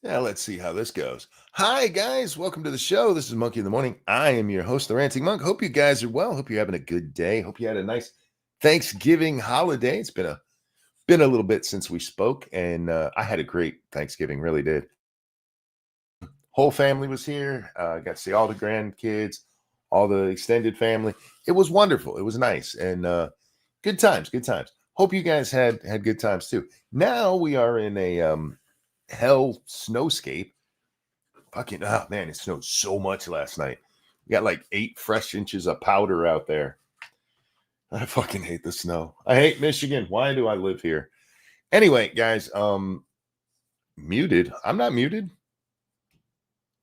Yeah, let's see how this goes. Hi, guys. Welcome to the show. This is Monkey in the Morning. I am your host, the Ranting Monk. Hope you guys are well. Hope you're having a good day. Hope you had a nice Thanksgiving holiday. It's been a little bit since we spoke, and I had a great Thanksgiving. Really did. Whole family was here. Got to see all the grandkids, all the extended family. It was wonderful. It was nice and good times. Good times. Hope you guys had good times too. Now we are in a hell snowscape. Fucking oh man, it snowed so much last night. We got like 8 fresh inches of powder out there. I fucking hate the snow. I hate Michigan. Why do I live here? Anyway, guys, muted. I'm not muted.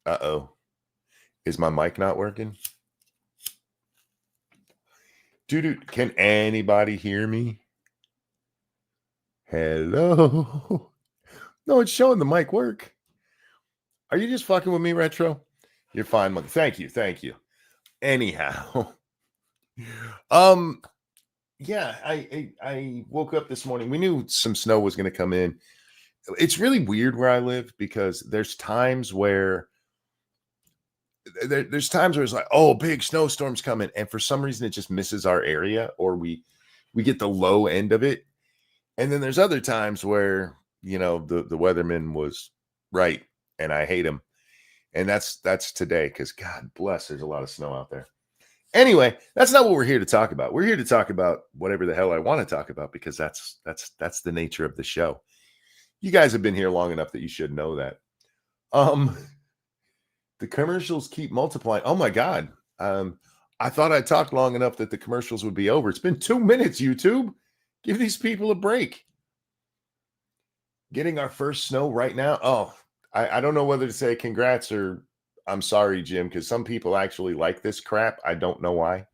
Uh-oh. Is my mic not working? Dude, can anybody hear me? Hello. No, it's showing the mic work. Are you just fucking with me, Retro? You're fine, Monkey. Thank you. Thank you. Anyhow. Um, yeah, I woke up this morning. We knew some snow was going to come in. It's really weird where I live because there's times where there's times where it's like, oh, big snowstorm's coming, and for some reason it just misses our area, or we get the low end of it. And then there's other times where the weatherman was right, and I hate him. And that's today because God bless, there's a lot of snow out there. Anyway, that's not what we're here to talk about. We're here to talk about whatever the hell I want to talk about because that's the nature of the show. You guys have been here long enough that you should know that. Um, the commercials keep multiplying. Oh my God. I thought I talked long enough that the commercials would be over. It's been 2 minutes, YouTube. Give these people a break. Getting our first snow right now. Oh, I don't know whether to say congrats or I'm sorry, Jim, because some people actually like this crap. I don't know why.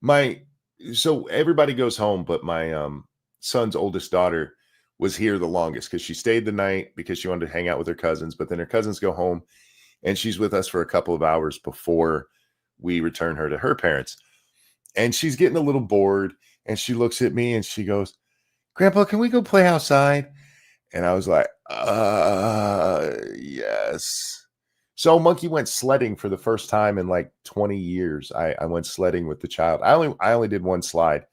My so everybody goes home, but my son's oldest daughter was here the longest because she stayed the night because she wanted to hang out with her cousins. But then her cousins go home and she's with us for a couple of hours before we return her to her parents. And she's getting a little bored and she looks at me and she goes, Grandpa, can we go play outside? And I was like, yes. So Monkey went sledding for the first time in like 20 years. I went sledding with the child. I only did one slide,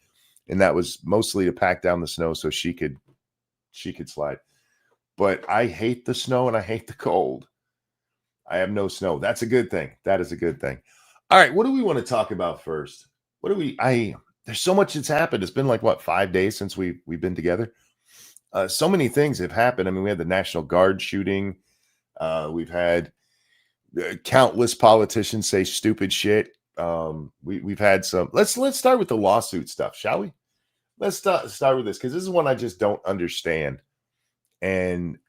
and that was mostly to pack down the snow so she could slide. But I hate the snow and I hate the cold. I have no snow. That's a good thing. That is a good thing. All right, what do we want to talk about first? What do we there's so much that's happened. It's been like what, 5 days since we've been together. So many things have happened. I mean, we had the National Guard shooting. We've had countless politicians say stupid shit. We've had some. Let's start with the lawsuit stuff, shall we? Let's start with this because this is one I just don't understand, and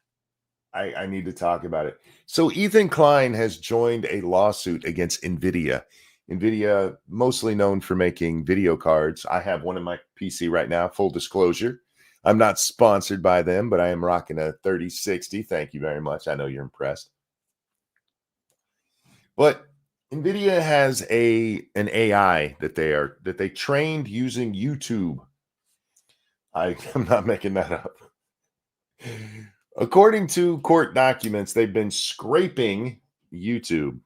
I need to talk about it. So Ethan Klein has joined a lawsuit against NVIDIA. NVIDIA, mostly known for making video cards. I have one in my PC right now. Full disclosure. I'm not sponsored by them, but I am rocking a 3060. Thank you very much. I know you're impressed. But NVIDIA has an AI that they trained using YouTube. I'm not making that up. According to court documents, they've been scraping YouTube.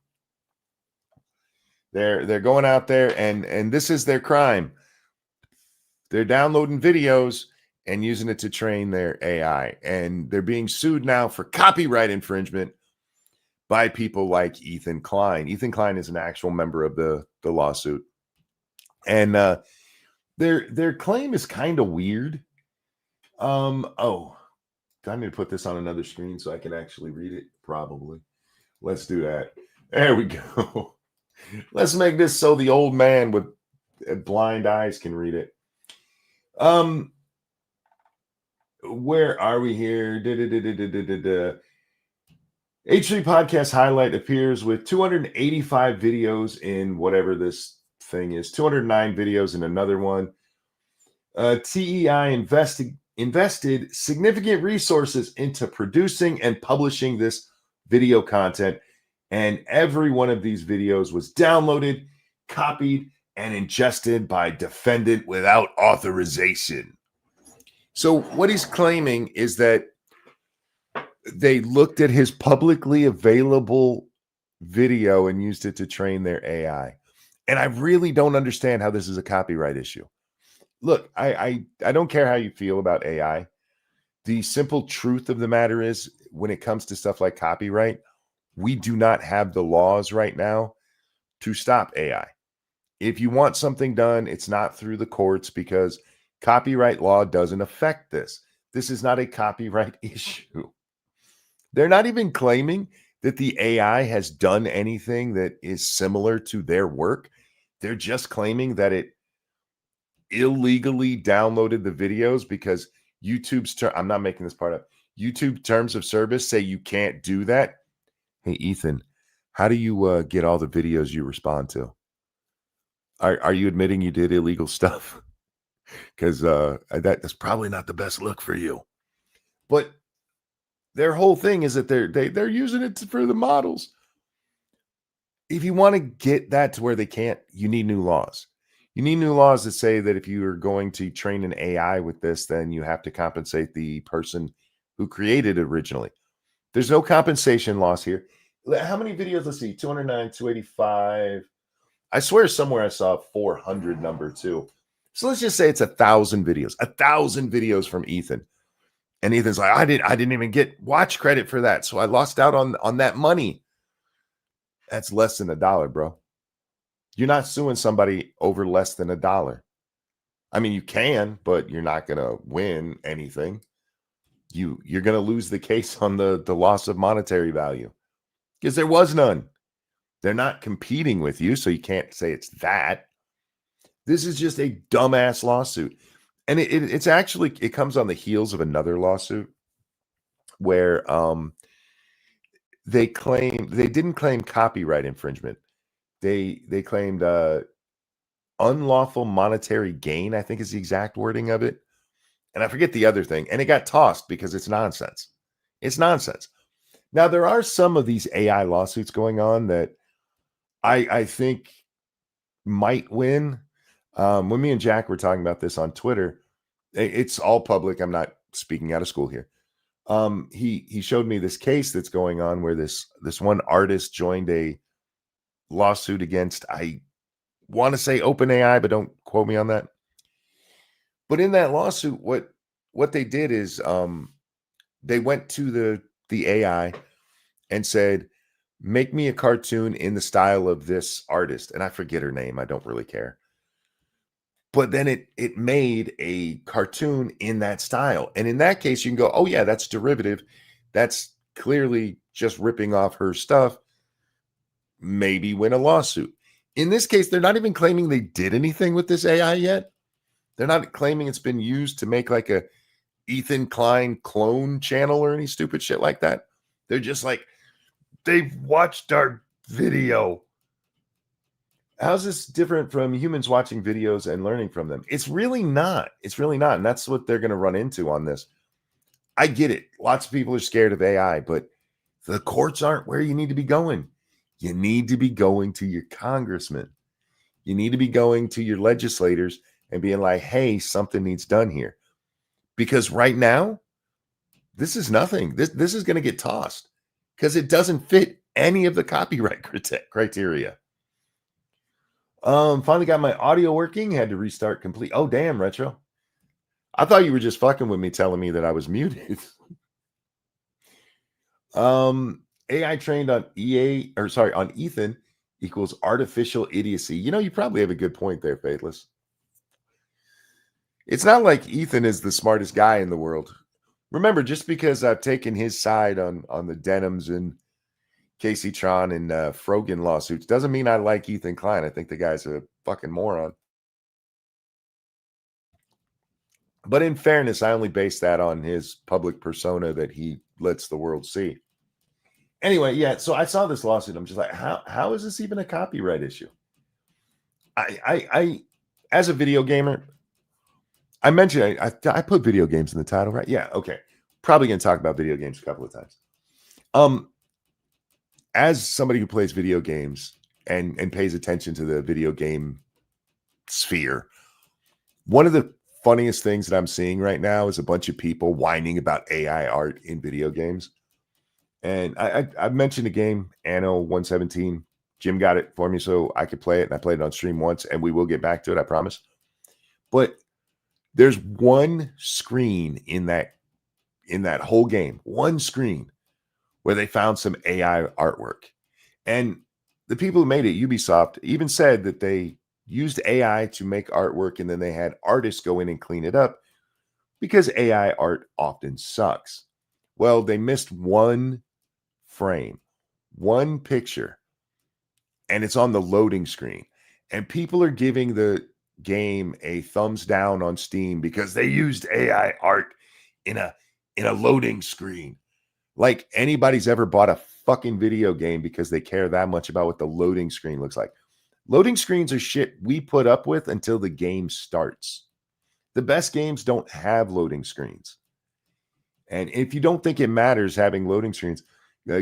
They're going out there and this is their crime. They're downloading videos and using it to train their AI. And they're being sued now for copyright infringement by people like Ethan Klein. Ethan Klein is an actual member of the lawsuit. And their claim is kind of weird. Oh, do I need to put this on another screen so I can actually read it? Probably. Let's do that. There we go. Let's make this so the old man with blind eyes can read it. Where are we here? H3 Podcast Highlight appears with 285 videos in whatever this thing is, 209 videos in another one. TEI invested significant resources into producing and publishing this video content, and every one of these videos was downloaded, copied, and ingested by defendant without authorization. So what he's claiming is that They looked at his publicly available video and used it to train their AI. And I really don't understand how this is a copyright issue. Look, I don't care how you feel about AI. The simple truth of the matter is, when it comes to stuff like copyright, we do not have the laws right now to stop AI. If you want something done, it's not through the courts, because copyright law doesn't affect this. This is not a copyright issue. They're not even claiming that the AI has done anything that is similar to their work. They're just claiming that it illegally downloaded the videos because I'm not making this part up. YouTube terms of service say you can't do that. Hey, Ethan, how do you get all the videos you respond to? Are you admitting you did illegal stuff? Because that's probably not the best look for you. But their whole thing is that they're using it for the models. If you want to get that to where they can't, you need new laws. You need new laws that say that if you are going to train an AI with this, then you have to compensate the person who created it originally. There's no compensation loss here. How many videos? Let's see, 209, 285. I swear somewhere I saw a 400 number too. So let's just say it's 1,000 videos, 1,000 videos from Ethan. And Ethan's like, I didn't even get watch credit for that. So I lost out on that money. That's less than $1, bro. You're not suing somebody over less than $1. I mean, you can, but you're not going to win anything. You're going to lose the case on the loss of monetary value, because there was none. They're not competing with you, so you can't say it's that. This is just a dumbass lawsuit. And it's actually, it comes on the heels of another lawsuit where they didn't claim copyright infringement. They claimed unlawful monetary gain, I think is the exact wording of it. And I forget the other thing. And it got tossed because it's nonsense. It's nonsense. Now, there are some of these AI lawsuits going on that I think might win. When me and Jack were talking about this on Twitter, it's all public. I'm not speaking out of school here. He showed me this case that's going on where this one artist joined a lawsuit against, I want to say OpenAI, but don't quote me on that. But in that lawsuit, what they did is they went to the AI and said, make me a cartoon in the style of this artist. And I forget her name. I don't really care. But then it made a cartoon in that style. And in that case, you can go, oh yeah, that's derivative. That's clearly just ripping off her stuff. Maybe win a lawsuit. In this case, they're not even claiming they did anything with this AI yet. They're not claiming it's been used to make like a Ethan Klein clone channel or any stupid shit like that. They're just like, they've watched our video. How's this different from humans watching videos and learning from them? It's really not. It's really not. And that's what they're going to run into on this. I get it. Lots of people are scared of AI, but the courts aren't where you need to be going. You need to be going to your congressman. You need to be going to your legislators and being like, hey, something needs done here. Because right now, this is nothing. This is going to get tossed because it doesn't fit any of the copyright criteria. Finally got my audio working. Had to restart complete. Oh, damn, Retro. I thought you were just fucking with me, telling me that I was muted. AI trained on on Ethan equals artificial idiocy. You know, you probably have a good point there, Faithless. It's not like Ethan is the smartest guy in the world. Remember, just because I've taken his side on the Denims and Casey Tron and Frogan lawsuits doesn't mean I like Ethan Klein. I think the guy's a fucking moron. But in fairness, I only base that on his public persona that he lets the world see. Anyway, yeah, so I saw this lawsuit. I'm just like, how is this even a copyright issue? I as a video gamer, I mentioned I put video games in the title, right? Yeah, okay. Probably going to talk about video games a couple of times. As somebody who plays video games and pays attention to the video game sphere, one of the funniest things that I'm seeing right now is a bunch of people whining about AI art in video games. And I mentioned the game Anno 117. Jim got it for me so I could play it, and I played it on stream once, and we will get back to it, I promise. But there's one screen in that whole game, one screen where they found some AI artwork. And the people who made it, Ubisoft, even said that they used AI to make artwork and then they had artists go in and clean it up because AI art often sucks. Well, they missed one frame, one picture, and it's on the loading screen. And people are giving the game a thumbs down on Steam because they used AI art in a loading screen. Like anybody's ever bought a fucking video game because they care that much about what the loading screen looks like. Loading screens are shit we put up with until the game starts. The best games don't have loading screens. And if you don't think it matters having loading screens,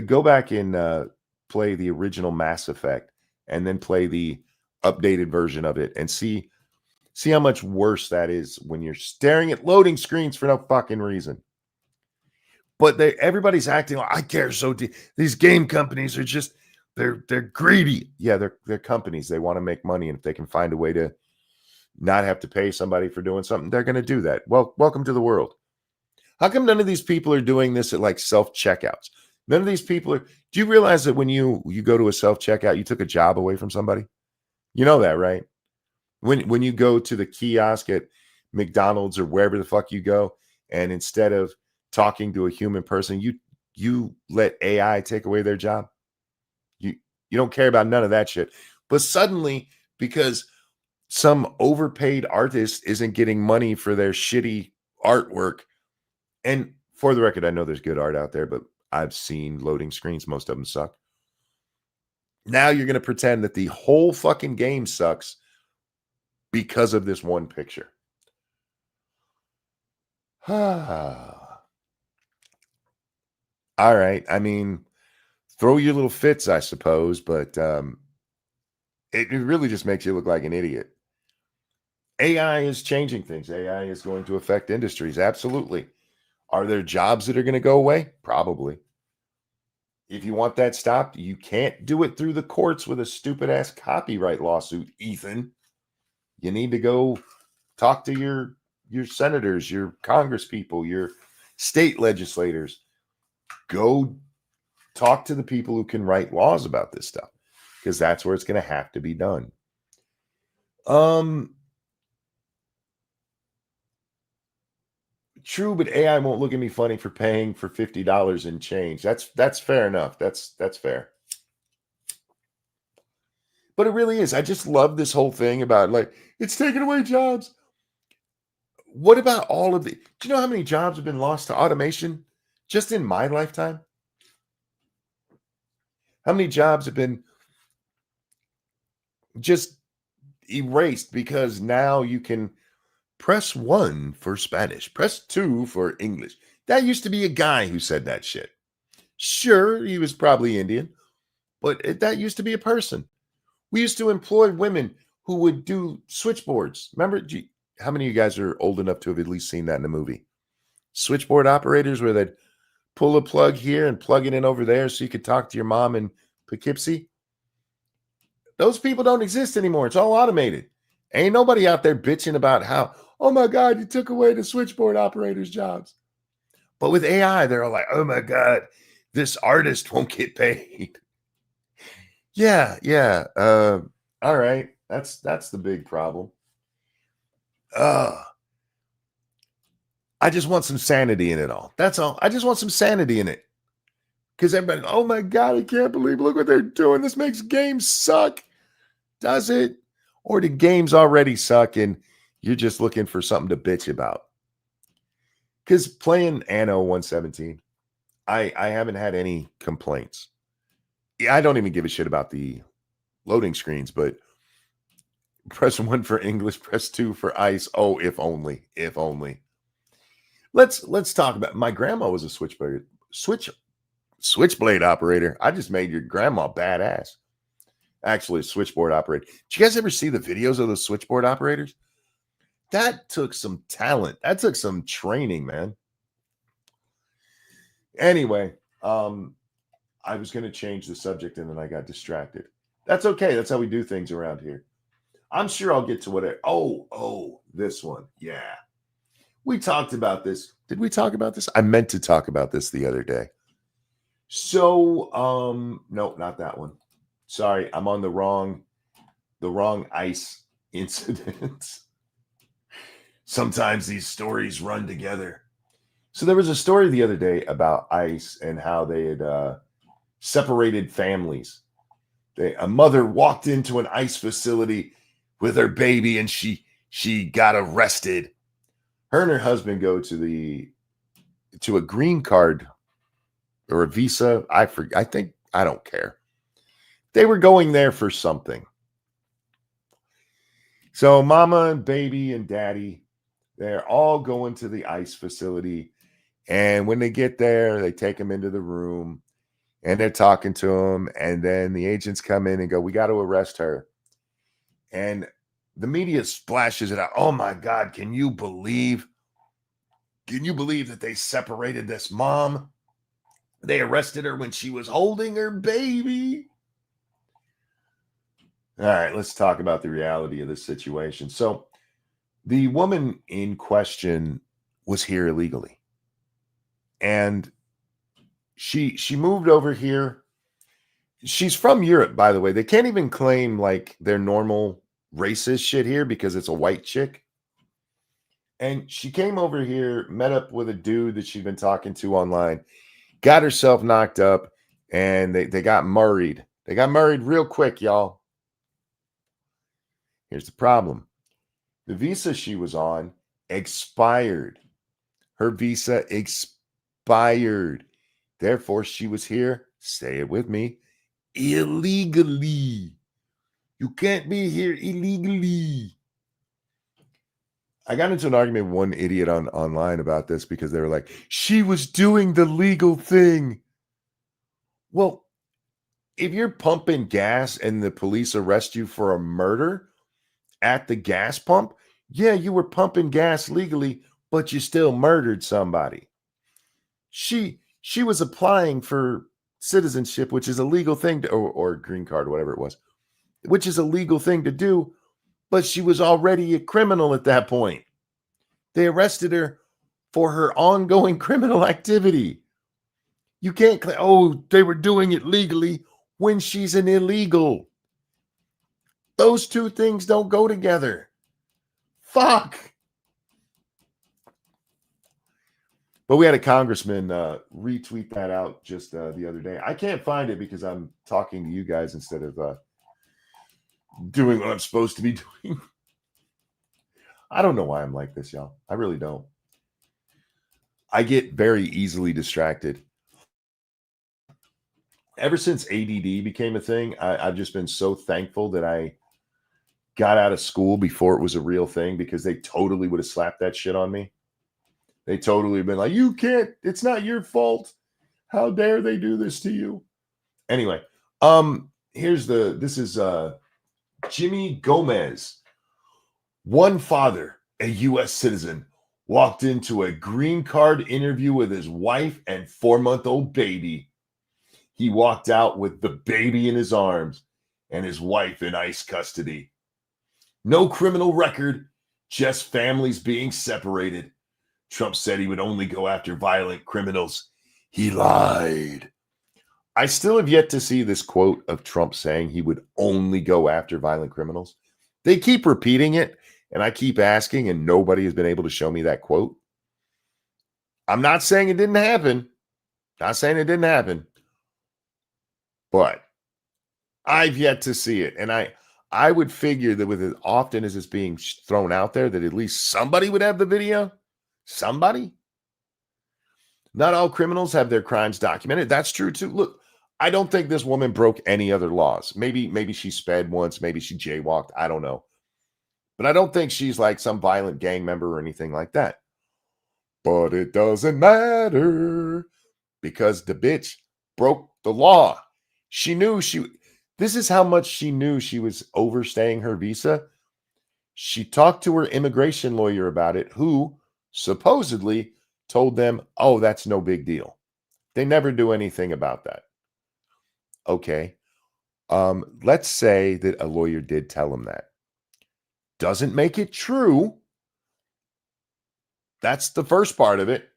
go back and play the original Mass Effect and then play the updated version of it and see how much worse that is when you're staring at loading screens for no fucking reason. But everybody's acting like I care so deep. These game companies are just they're greedy. Yeah, they're companies. They want to make money, and if they can find a way to not have to pay somebody for doing something, they're going to do that. Well, welcome to the world. How come none of these people are doing this at like self checkouts? None of these people are. Do you realize that when you go to a self checkout, you took a job away from somebody? You know that, right? When you go to the kiosk at McDonald's or wherever the fuck you go, and instead of talking to a human person, you let AI take away their job. You don't care about none of that shit. But suddenly, because some overpaid artist isn't getting money for their shitty artwork, and for the record, I know there's good art out there, but I've seen loading screens. Most of them suck. Now you're going to pretend that the whole fucking game sucks because of this one picture. All right. I mean, throw your little fits, I suppose, but it really just makes you look like an idiot. AI is changing things. AI is going to affect industries. Absolutely. Are there jobs that are going to go away? Probably. If you want that stopped, you can't do it through the courts with a stupid ass copyright lawsuit, Ethan. You need to go talk to your senators, your congresspeople, your state legislators. Go talk to the people who can write laws about this stuff, because that's where it's going to have to be done. True, but AI won't look at me funny for paying for $50 in change. That's fair enough. That's fair. But it really is. I just love this whole thing about like it's taking away jobs. What about all of the? Do you know how many jobs have been lost to automation just in my lifetime? How many jobs have been just erased because now you can press 1 for Spanish, press 2 for English? That used to be a guy who said that shit. Sure, he was probably Indian, but that used to be a person. We used to employ women who would do switchboards. Remember, how many of you guys are old enough to have at least seen that in a movie? Switchboard operators where they'd pull a plug here and plug it in over there so you could talk to your mom in Poughkeepsie. Those people don't exist anymore. It's all automated. Ain't nobody out there bitching about how, oh my God, you took away the switchboard operators' jobs. But with AI, they're all like, oh my God, this artist won't get paid. Yeah. All right. That's the big problem. I just want some sanity in it all. That's all. I just want some sanity in it. Because everybody, oh my God, I can't believe, look what they're doing. This makes games suck. Does it? Or the games already suck and you're just looking for something to bitch about? Because playing Anno 117, I haven't had any complaints. I don't even give a shit about the loading screens, but press 1 for English, press 2 for ice. Oh, if only. Let's talk about, my grandma was a switchblade operator. I just made your grandma badass. Actually, a switchboard operator. Did you guys ever see the videos of those switchboard operators? That took some talent. That took some training, man. Anyway, I was going to change the subject and then I got distracted. That's okay. That's how we do things around here. I'm sure I'll get to whatever. Oh, this one. Yeah. We talked about this. Did we talk about this? I meant to talk about this the other day. So, no, not that one. Sorry, I'm on the wrong ICE incident. Sometimes these stories run together. So there was a story the other day about ICE and how they had separated families. A mother walked into an ICE facility with her baby and she got arrested. Her and her husband go to a green card or a visa. I think, I don't care. They were going there for something. So mama and baby and daddy, they're all going to the ICE facility. And when they get there, they take them into the room and they're talking to them. And then the agents come in and go, we got to arrest her. And the media splashes it out. Oh my God, can you believe that they separated this mom? They arrested her when she was holding her baby. All right, let's talk about the reality of this situation. So the woman in question was here illegally. And she moved over here. She's from Europe, by the way. They can't even claim like their normal racist shit here because it's a white chick. And she came over here, met up with a dude that she'd been talking to online, got herself knocked up, and they got married. They got married real quick, y'all. Here's the problem. The visa she was on expired. Her visa expired. Therefore, she was here, say it with me, illegally. You can't be here illegally. I got into an argument with one idiot online about this because they were like, she was doing the legal thing. Well, if you're pumping gas and the police arrest you for a murder at the gas pump, yeah, you were pumping gas legally, but you still murdered somebody. She was applying for citizenship, which is a legal thing to, or green card, whatever it was, which is a legal thing to do, but she was already a criminal at that point. They arrested her for her ongoing criminal activity. You can't claim, oh, they were doing it legally when she's an illegal. Those two things don't go together. Fuck. But we had a congressman retweet that out just the other day. I can't find it because I'm talking to you guys instead of doing what I'm supposed to be doing. I don't know why I'm like this, y'all. I really don't. I get very easily distracted. Ever since ADD became a thing, I've just been so thankful that I got out of school before it was a real thing, because they totally would have slapped that shit on me. They totally have been like, you can't, it's not your fault. How dare they do this to you? Anyway, this is Jimmy Gomez. One father, a U.S. citizen, walked into a green card interview with his wife and 4-month-old baby. He walked out with the baby in his arms and his wife in ICE custody. No criminal record, just families being separated. Trump said he would only go after violent criminals. He lied. I still have yet to see this quote of Trump saying he would only go after violent criminals. They keep repeating it, and I keep asking, and nobody has been able to show me that quote. I'm not saying it didn't happen. Not saying it didn't happen. But I've yet to see it. And I would figure that with as often as it's being thrown out there, that at least somebody would have the video. Somebody. Not all criminals have their crimes documented. That's true too. Look, I don't think this woman broke any other laws. Maybe she sped once. Maybe she jaywalked. I don't know. But I don't think she's like some violent gang member or anything like that. But it doesn't matter, because the bitch broke the law. She knew this is how much she knew she was overstaying her visa. She talked to her immigration lawyer about it, who supposedly told them, oh, that's no big deal. They never do anything about that. Okay. Let's say that a lawyer did tell him that. Doesn't make it true. That's the first part of it.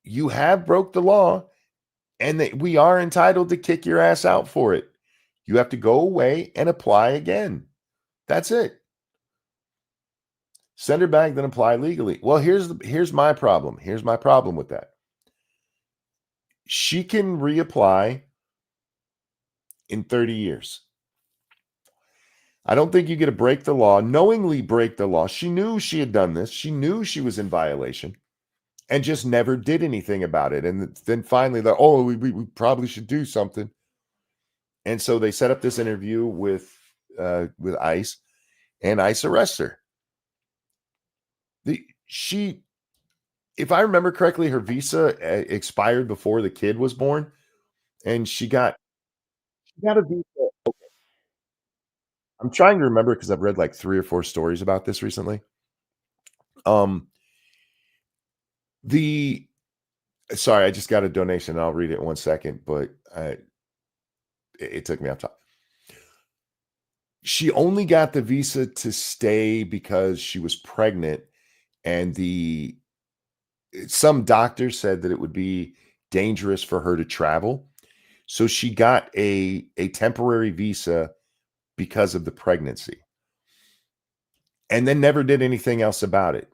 You have broke the law, and that we are entitled to kick your ass out for it. You have to go away and apply again. That's it. Send her back, then apply legally. Well, here's my problem. Here's my problem with that. She can reapply in 30 years. I don't think you get to break the law, knowingly break the law. She knew she had done this. She knew she was in violation and just never did anything about it. And then finally, we probably should do something. And so they set up this interview with ICE, and ICE arrests her. If I remember correctly, her visa expired before the kid was born, and she got a visa. I'm trying to remember because I've read like 3 or 4 stories about this recently. Sorry, I just got a donation. I'll read it in 1 second, but it took me off top. She only got the visa to stay because she was pregnant, and some doctors said that it would be dangerous for her to travel. So she got a temporary visa because of the pregnancy, and then never did anything else about it.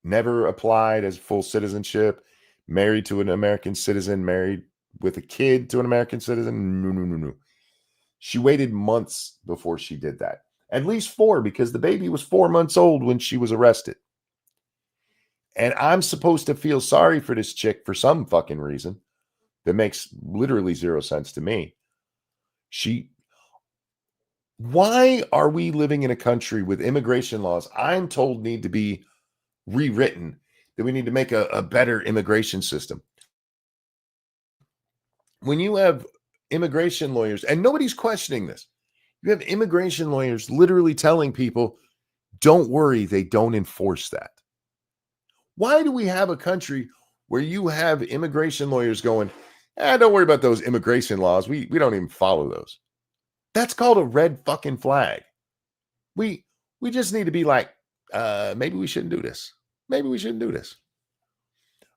Never applied as full citizenship, married to an American citizen, married with a kid to an American citizen. No. She waited months before she did that. At least 4, because the baby was 4 months old when she was arrested. And I'm supposed to feel sorry for this chick for some fucking reason that makes literally 0 sense to me. Why are we living in a country with immigration laws I'm told need to be rewritten, that we need to make a better immigration system? When you have immigration lawyers, and nobody's questioning this, you have immigration lawyers literally telling people, don't worry, they don't enforce that. Why do we have a country where you have immigration lawyers going, don't worry about those immigration laws. We don't even follow those. That's called a red fucking flag. We just need to be like, maybe we shouldn't do this. Maybe we shouldn't do this.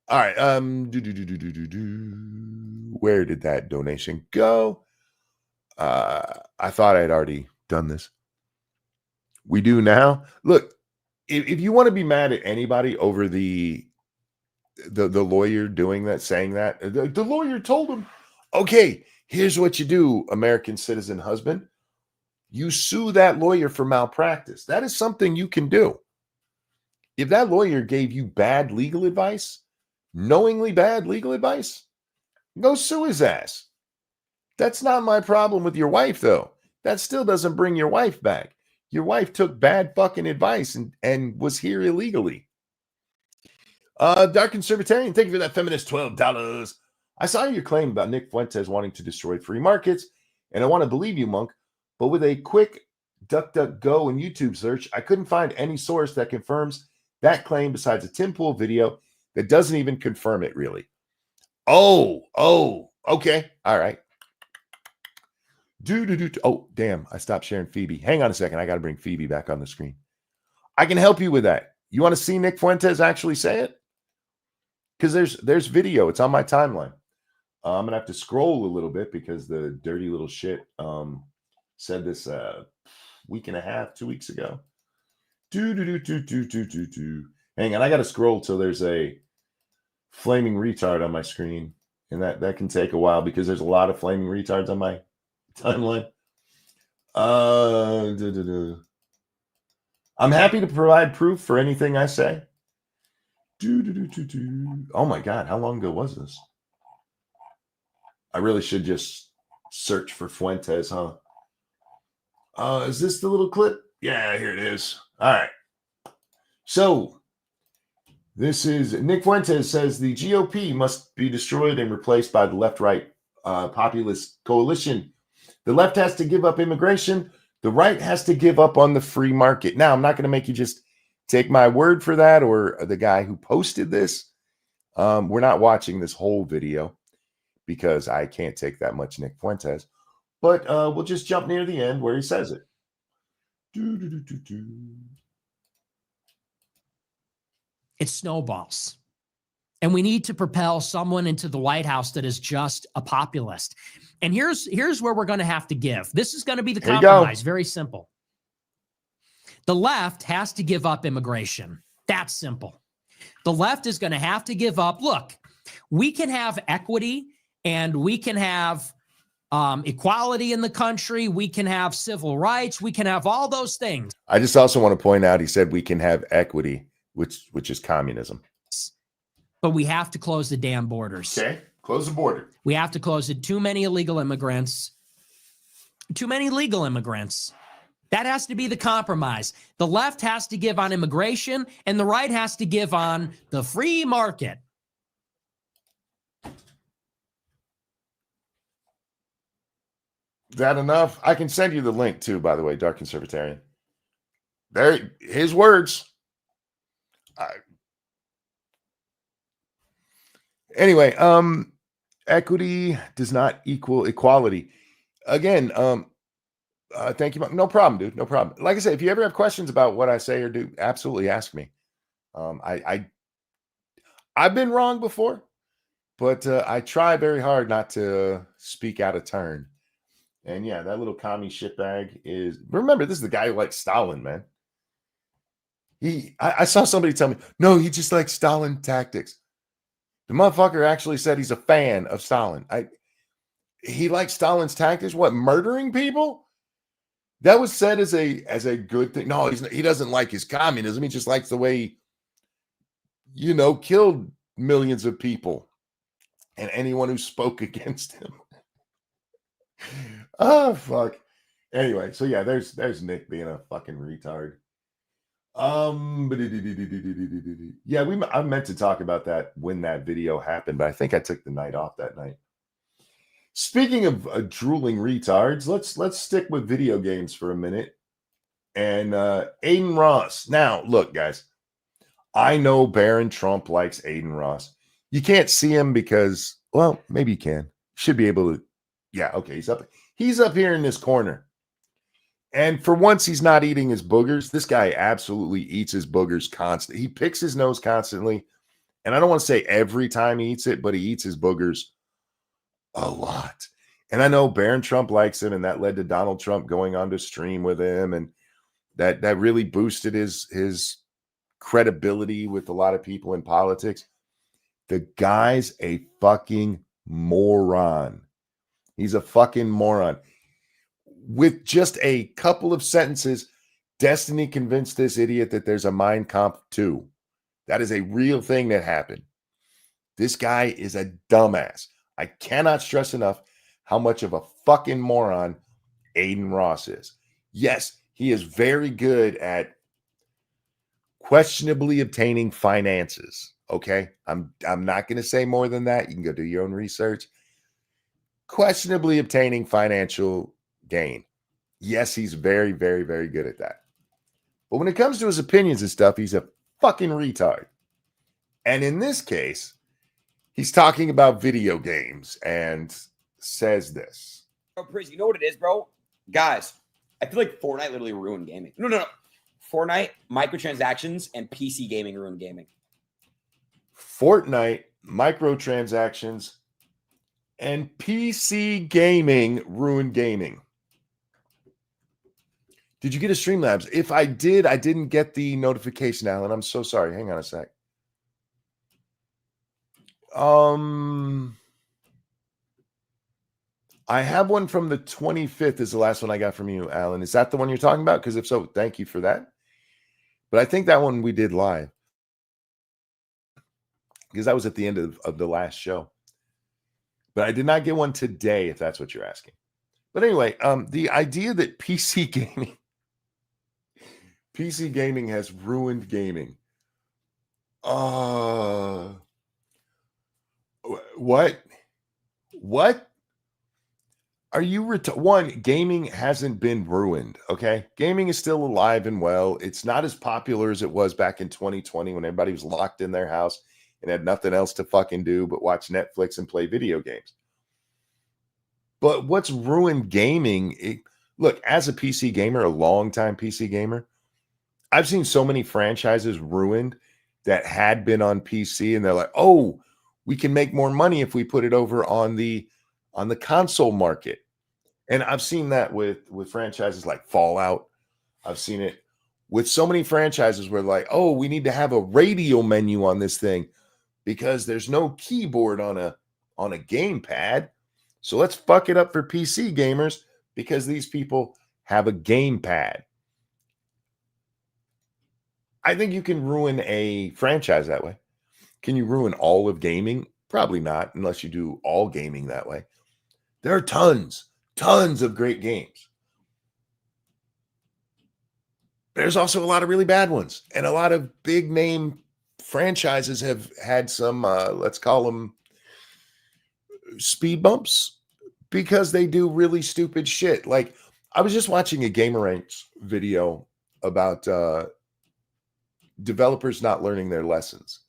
All right. Where did that donation go? I thought I had already done this. We do now. Look, if you want to be mad at anybody over the lawyer doing that, saying that, the lawyer told him, okay, here's what you do, American citizen husband. You sue that lawyer for malpractice. That is something you can do. If that lawyer gave you bad legal advice, knowingly bad legal advice, go sue his ass. That's not my problem with your wife, though. That still doesn't bring your wife back. Your wife took bad fucking advice and was here illegally. Dark Conservatarian, thank you for that feminist $12. I saw your claim about Nick Fuentes wanting to destroy free markets, and I want to believe you, Monk, but with a quick DuckDuckGo and YouTube search, I couldn't find any source that confirms that claim besides a Tim Pool video that doesn't even confirm it, really. Oh, okay. All right. Oh, damn. I stopped sharing Phoebe. Hang on a second. I got to bring Phoebe back on the screen. I can help you with that. You want to see Nick Fuentes actually say it? Because there's video. It's on my timeline. I'm going to have to scroll a little bit because the dirty little shit said this week and a half, 2 weeks ago. Hang on. I got to scroll till there's a flaming retard on my screen. And that can take a while because there's a lot of flaming retards on my timeline. I'm happy to provide proof for anything I say. Oh my God, how long ago was this? I really should just search for Fuentes, huh? Is this the little clip? Yeah, here it is. All right. So this is Nick Fuentes says the GOP must be destroyed and replaced by the left-right populist coalition. The left has to give up immigration. The right has to give up on the free market. Now, I'm not going to make you just take my word for that or the guy who posted this. We're not watching this whole video because I can't take that much Nick Fuentes. But we'll just jump near the end where he says it. It snowballs. And we need to propel someone into the White House that is just a populist. And here's where we're going to have to give. This is going to be the compromise. Very simple. The left has to give up immigration. That's simple. The left is going to have to give up. Look, we can have equity and we can have equality in the country. We can have civil rights. We can have all those things. I just also want to point out, he said we can have equity, which is communism. But we have to close the damn borders. Okay, close the border. We have to close it. Too many illegal immigrants. Too many legal immigrants. That has to be the compromise. The left has to give on immigration, and the right has to give on the free market. That enough? I can send you the link too, by the way, Dark Conservatarian. There, his words. Anyway, equity does not equal equality. Again, thank you. No problem, dude. No problem. Like I said, if you ever have questions about what I say or do, absolutely ask me. I've been wrong before, but I try very hard not to speak out of turn. And yeah, that little commie shitbag is. Remember, this is the guy who likes Stalin, man. I saw somebody tell me, no, he just likes Stalin tactics. The motherfucker actually said he's a fan of Stalin. He likes Stalin's tactics. What, murdering people? That was said as a good thing. No, he doesn't like his communism. He just likes the way he, killed millions of people and anyone who spoke against him. Oh, fuck. Anyway, so yeah, there's Nick being a fucking retard. Yeah, I meant to talk about that when that video happened, but I think I took the night off that night. Speaking of drooling retards, let's stick with video games for a minute. And Aiden Ross. Now, look, guys, I know Barron Trump likes Aiden Ross. You can't see him because, well, maybe you can. Should be able to. Yeah, okay, he's up here in this corner. And for once, he's not eating his boogers. This guy absolutely eats his boogers constantly. He picks his nose constantly. And I don't want to say every time he eats it, but he eats his boogers a lot. And I know Barron Trump likes him, and that led to Donald Trump going on to stream with him. And that really boosted his credibility with a lot of people in politics. The guy's a fucking moron. He's a fucking moron. With just a couple of sentences, Destiny convinced this idiot that there's a Mein Kampf 2. That is a real thing that happened. This guy is a dumbass. I cannot stress enough how much of a fucking moron Aiden Ross is. Yes, he is very good at questionably obtaining finances. Okay? I'm not going to say more than that. You can go do your own research. Questionably obtaining financial gain. Yes, he's very, very, very good at that. But when it comes to his opinions and stuff, he's a fucking retard. And in this case, he's talking about video games and says this. Oh, Priz, you know what it is, bro? Guys, I feel like Fortnite literally ruined gaming. No. Fortnite, microtransactions, and PC gaming ruined gaming. Fortnite, microtransactions, and PC gaming ruined gaming. Did you get a Streamlabs? If I did, I didn't get the notification, Alan. I'm so sorry. Hang on a sec. I have one from the 25th is the last one I got from you, Alan. Is that the one you're talking about? Because if so, thank you for that. But I think that one we did live. Because that was at the end of the last show. But I did not get one today, if that's what you're asking. But anyway, the idea that PC gaming has ruined gaming. What? Are you one? Gaming hasn't been ruined. Okay, gaming is still alive and well. It's not as popular as it was back in 2020 when everybody was locked in their house and had nothing else to fucking do but watch Netflix and play video games. But what's ruined gaming? Look, as a PC gamer, a longtime PC gamer, I've seen so many franchises ruined that had been on PC, and they're like, "Oh, we can make more money if we put it over on the console market." And I've seen that with franchises like Fallout. I've seen it with so many franchises where like, "Oh, we need to have a radio menu on this thing because there's no keyboard on a gamepad. So let's fuck it up for PC gamers because these people have a gamepad." I think you can ruin a franchise that way. Can you ruin all of gaming? Probably not, unless you do all gaming that way. There are tons of great games. There's also a lot of really bad ones, and a lot of big name franchises have had some, let's call them speed bumps because they do really stupid shit. Like, I was just watching a Gameranx video about developers not learning their lessons.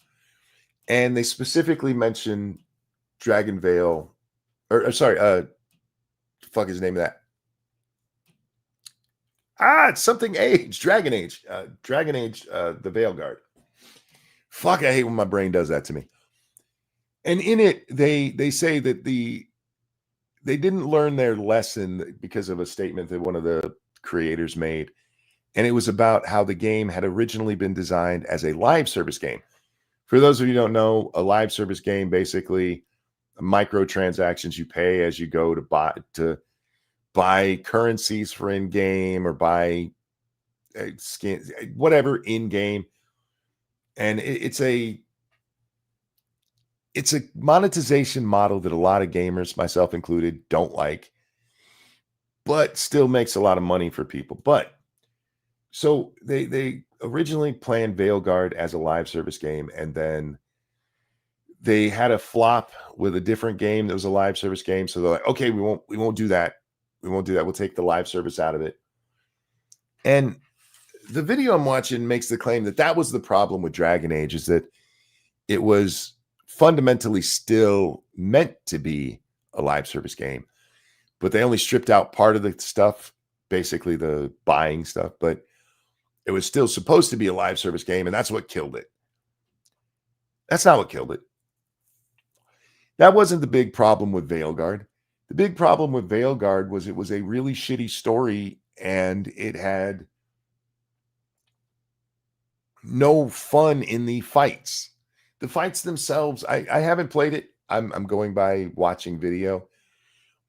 And they specifically mentioned Dragon Veil, or sorry, fuck is the name of that? It's something Age, Dragon Age, the Veilguard. Fuck, I hate when my brain does that to me. And in it, they say that they didn't learn their lesson because of a statement that one of the creators made. And it was about how the game had originally been designed as a live service game. For those of you who don't know, a live service game, basically microtransactions you pay as you go to buy currencies for in-game or buy skins, whatever in-game. And it's a monetization model that a lot of gamers, myself included, don't like, but still makes a lot of money for people. But so they originally planned Veilguard as a live service game, and then they had a flop with a different game that was a live service game. So they're like, okay, we won't do that. We won't do that. We'll take the live service out of it. And the video I'm watching makes the claim that that was the problem with Dragon Age, is that it was fundamentally still meant to be a live service game, but they only stripped out part of the stuff, basically the buying stuff, but it was still supposed to be a live service game, and that's what killed it. That's not what killed it. That wasn't the big problem with Veilguard. The big problem with Veilguard was it was a really shitty story, and it had no fun in the fights. The fights themselves, I haven't played it. I'm going by watching video,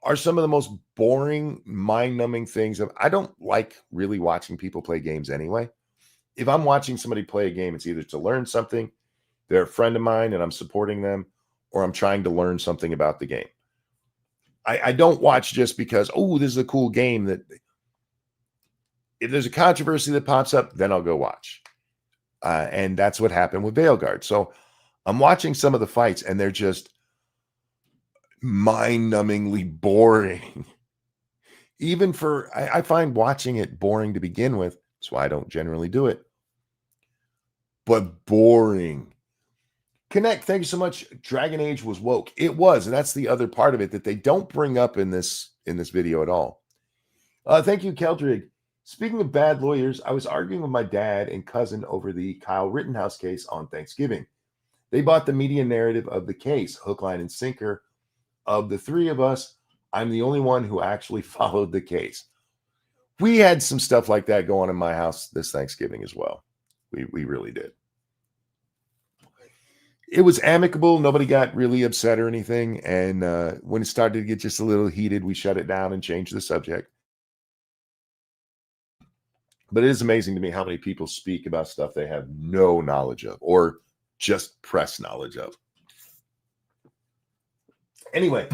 are some of the most boring, mind-numbing things. I don't like really watching people play games anyway. If I'm watching somebody play a game, it's either to learn something, they're a friend of mine and I'm supporting them, or I'm trying to learn something about the game. I don't watch just because, oh, this is a cool game. That if there's a controversy that pops up, then I'll go watch. And that's what happened with Veilguard. So I'm watching some of the fights, and they're just mind-numbingly boring. Even for, I find watching it boring to begin with. That's why I don't generally do it. But boring. Connect, thank you so much. Dragon Age was woke. It was, and that's the other part of it that they don't bring up in this video at all. Thank you, Keldrig. Speaking of bad lawyers, I was arguing with my dad and cousin over the Kyle Rittenhouse case on Thanksgiving. They bought the media narrative of the case, hook, line, and sinker. Of the three of us, I'm the only one who actually followed the case. We had some stuff like that go on in my house this Thanksgiving as well. We really did. It was amicable. Nobody got really upset or anything. And when it started to get just a little heated, we shut it down and changed the subject. But it is amazing to me how many people speak about stuff they have no knowledge of or just press knowledge of. Anyway,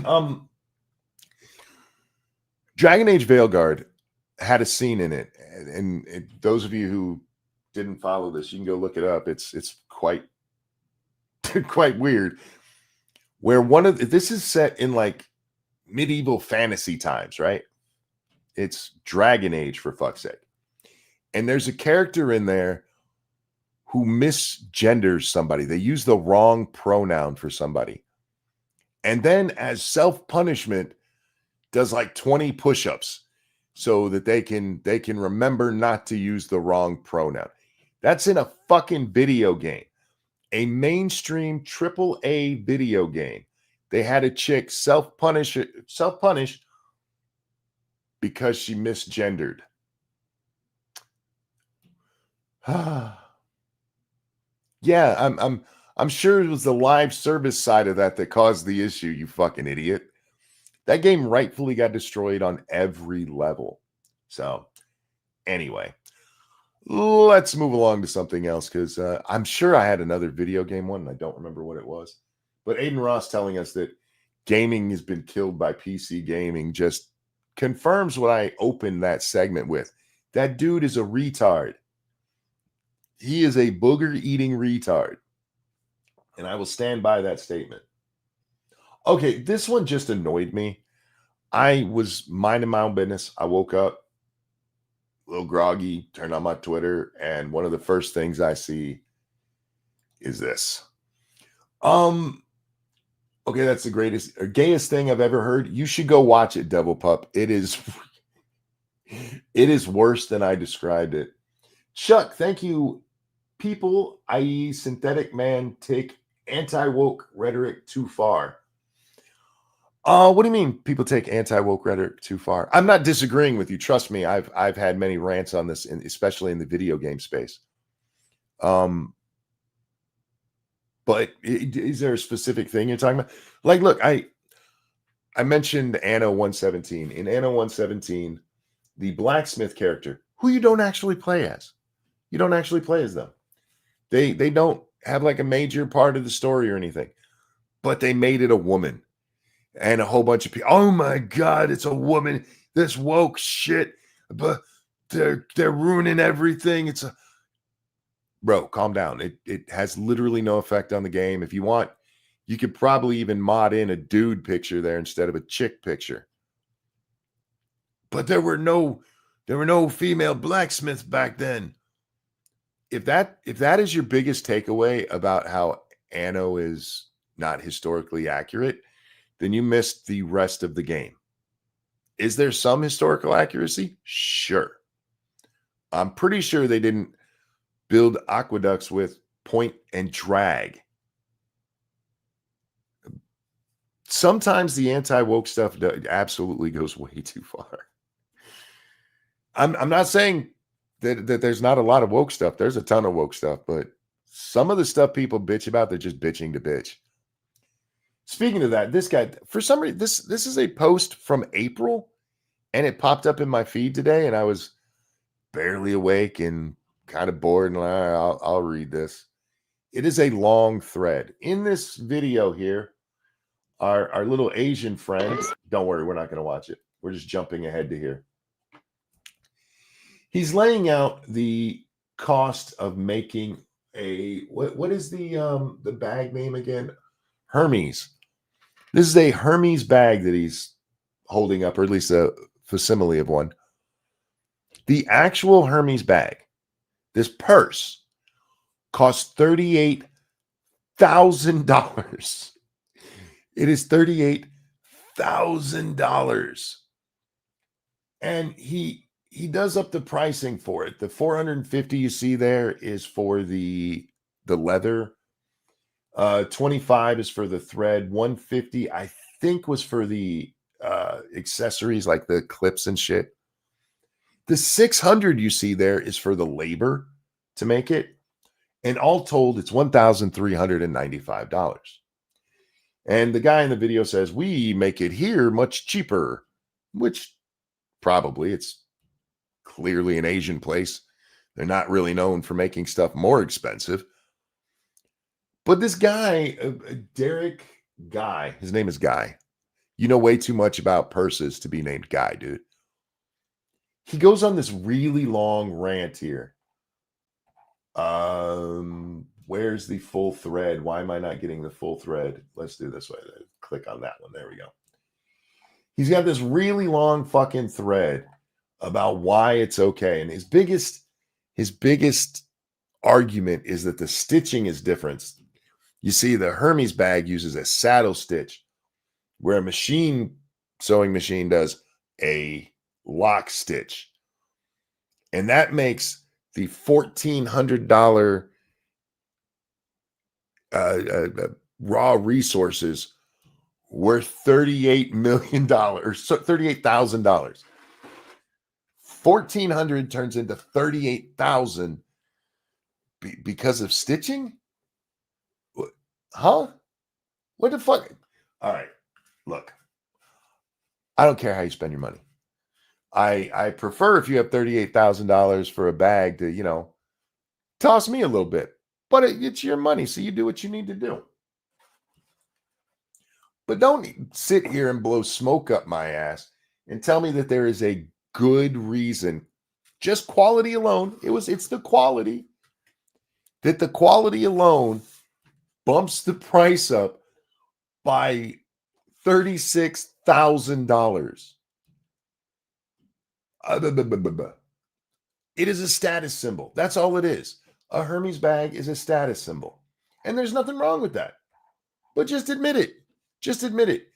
Dragon Age Veilguard had a scene in it. And those of you who didn't follow this, you can go look it up. It's quite quite weird. Where this is set in like medieval fantasy times, right? It's Dragon Age, for fuck's sake. And there's a character in there who misgenders somebody. They use the wrong pronoun for somebody. And then as self-punishment, does like 20 push-ups so that they can remember not to use the wrong pronoun. That's in a fucking video game. A mainstream AAA video game. They had a chick self-punish because she misgendered. Yeah, I'm sure it was the live service side of that caused the issue, you fucking idiot. That game rightfully got destroyed on every level. So, anyway, let's move along to something else because I'm sure I had another video game one and I don't remember what it was. But Aiden Ross telling us that gaming has been killed by PC gaming just confirms what I opened that segment with. That dude is a retard. He is a booger-eating retard. And I will stand by that statement. Okay, this one just annoyed me. I was minding my own business. I woke up a little groggy, turned on my Twitter, and one of the first things I see is this. Okay, that's the greatest, gayest thing I've ever heard. You should go watch it, Devil Pup. It is worse than I described it. Chuck, thank you. People, i.e. synthetic man, take anti-woke rhetoric too far. What do you mean people take anti-woke rhetoric too far? I'm not disagreeing with you. Trust me, I've had many rants on this, especially in the video game space. But is there a specific thing you're talking about? Like, look, I mentioned Anno 117. In Anno 117, the blacksmith character, who you don't actually play as. You don't actually play as them. They don't have like a major part of the story or anything. But they made it a woman. And a whole bunch of people, oh my God, it's a woman. This woke shit. But they're ruining everything. It's a bro, calm down. It has literally no effect on the game. If you want, you could probably even mod in a dude picture there instead of a chick picture. But there were no female blacksmiths back then. If that is your biggest takeaway about how Anno is not historically accurate, then you missed the rest of the game. Is there some historical accuracy? Sure. I'm pretty sure they didn't build aqueducts with point and drag. Sometimes the anti-woke stuff absolutely goes way too far. I'm not saying that there's not a lot of woke stuff. There's a ton of woke stuff, but some of the stuff people bitch about, they're just bitching to bitch. Speaking of that, this guy, for some reason, this is a post from April, and it popped up in my feed today, and I was barely awake and kind of bored, and I'll read this. It is a long thread. In this video here, our little Asian friend, don't worry, we're not going to watch it. We're just jumping ahead to here. He's laying out the cost of making a, what is the bag name again? Hermes. This is a Hermes bag that he's holding up, or at least a facsimile of one. The actual Hermes bag, this purse, costs $38,000. It is $38,000. And he does up the pricing for it. The $450 you see there is for the leather. $25 is for the thread. $150 I think was for the accessories like the clips and shit. The $600 you see there is for the labor to make it. And all told, it's $1,395. And the guy in the video says, we make it here much cheaper, which probably it's clearly an Asian place. They're not really known for making stuff more expensive. But this guy, Derek Guy, his name is Guy. You know way too much about purses to be named Guy, dude. He goes on this really long rant here. Where's the full thread? Why am I not getting the full thread? Let's do this way. Click on that one. There we go. He's got this really long fucking thread about why it's okay. And his biggest argument is that the stitching is different. You see, the Hermes bag uses a saddle stitch where a machine sewing machine does a lock stitch. And that makes the $1,400 raw resources worth $38 million or $38,000. 1,400 turns into 38,000 because of stitching? Huh? What the fuck? All right, look, I don't care how you spend your money. I prefer if you have $38,000 for a bag to, toss me a little bit, but it's your money, so you do what you need to do. But don't sit here and blow smoke up my ass and tell me that there is a good reason, just quality alone. It's the quality, that the quality alone bumps the price up by $36,000. It is a status symbol. That's all it is. A Hermes bag is a status symbol. And there's nothing wrong with that. But just admit it. Just admit it.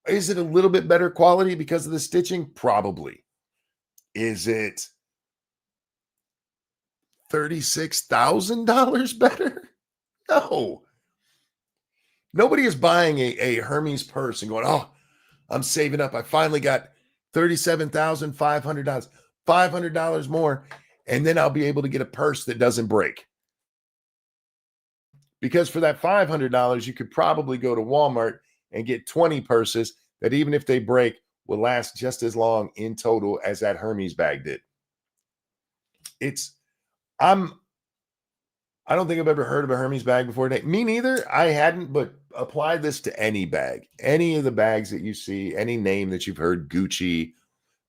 Is it a little bit better quality because of the stitching? Probably. Is it $36,000 better? No. Nobody is buying a Hermes purse and going, oh, I'm saving up. I finally got $37,500, $500 more, and then I'll be able to get a purse that doesn't break. Because for that $500, you could probably go to Walmart and get 20 purses that, even if they break, will last just as long in total as that Hermes bag did. I don't think I've ever heard of a Hermes bag before today. Me neither. I hadn't, but apply this to any bag. Any of the bags that you see, any name that you've heard, Gucci,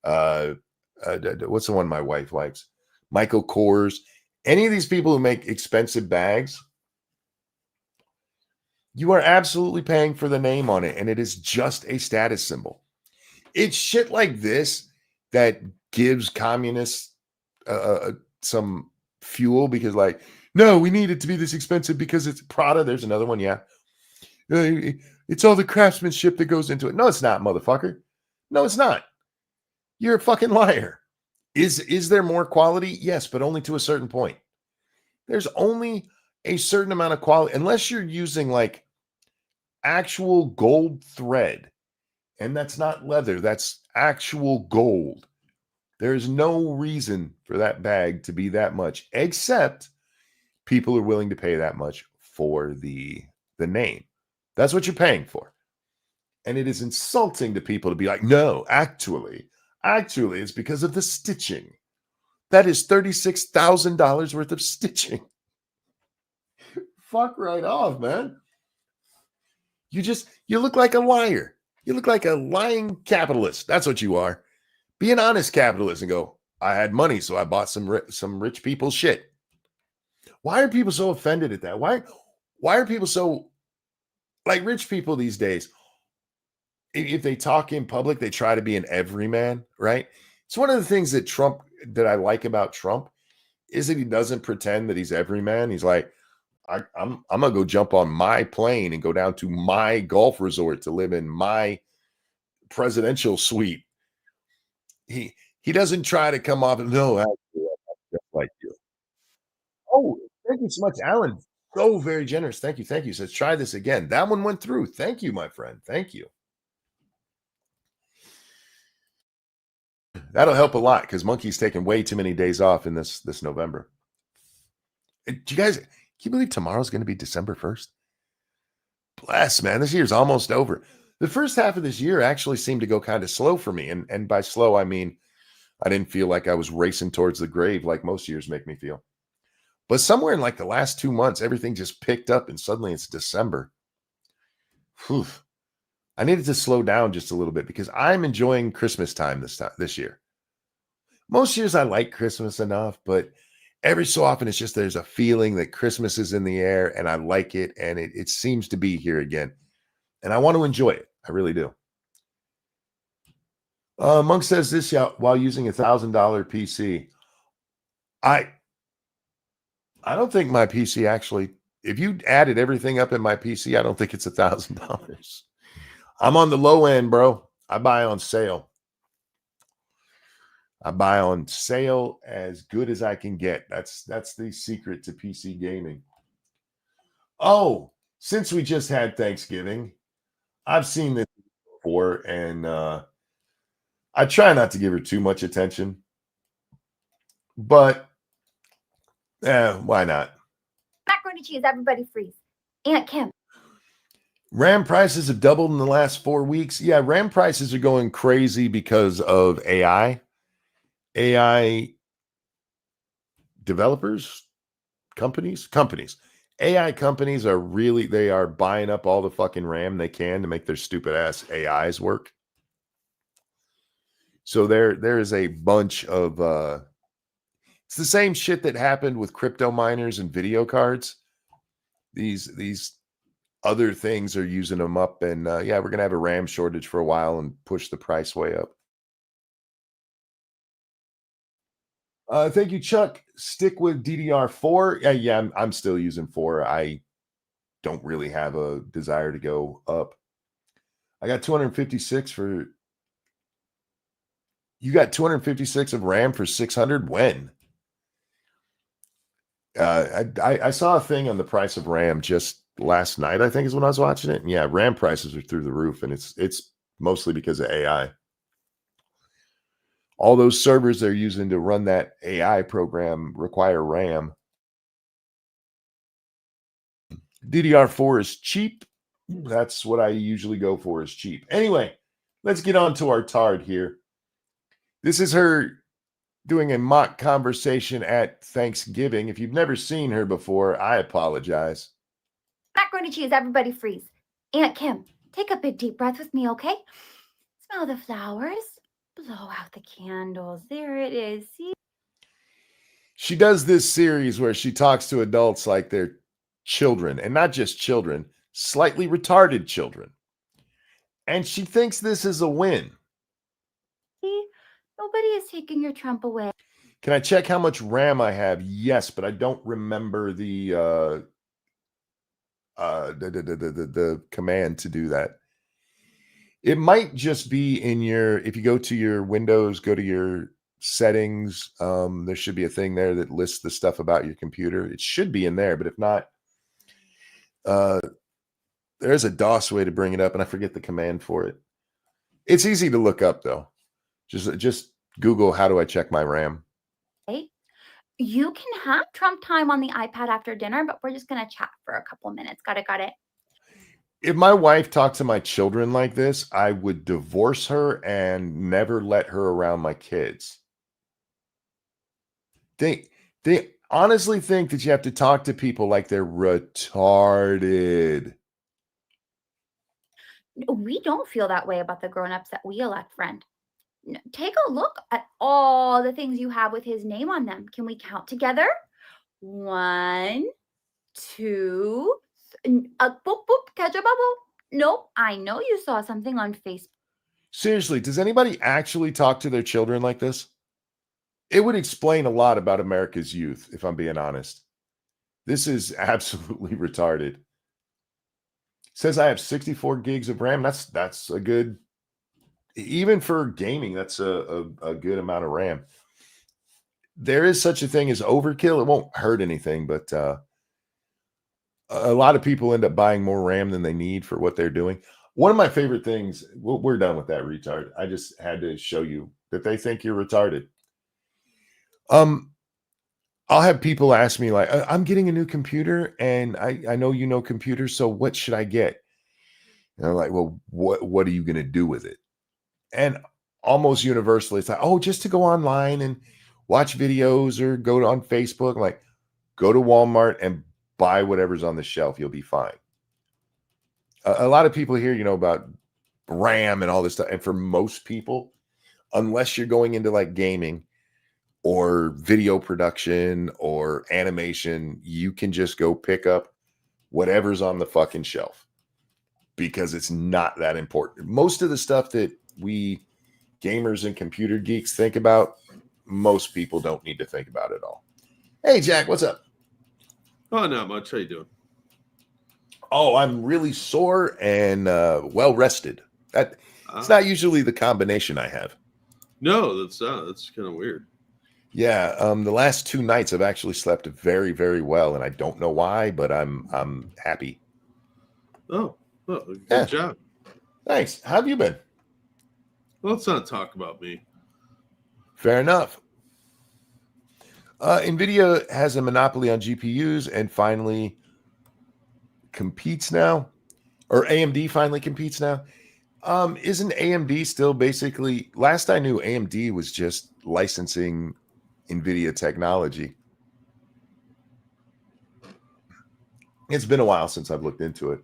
what's the one my wife likes? Michael Kors. Any of these people who make expensive bags, you are absolutely paying for the name on it, and it is just a status symbol. It's shit like this that gives communists some fuel, because no, we need it to be this expensive because it's Prada. There's another one. Yeah. It's all the craftsmanship that goes into it. No, it's not, motherfucker. No, it's not. You're a fucking liar. Is there more quality? Yes, but only to a certain point. There's only a certain amount of quality, unless you're using actual gold thread, and that's not leather. That's actual gold. There's no reason for that bag to be that much, except people are willing to pay that much for the name. That's what you're paying for. And it is insulting to people to be like, no, actually, it's because of the stitching. That is $36,000 worth of stitching. Fuck right off, man. You look like a liar. You look like a lying capitalist. That's what you are. Be an honest capitalist and go, I had money, so I bought some rich people's shit. Why are people so offended at that? Why are people so, rich people these days? If they talk in public, they try to be an everyman, right? It's one of the things that I like about Trump is that he doesn't pretend that he's everyman. He's like, I'm gonna go jump on my plane and go down to my golf resort to live in my presidential suite. He doesn't try to come off and no, I'm just like you. Oh, thank you so much, Alan. So very generous. Thank you. Thank you. Says try this again. That one went through. Thank you, my friend. Thank you. That'll help a lot because Monkey's taking way too many days off in this November. Do you guys, can you believe tomorrow's going to be December 1st? Bless, man. This year's almost over. The first half of this year actually seemed to go kind of slow for me. And by slow, I mean, I didn't feel like I was racing towards the grave like most years make me feel. But somewhere in the last 2 months, everything just picked up and suddenly it's December. Whew. I needed to slow down just a little bit because I'm enjoying Christmas time this year. Most years I like Christmas enough, but every so often it's just there's a feeling that Christmas is in the air and I like it, and it seems to be here again. And I want to enjoy it. I really do. Monk says this while using $1,000 PC. I don't think my PC actually, if you added everything up in my PC, I don't think it's $1,000. I'm on the low end, bro. I buy on sale. I buy on sale as good as I can get. That's the secret to PC gaming. Oh, since we just had Thanksgiving, I've seen this before, and I try not to give her too much attention, but why not? Macaroni cheese, everybody freeze. Aunt Kim. RAM prices have doubled in the last 4 weeks. Yeah, RAM prices are going crazy because of AI. AI developers, companies. AI companies are they are buying up all the fucking RAM they can to make their stupid ass AIs work. So there is a bunch of it's the same shit that happened with crypto miners and video cards. These other things are using them up, and yeah, we're gonna have a RAM shortage for a while and push the price way up. Thank you, Chuck. Stick with DDR4. Yeah, I'm still using 4. I don't really have a desire to go up. I got 256 for. You got 256 of RAM for 600. When? I saw a thing on the price of RAM just last night, I think is when I was watching it. And yeah, RAM prices are through the roof, and it's mostly because of AI. All those servers they're using to run that AI program require RAM. DDR4 is cheap. That's what I usually go for, is cheap. Anyway, let's get on to our Tard here. This is her doing a mock conversation at Thanksgiving. If you've never seen her before, I apologize. Macaroni cheese, everybody freeze. Aunt Kim, take a big deep breath with me, okay? Smell the flowers. Blow out the candles. There it is. See? She does this series where she talks to adults like they're children, and not just children, slightly retarded children. And she thinks this is a win. See? Nobody is taking your Trump away. Can I check how much RAM I have? Yes, but I don't remember the command to do that. It might just be in your, if you go to your Windows, go to your settings, there should be a thing there that lists the stuff about your computer. It should be in there, but if not, there's a DOS way to bring it up, and I forget the command for it. It's easy to look up though. Just Google, how do I check my RAM? Okay. You can have Trump time on the iPad after dinner, but we're just going to chat for a couple minutes. Got it. If my wife talked to my children like this, I would divorce her and never let her around my kids. They honestly think that you have to talk to people like they're retarded. We don't feel that way about the grown-ups that we elect, friend. Take a look at all the things you have with his name on them. Can we count together? 1, 2, boop, boop, catch a bubble. Nope, I know you saw something on Facebook. Seriously, does anybody actually talk to their children like this? It would explain a lot about America's youth, if I'm being honest. This is absolutely retarded. It says I have 64 gigs of RAM. That's a good, even for gaming, that's a good amount of RAM. There is such a thing as overkill. It won't hurt anything, but a lot of people end up buying more RAM than they need for what they're doing. One of my favorite things, we're done with that retard. I just had to show you that they think you're retarded. I'll have people ask me like, I'm getting a new computer and I know you know computers, so what should I get? And I'm like, well, what are you going to do with it? And almost universally, it's like, oh, just to go online and watch videos or go on Facebook. I'm like, go to Walmart and buy whatever's on the shelf. You'll be fine. A lot of people here, about RAM and all this stuff. And for most people, unless you're going into like gaming or video production or animation, you can just go pick up whatever's on the fucking shelf because it's not that important. Most of the stuff that we gamers and computer geeks think about, most people don't need to think about it all. Hey, Jack, what's up? Oh, not much. How you doing? Oh, I'm really sore and well rested. It's not usually the combination I have. No, that's kind of weird. Yeah, the last 2 nights I've actually slept very, very well, and I don't know why, but I'm happy. Oh, good Yeah. job. Thanks. How have you been? Let's not talk about me. Fair enough. NVIDIA has a monopoly on GPUs and finally competes now, or AMD finally competes now. Isn't AMD still basically, last I knew, AMD was just licensing NVIDIA technology. It's been a while since I've looked into it.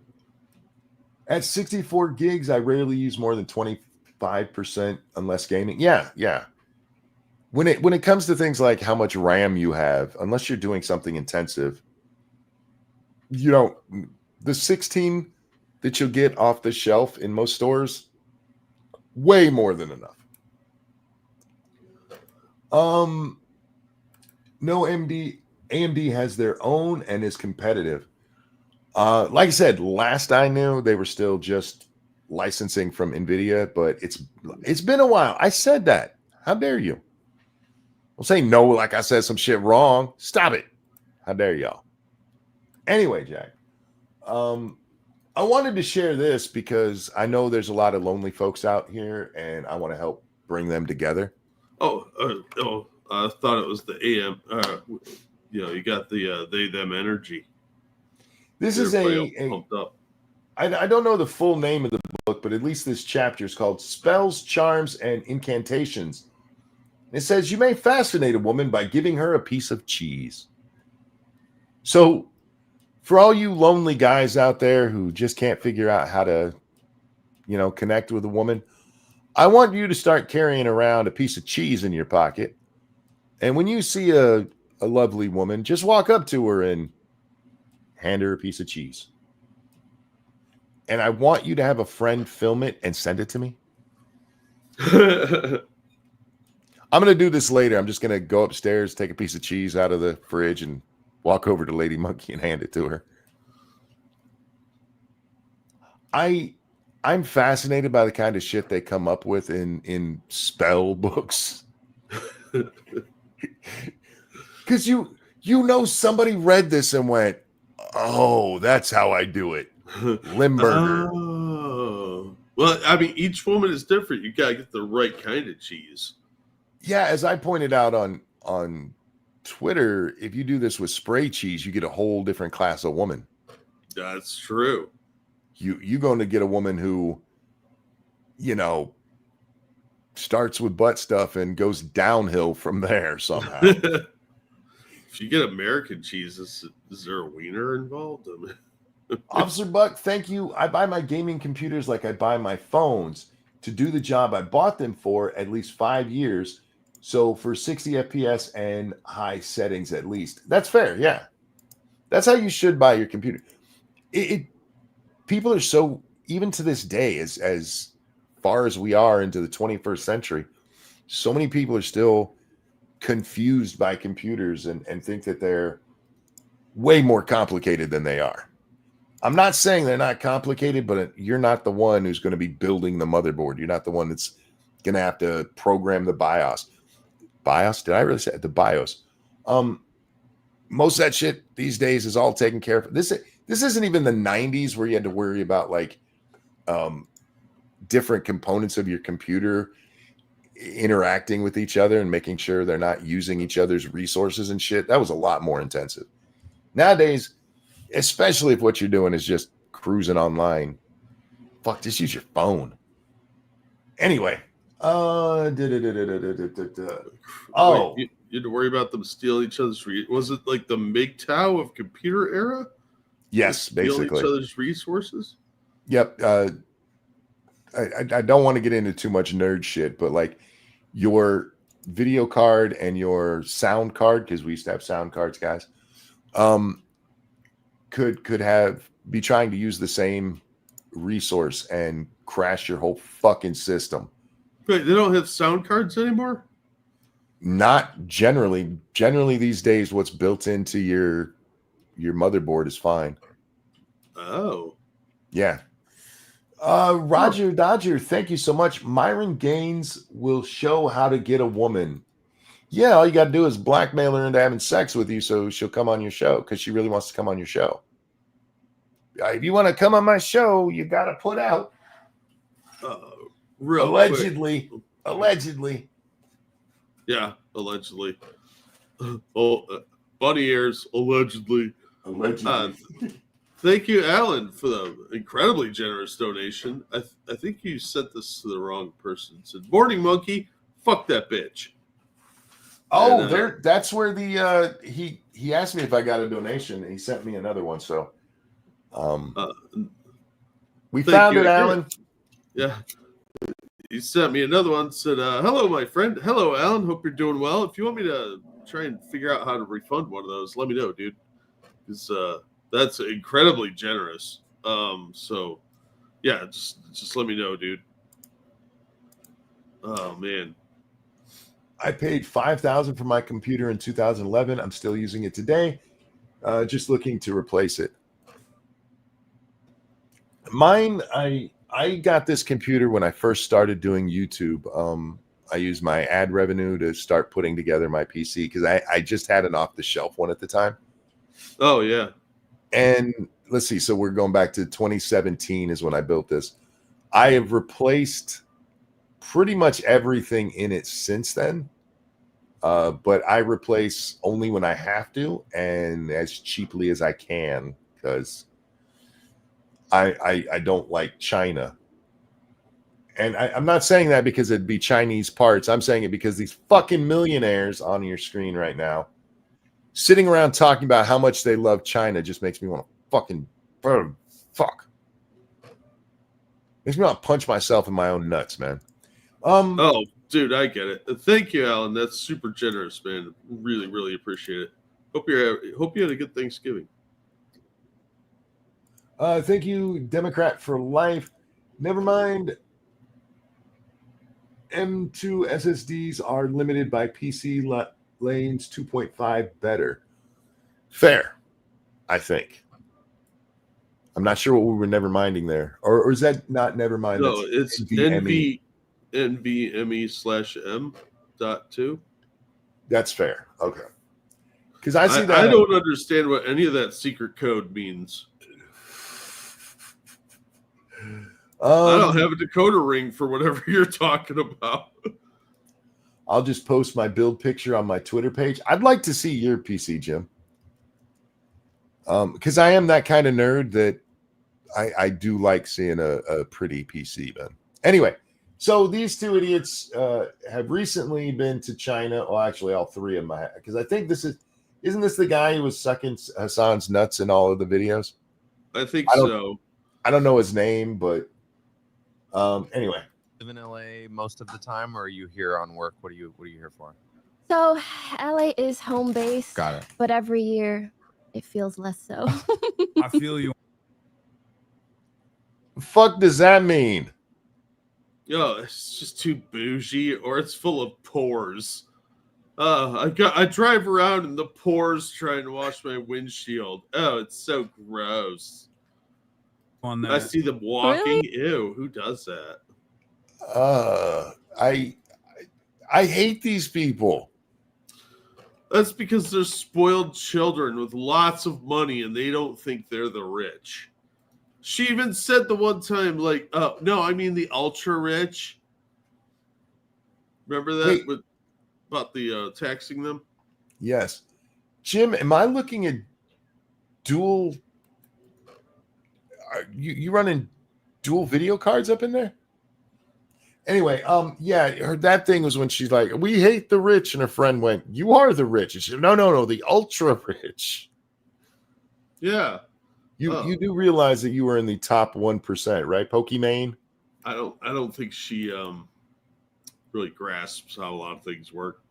At 64 gigs, I rarely use more than 25% unless gaming. Yeah. When it comes to things like how much RAM you have, unless you're doing something intensive, the 16 that you'll get off the shelf in most stores, way more than enough. No, AMD has their own and is competitive. Like I said, last I knew, they were still just licensing from NVIDIA, but it's been a while. I said that. How dare you? Don't say no like I said some shit wrong. Stop it. How dare y'all? Anyway, Jack, I wanted to share this because I know there's a lot of lonely folks out here, and I want to help bring them together. I thought it was the AM. You got the they them energy. This is pumped up. I don't know the full name of the book, but at least this chapter is called Spells, Charms, and Incantations. It says you may fascinate a woman by giving her a piece of cheese. So for all you lonely guys out there who just can't figure out how to, connect with a woman, I want you to start carrying around a piece of cheese in your pocket. And when you see a lovely woman, just walk up to her and hand her a piece of cheese. And I want you to have a friend film it and send it to me. I'm going to do this later. I'm just going to go upstairs, take a piece of cheese out of the fridge, and walk over to Lady Monkey and hand it to her. I'm fascinated by the kind of shit they come up with in spell books. Because somebody read this and went, oh, that's how I do it. Limburger. Oh. Well, I mean, each woman is different. You got to get the right kind of cheese. Yeah, as I pointed out on Twitter, if you do this with spray cheese, you get a whole different class of woman. That's true. You're going to get a woman who, starts with butt stuff and goes downhill from there somehow. If you get American cheese, is there a wiener involved? Officer Buck, thank you. I buy my gaming computers like I buy my phones to do the job I bought them for at least 5 years. So for 60 FPS and high settings at least. That's fair, yeah. That's how you should buy your computer. People are so, even to this day, as far as we are into the 21st century, so many people are still confused by computers and think that they're way more complicated than they are. I'm not saying they're not complicated, but you're not the one who's going to be building the motherboard. You're not the one that's going to have to program the BIOS. BIOS? Did I really say it? The BIOS? Most of that shit these days is all taken care of. This isn't even the 90s where you had to worry about different components of your computer interacting with each other and making sure they're not using each other's resources and shit. That was a lot more intensive. Nowadays, especially if what you're doing is just cruising online, fuck, just use your phone. Anyway, Oh, wait, you had to worry about them stealing each other's. Was it like the MGTOW of computer era? Yes, basically. Stealing each other's resources. Yep. I don't want to get into too much nerd shit, but like your video card and your sound card, because we used to have sound cards, guys, could be trying to use the same resource and crash your whole fucking system. Wait, they don't have sound cards anymore? Not generally. Generally these days, what's built into your motherboard is fine. Oh. Yeah. Roger Dodger, thank you so much. Myron Gaines will show how to get a woman. Yeah, all you got to do is blackmail her into having sex with you so she'll come on your show because she really wants to come on your show. If you want to come on my show, you got to put out. Allegedly. Yeah, allegedly. Bunny ears, allegedly. Thank you, Alan, for the incredibly generous donation. I think you sent this to the wrong person. It said, Morning Monkey, fuck that bitch. Oh, that's where the he asked me if I got a donation and he sent me another one. So we found it, Alan. Yeah. He sent me another one, said, hello, my friend. Hello, Alan. Hope you're doing well. If you want me to try and figure out how to refund one of those, let me know, dude. Because that's incredibly generous. So, yeah, just let me know, dude. Oh, man. I paid $5,000 for my computer in 2011. I'm still using it today. Just looking to replace it. Mine, I got this computer when I first started doing YouTube. I used my ad revenue to start putting together my PC because I just had an off-the-shelf one at the time. Oh, yeah. And let's see. So we're going back to 2017 is when I built this. I have replaced pretty much everything in it since then. But I replace only when I have to and as cheaply as I can because I don't like China. And I'm not saying that because it'd be Chinese parts. I'm saying it because these fucking millionaires on your screen right now sitting around talking about how much they love China just makes me want to fucking fuck. Makes me want to punch myself in my own nuts, man. Oh, dude, I get it. Thank you, Alan. That's super generous, man. Really, really appreciate it. Hope you had a good Thanksgiving. Thank you, Democrat for life. Never mind. M2 SSDs are limited by PC lanes 2.5 better. Fair, I think. I'm not sure what we were never minding there. Or is that not never mind? No, it's NVMe/M.2. That's fair. Okay. Because I see that. I don't understand what any of that secret code means. I don't have a decoder ring for whatever you're talking about. I'll just post my build picture on my Twitter page. I'd like to see your PC, Jim. Because I am that kind of nerd that I do like seeing a pretty PC, man. Anyway, so these two idiots have recently been to China. Well, actually, all three of them. Because I think isn't this the guy who was sucking Hassan's nuts in all of the videos? I think so. I don't know his name, but anyway. Live in LA most of the time, or are you here on work? What are you here for? So LA is home base. Got it. But every year it feels less so. I feel you. Fuck does that mean? Yo, it's just too bougie, or it's full of pores. I drive around in the pores trying to wash my windshield. Oh, it's so gross. On that. I see them walking. Really? Ew, who does that? I hate these people. That's because they're spoiled children with lots of money and they don't think they're the rich. She even said the one time, like, no, I mean the ultra rich. Remember that about the taxing them? Yes. Jim, am I looking at dual? You running dual video cards up in there? Anyway, yeah, that thing was when she's like, we hate the rich, and her friend went, you are the rich. And she said, no, the ultra rich. Yeah. You do realize that you were in the top 1%, right, Pokimane? I don't think she really grasps how a lot of things work.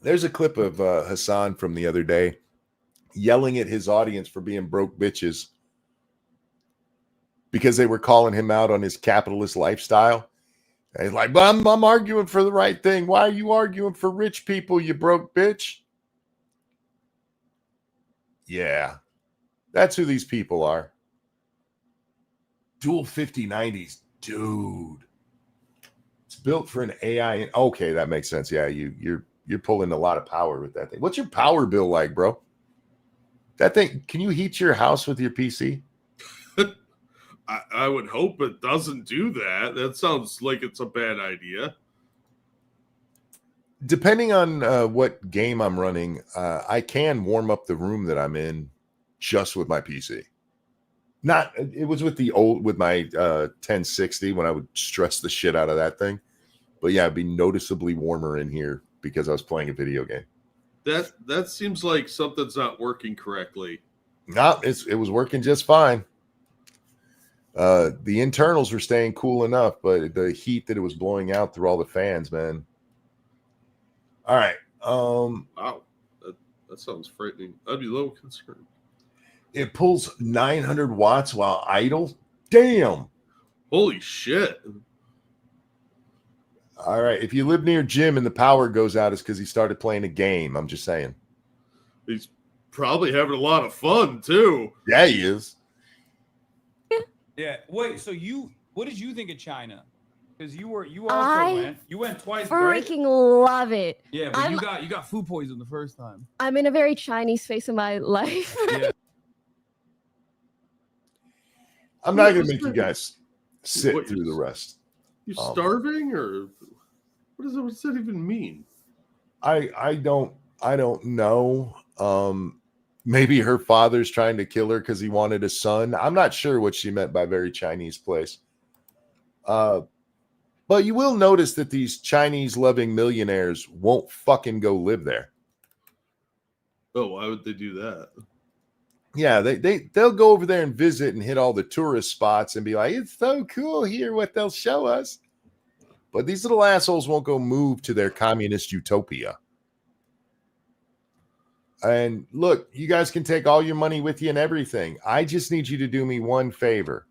There's a clip of Hassan from the other day yelling at his audience for being broke bitches because they were calling him out on his capitalist lifestyle. And he's like, but I'm arguing for the right thing. Why are you arguing for rich people, you broke bitch? Yeah, that's who these people are. Dual 5090s, dude. It's built for an AI. Okay, that makes sense. Yeah, you're pulling a lot of power with that thing. What's your power bill like, bro? That thing, can you heat your house with your PC? I would hope it doesn't do that. That sounds like it's a bad idea. Depending on what game I'm running, I can warm up the room that I'm in just with my PC. It was with my 1060 when I would stress the shit out of that thing. But yeah, it'd be noticeably warmer in here because I was playing a video game. That seems like something's not working correctly. No, it was working just fine. The internals were staying cool enough, but the heat that it was blowing out through all the fans, man. All right. Wow. That sounds frightening. I'd be a little concerned. It pulls 900 watts while idle. Damn. Holy shit. All right. If you live near Jim and the power goes out, it's because he started playing a game. I'm just saying. He's probably having a lot of fun, too. Yeah, he is. Yeah. Wait. So what did you think of China? Because you I went. You went twice. Right? Freaking love it. Yeah, but you got food poisoning the first time. I'm in a very Chinese phase of my life. Yeah. I'm not going to make you guys sit What, through the rest. You starving, or what does that even mean? I don't know. Maybe her father's trying to kill her because he wanted a son. I'm not sure what she meant by very Chinese place. But you will notice that these Chinese loving millionaires won't fucking go live there. Oh, why would they do that? Yeah, they'll go over there and visit and hit all the tourist spots and be like, it's so cool here what they'll show us. But these little assholes won't go move to their communist utopia. And look, you guys can take all your money with you and everything. I just need you to do me one favor.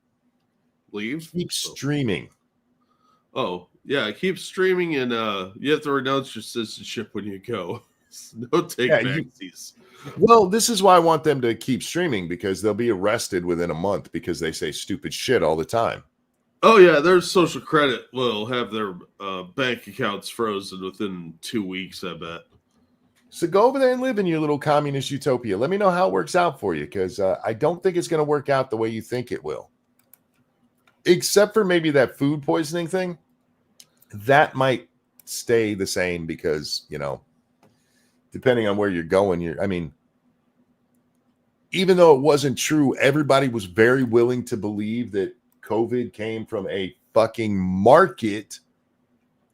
Leave? Keep streaming. Oh, yeah, keep streaming, and you have to renounce your citizenship when you go. No take-backsies. Well, this is why I want them to keep streaming, because they'll be arrested within a month because they say stupid shit all the time. Oh, yeah, their social credit will have their bank accounts frozen within 2 weeks, I bet. So go over there and live in your little communist utopia. Let me know how it works out for you, because I don't think it's going to work out the way you think it will. Except for maybe that food poisoning thing. That might stay the same because, depending on where you're going, even though it wasn't true, everybody was very willing to believe that COVID came from a fucking market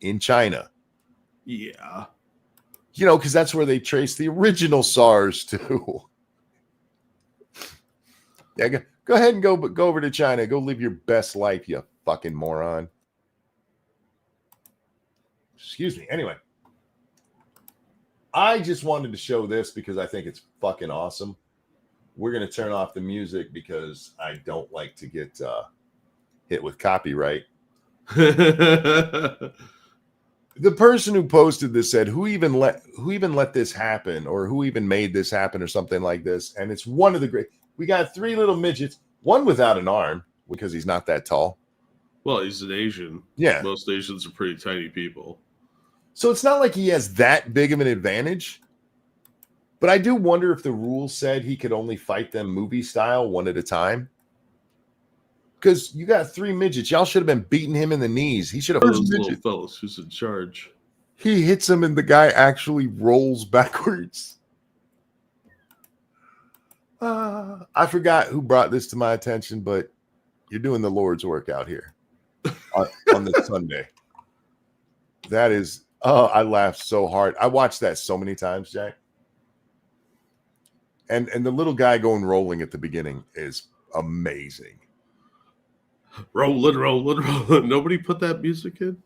in China. Yeah. Because that's where they traced the original SARS to. Yeah, go ahead and go over to China. Go live your best life, you fucking moron. Excuse me. Anyway, I just wanted to show this because I think it's fucking awesome. We're going to turn off the music because I don't like to get hit with copyright. The person who posted this said, who even let this happen, or who even made this happen, or something like this. And it's one of the great. We got 3 little midgets, one without an arm because he's not that tall. Well, he's an Asian. Yeah. Most Asians are pretty tiny people. So it's not like he has that big of an advantage. But I do wonder if the rules said he could only fight them movie style, one at a time. Because you got 3 midgets. Y'all should have been beating him in the knees. He should have. Those little fellas who's in charge. He hits him and the guy actually rolls backwards. I forgot who brought this to my attention, but you're doing the Lord's work out here on this Sunday. That is, I laughed so hard. I watched that so many times, Jack. And the little guy going rolling at the beginning is amazing. Rolling. Nobody put that music in?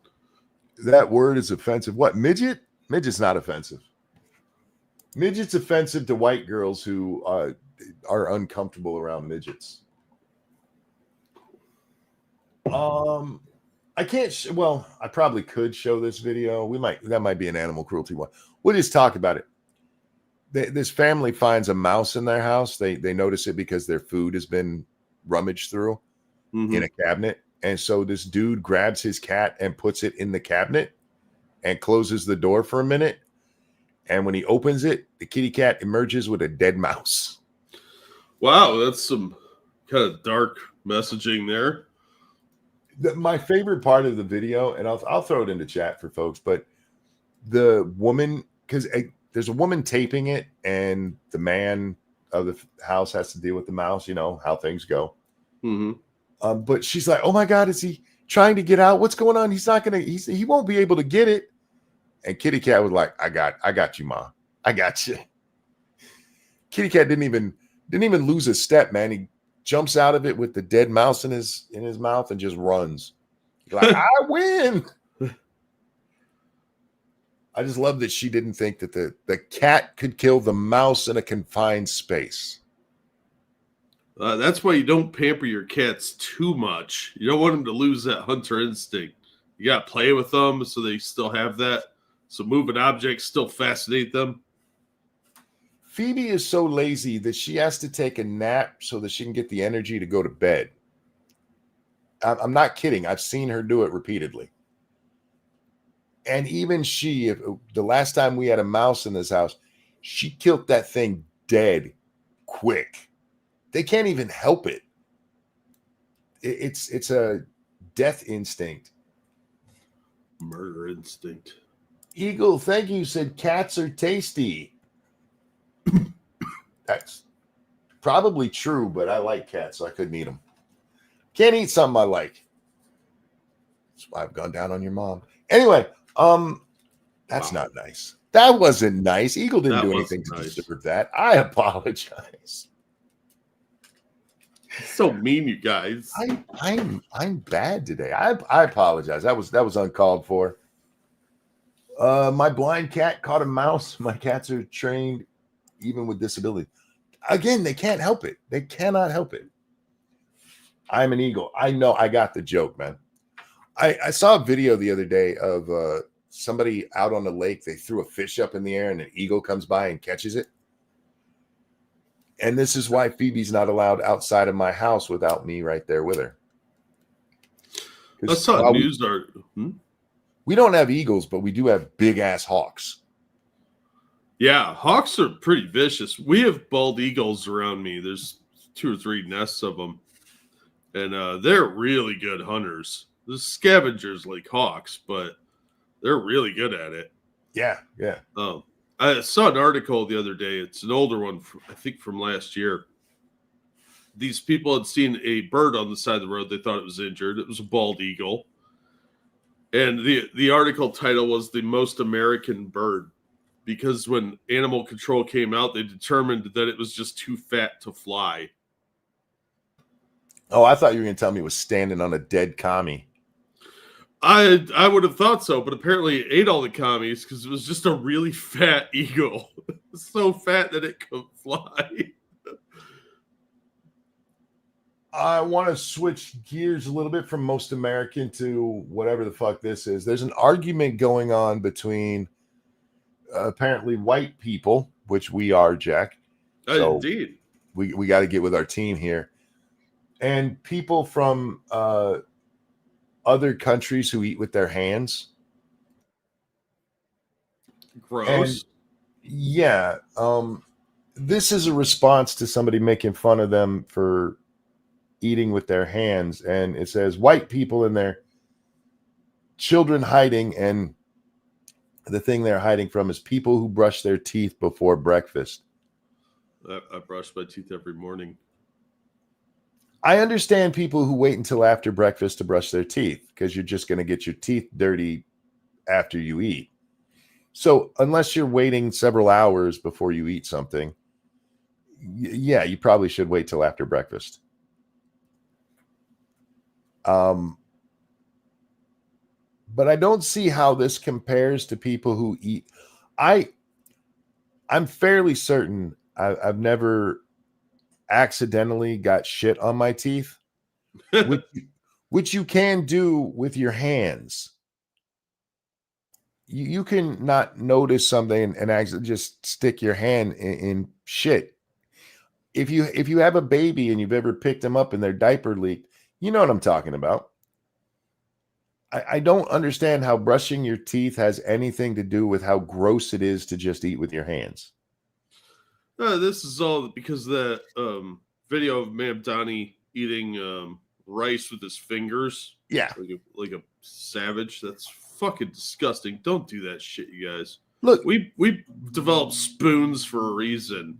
That word is offensive. What, midget? Midget's not offensive. Midget's offensive to white girls who are uncomfortable around midgets. I can't. Well, I probably could show this video. That might be an animal cruelty one. We'll just talk about it. This family finds a mouse in their house. They notice it because their food has been rummaged through. in a cabinet. And so this dude grabs his cat and puts it in the cabinet and closes the door for a minute. And when he opens it, the kitty cat emerges with a dead mouse. Wow, that's some kind of dark messaging there. My favorite part of the video, and I'll throw it in the chat for folks, but the woman, because there's a woman taping it, and the man of the house has to deal with the mouse, you know how things go. But she's like, oh my God, is he trying to get out? What's going on? He's not gonna, he won't be able to get it. And kitty cat was like, I got you, Ma. I got you. Kitty cat didn't even lose a step, man. He jumps out of it with the dead mouse in his mouth and just runs. He's like, I win. I just love that she didn't think that the cat could kill the mouse in a confined space. That's why you don't pamper your cats too much. You don't want them to lose that hunter instinct. You got to play with them so they still have that. So moving objects still fascinate them. Phoebe is so lazy that she has to take a nap so that she can get the energy to go to bed. I'm not kidding. I've seen her do it repeatedly. And even she, the last time we had a mouse in this house, she killed that thing dead quick. They can't even help it. It's a death instinct. Murder instinct. Eagle, thank you, said cats are tasty. That's probably true, but I like cats, so I couldn't eat them. Can't eat something I like. That's why I've gone down on your mom. Anyway, that's not nice. That wasn't nice. Eagle didn't do anything to deserve that. I apologize. So mean, you guys. I'm bad today. I apologize. That was uncalled for. My blind cat caught a mouse. My cats are trained even with disability. Again, they can't help it. They cannot help it. I'm an eagle. I know. I got the joke, man. I saw a video the other day of somebody out on the lake. They threw a fish up in the air and an eagle comes by and catches it. And this is why Phoebe's not allowed outside of my house without me right there with her. I saw a news article. We don't have eagles, but we do have big ass hawks. Yeah, hawks are pretty vicious. We have bald eagles around me. There's 2 or 3 nests of them. And they're really good hunters. They're scavengers like hawks, but they're really good at it. Yeah. I saw an article the other day. It's an older one, I think from last year. These people had seen a bird on the side of the road. They thought it was injured. It was a bald eagle. And the article title was The Most American Bird, because when animal control came out, they determined that it was just too fat to fly. Oh, I thought you were going to tell me it was standing on a dead commie. I would have thought so, but apparently it ate all the commies because it was just a really fat eagle. So fat that it could fly. I want to switch gears a little bit from Most American to whatever the fuck this is. There's an argument going on between apparently white people, which we are, Jack. So indeed. We got to get with our team here. And people from other countries who eat with their hands. Gross. And, this is a response to somebody making fun of them for eating with their hands. And it says white people and their children hiding, and the thing they're hiding from is people who brush their teeth before breakfast. I brush my teeth every morning. I understand people who wait until after breakfast to brush their teeth because you're just going to get your teeth dirty after you eat. So unless you're waiting several hours before you eat something, yeah, you probably should wait till after breakfast. But I don't see how this compares to people who eat. I'm fairly certain I've never accidentally got shit on my teeth, which you can do with your hands. You can not notice something and actually just stick your hand in shit. If you have a baby and you've ever picked them up and their diaper leaked, You know what I'm talking about. I don't understand how brushing your teeth has anything to do with how gross it is to just eat with your hands. This is all because of that video of Ma'am Donnie eating rice with his fingers. Yeah. Like a savage. That's fucking disgusting. Don't do that shit, you guys. Look, we developed spoons for a reason.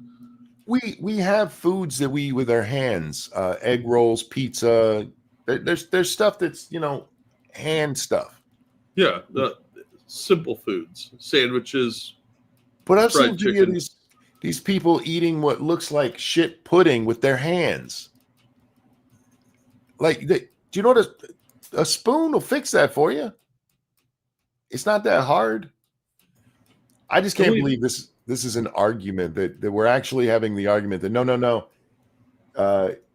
We have foods that we eat with our hands. Egg rolls, pizza. There's stuff that's, hand stuff. Yeah, simple foods, sandwiches. But I've fried seen video chicken. of these people eating what looks like shit pudding with their hands. Like, do you know what a spoon will fix that for you? It's not that hard. I just can't believe this is an argument that we're actually having the argument that no.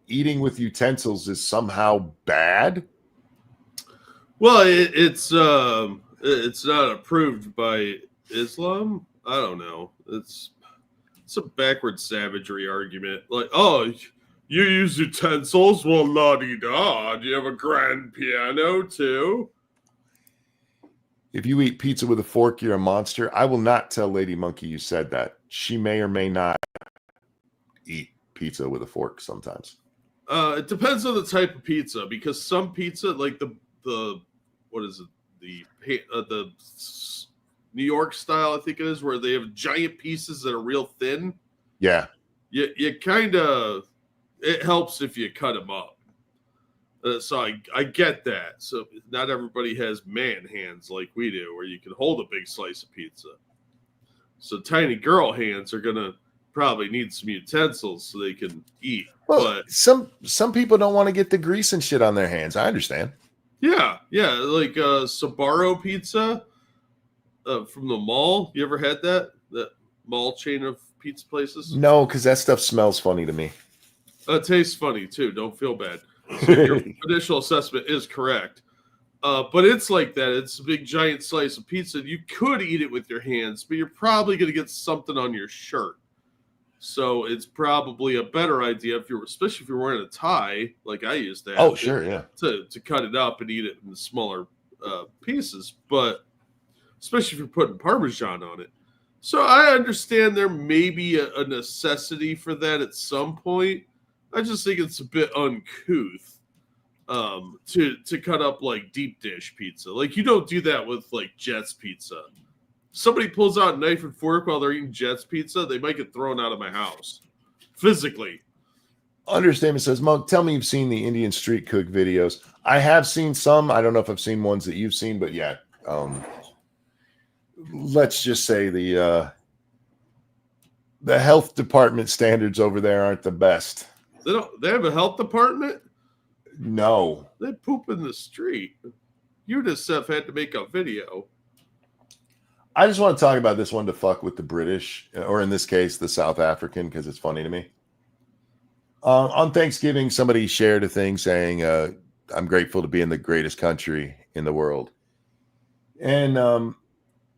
Eating with utensils is somehow bad. Well, it's not approved by Islam. I don't know. It's a backward savagery argument. Like, oh, you use utensils? Well, la-di-da. Do you have a grand piano too? If you eat pizza with a fork, you're a monster. I will not tell Lady Monkey you said that. She may or may not eat pizza with a fork sometimes. It depends on the type of pizza, because some pizza, like the what is it? The New York style, I think it is, where they have giant pieces that are real thin. Yeah. You kind of, it helps if you cut them up. So I get that. So not everybody has man hands like we do, where you can hold a big slice of pizza. So tiny girl hands are gonna probably need some utensils so they can eat. Well, but some people don't want to get the grease and shit on their hands. I understand. yeah, like Sbarro pizza from the mall. You ever had that mall chain of pizza places? No, because that stuff smells funny to me. It tastes funny too. Don't feel bad. So your initial assessment is correct. But it's like that. It's a big giant slice of pizza. You could eat it with your hands, but you're probably going to get something on your shirt. So it's probably a better idea especially if you're wearing a tie, like I used to have. Oh, sure, yeah. To cut it up and eat it in smaller pieces, but especially if you're putting Parmesan on it. So I understand there may be a necessity for that at some point. I just think it's a bit uncouth to cut up like deep dish pizza. Like, you don't do that with like Jets pizza. Somebody pulls out a knife and fork while they're eating Jets pizza, they might get thrown out of my house physically. Understatement says, Monk, tell me you've seen the Indian street cook videos. I have seen some. I don't know if I've seen ones that you've seen, but yeah. Let's just say the health department standards over there aren't the best. They have a health department? No. They poop in the street. UNICEF had to make a video. I just want to talk about this one to fuck with the British, or in this case, the South African, because it's funny to me. On Thanksgiving, somebody shared a thing saying, I'm grateful to be in the greatest country in the world. And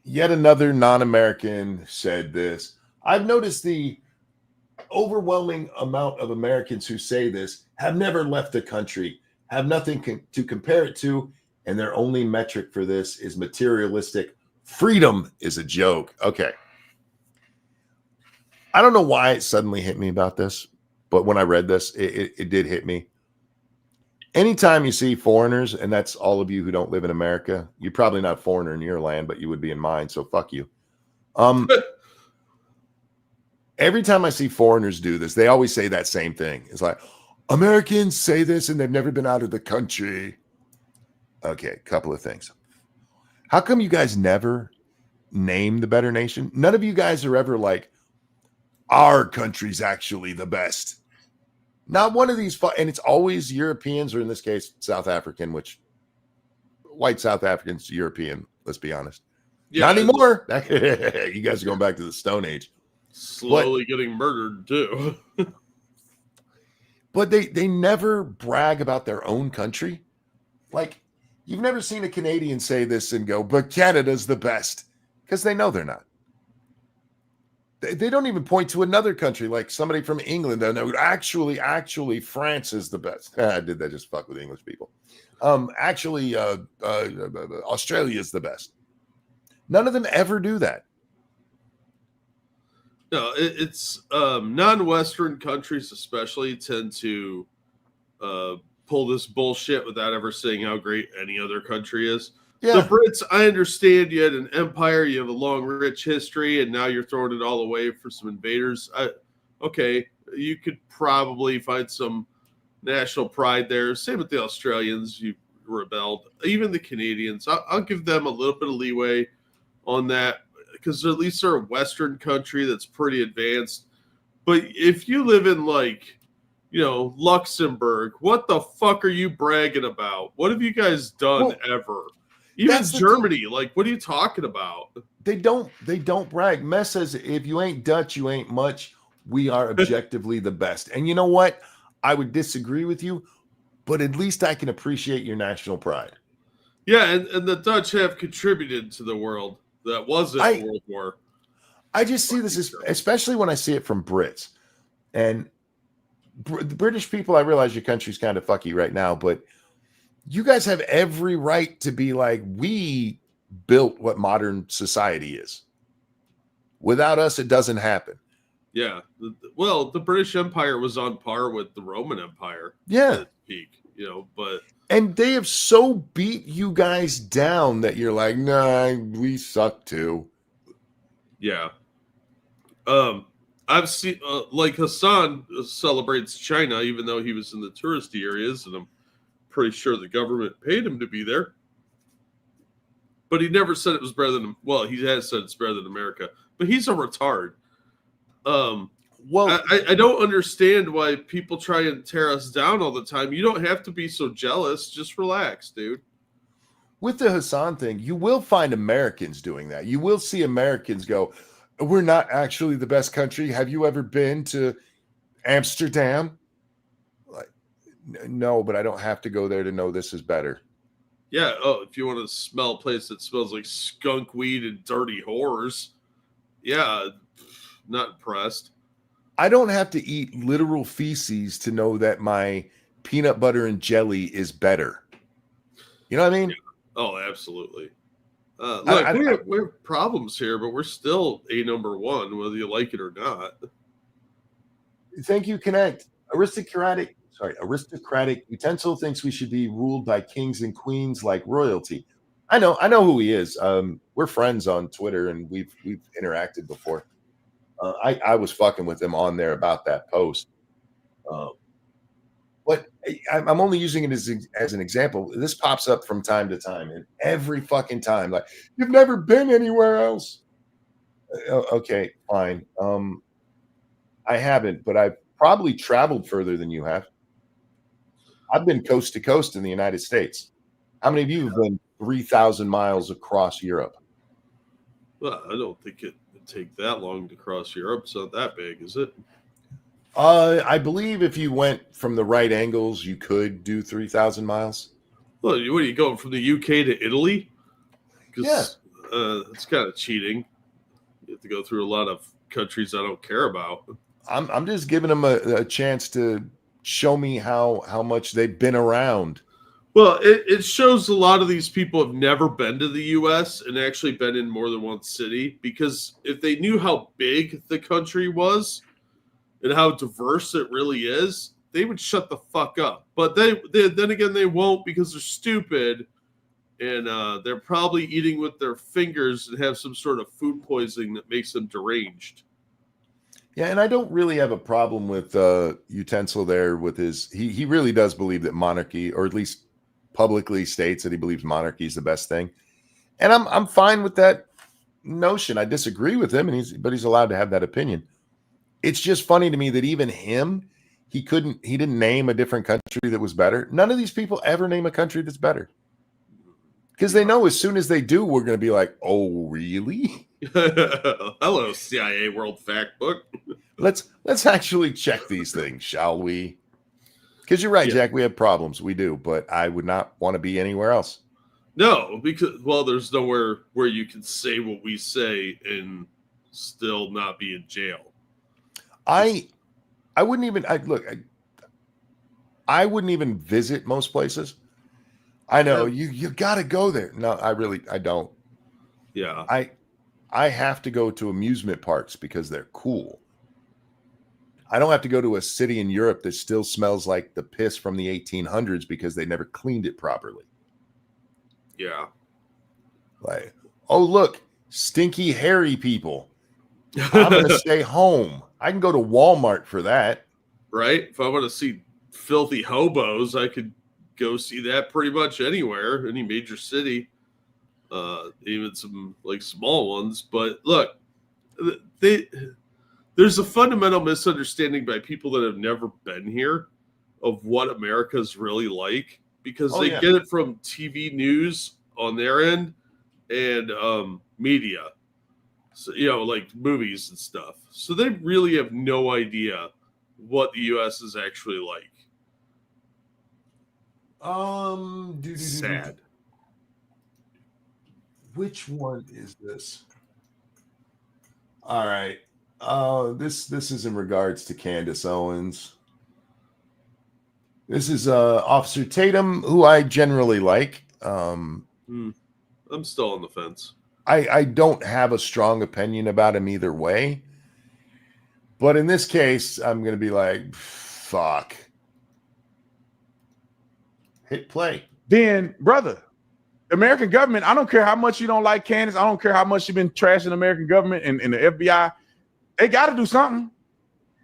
yet another non-American said this. I've noticed the overwhelming amount of Americans who say this have never left the country, have nothing to compare it to, and their only metric for this is materialistic. Freedom is a joke. Okay. I don't know why it suddenly hit me about this, but when I read this, it did hit me. Anytime you see foreigners, and that's all of you who don't live in America, you're probably not a foreigner in your land, but you would be in mine, so fuck you. Every time I see foreigners do this, they always say that same thing. It's like, Americans say this and they've never been out of the country. Okay, a couple of things. How come you guys never name the better nation? None of you guys are ever like, our country's actually the best. Not one of these, and it's always Europeans, or in this case, South African, which white South Africans, European, let's be honest. Yeah, not anymore. You guys are going back to the Stone Age. Slowly getting murdered too. But they never brag about their own country. Like, you've never seen a Canadian say this and go, but Canada's the best, because they know they're not. They don't even point to another country like somebody from England. That would actually, France is the best. Did that just fuck with English people? Australia is the best. None of them ever do that. No, it's non-Western countries especially tend to pull this bullshit without ever saying how great any other country is. Yeah. The Brits, I understand you had an empire, you have a long, rich history, and now you're throwing it all away for some invaders. Okay, you could probably find some national pride there. Same with the Australians, you rebelled. Even the Canadians, I'll give them a little bit of leeway on that because at least they're a Western country that's pretty advanced. But if you live in like, Luxembourg, what the fuck are you bragging about? What have you guys done ever? Even Germany, like, what are you talking about? They don't brag. Mess says, if you ain't Dutch, you ain't much. We are objectively the best. And you know what? I would disagree with you, but at least I can appreciate your national pride. Yeah, and the Dutch have contributed to the world that wasn't World War. I just see this, especially when I see it from Brits. And the British people, I realize your country's kind of fucky right now, but you guys have every right to be like, we built what modern society is. Without us, it doesn't happen. Yeah. Well, the British Empire was on par with the Roman Empire. Yeah. At its peak, but. And they have so beat you guys down that you're like, nah, we suck too. Yeah. I've seen, like Hassan celebrates China, even though he was in the touristy areas, and I'm pretty sure the government paid him to be there. But he never said it was better than, well, he has said it's better than America, but he's a retard. Well, I don't understand why people try and tear us down all the time. You don't have to be so jealous. Just relax, dude. With the Hassan thing, you will find Americans doing that. You will see Americans go, we're not actually the best country. Have you ever been to Amsterdam? Like, no, but I don't have to go there to know this is better. Yeah. Oh, if you want to smell a place that smells like skunk weed and dirty whores. Yeah. Not impressed. I don't have to eat literal feces to know that my peanut butter and jelly is better. You know what I mean? Yeah. Oh, absolutely. Look, we have problems here, but we're still number one, whether you like it or not. Thank you, Connect. Aristocratic Utensil thinks we should be ruled by kings and queens like royalty. I know who he is. We're friends on Twitter, and we've interacted before. I was fucking with him on there about that post. But I'm only using it as an example. This pops up from time to time, and every fucking time, like, you've never been anywhere else. Okay, fine. I haven't, but I've probably traveled further than you have. I've been coast to coast in the United States. How many of you have been 3,000 miles across Europe? Well, I don't think it would take that long to cross Europe. It's not that big, is it? I believe if you went from the right angles, you could do 3,000 miles. Well, what are you going from the UK to Italy? Yeah. It's kind of cheating. You have to go through a lot of countries I don't care about. I'm just giving them a chance to show me how much they've been around. Well, it shows a lot of these people have never been to the U.S. and actually been in more than one city, because if they knew how big the country was and how diverse it really is, they would shut the fuck up. But then again, they won't, because they're stupid, and they're probably eating with their fingers and have some sort of food poisoning that makes them deranged. Yeah, and I don't really have a problem with Utensil there with his. He really does believe that monarchy, or at least publicly states that he believes monarchy is the best thing, and I'm fine with that notion. I disagree with him, but he's allowed to have that opinion. It's just funny to me that even him, he didn't name a different country that was better. None of these people ever name a country that's better, because they know as soon as they do, we're going to be like, oh, really? Hello, CIA World Factbook. Let's actually check these things, shall we? Because you're right, Jack. We have problems. We do, but I would not want to be anywhere else. No, because there's nowhere where you can say what we say and still not be in jail. I wouldn't even I wouldn't even visit most places. I know you got to go there. No, I don't. Yeah. I have to go to amusement parks because they're cool. I don't have to go to a city in Europe that still smells like the piss from the 1800s because they never cleaned it properly. Yeah. Like, oh, look, stinky, hairy people. I'm going to stay home. I can go to Walmart for that. Right? If I want to see filthy hobos, I could go see that pretty much anywhere, any major city, even some like small ones. But look, there's a fundamental misunderstanding by people that have never been here of what America's really like, because they get it from TV news on their end and media, so, like movies and stuff. So they really have no idea what the U.S. is actually like. Sad. Which one is this? All right. This is in regards to Candace Owens. This is Officer Tatum, who I generally like. I'm still on the fence. I don't have a strong opinion about him either way. But in this case, I'm going to be like, fuck. Hit play. Then, brother, American government, I don't care how much you don't like Candace. I don't care how much you've been trashing the American government and the FBI. They got to do something.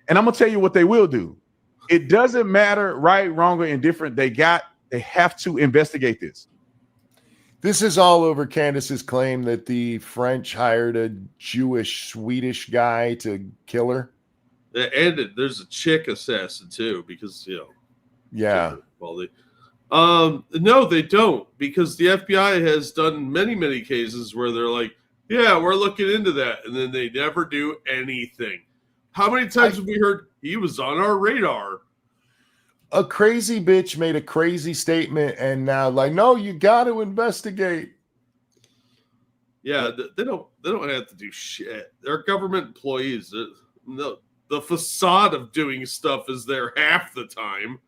And I'm going to tell you what they will do. It doesn't matter right, wrong, or indifferent. They have to investigate this. This is all over Candace's claim that the French hired a Jewish Swedish guy to kill her. And there's a chick assassin too, because yeah. No, they don't, because the FBI has done many cases where they're like, yeah, we're looking into that, and then they never do anything. How many times have we heard he was on our radar? A crazy bitch made a crazy statement, and now like, no, you got to investigate. Yeah, they don't have to do shit. They're government employees. The facade of doing stuff is there half the time.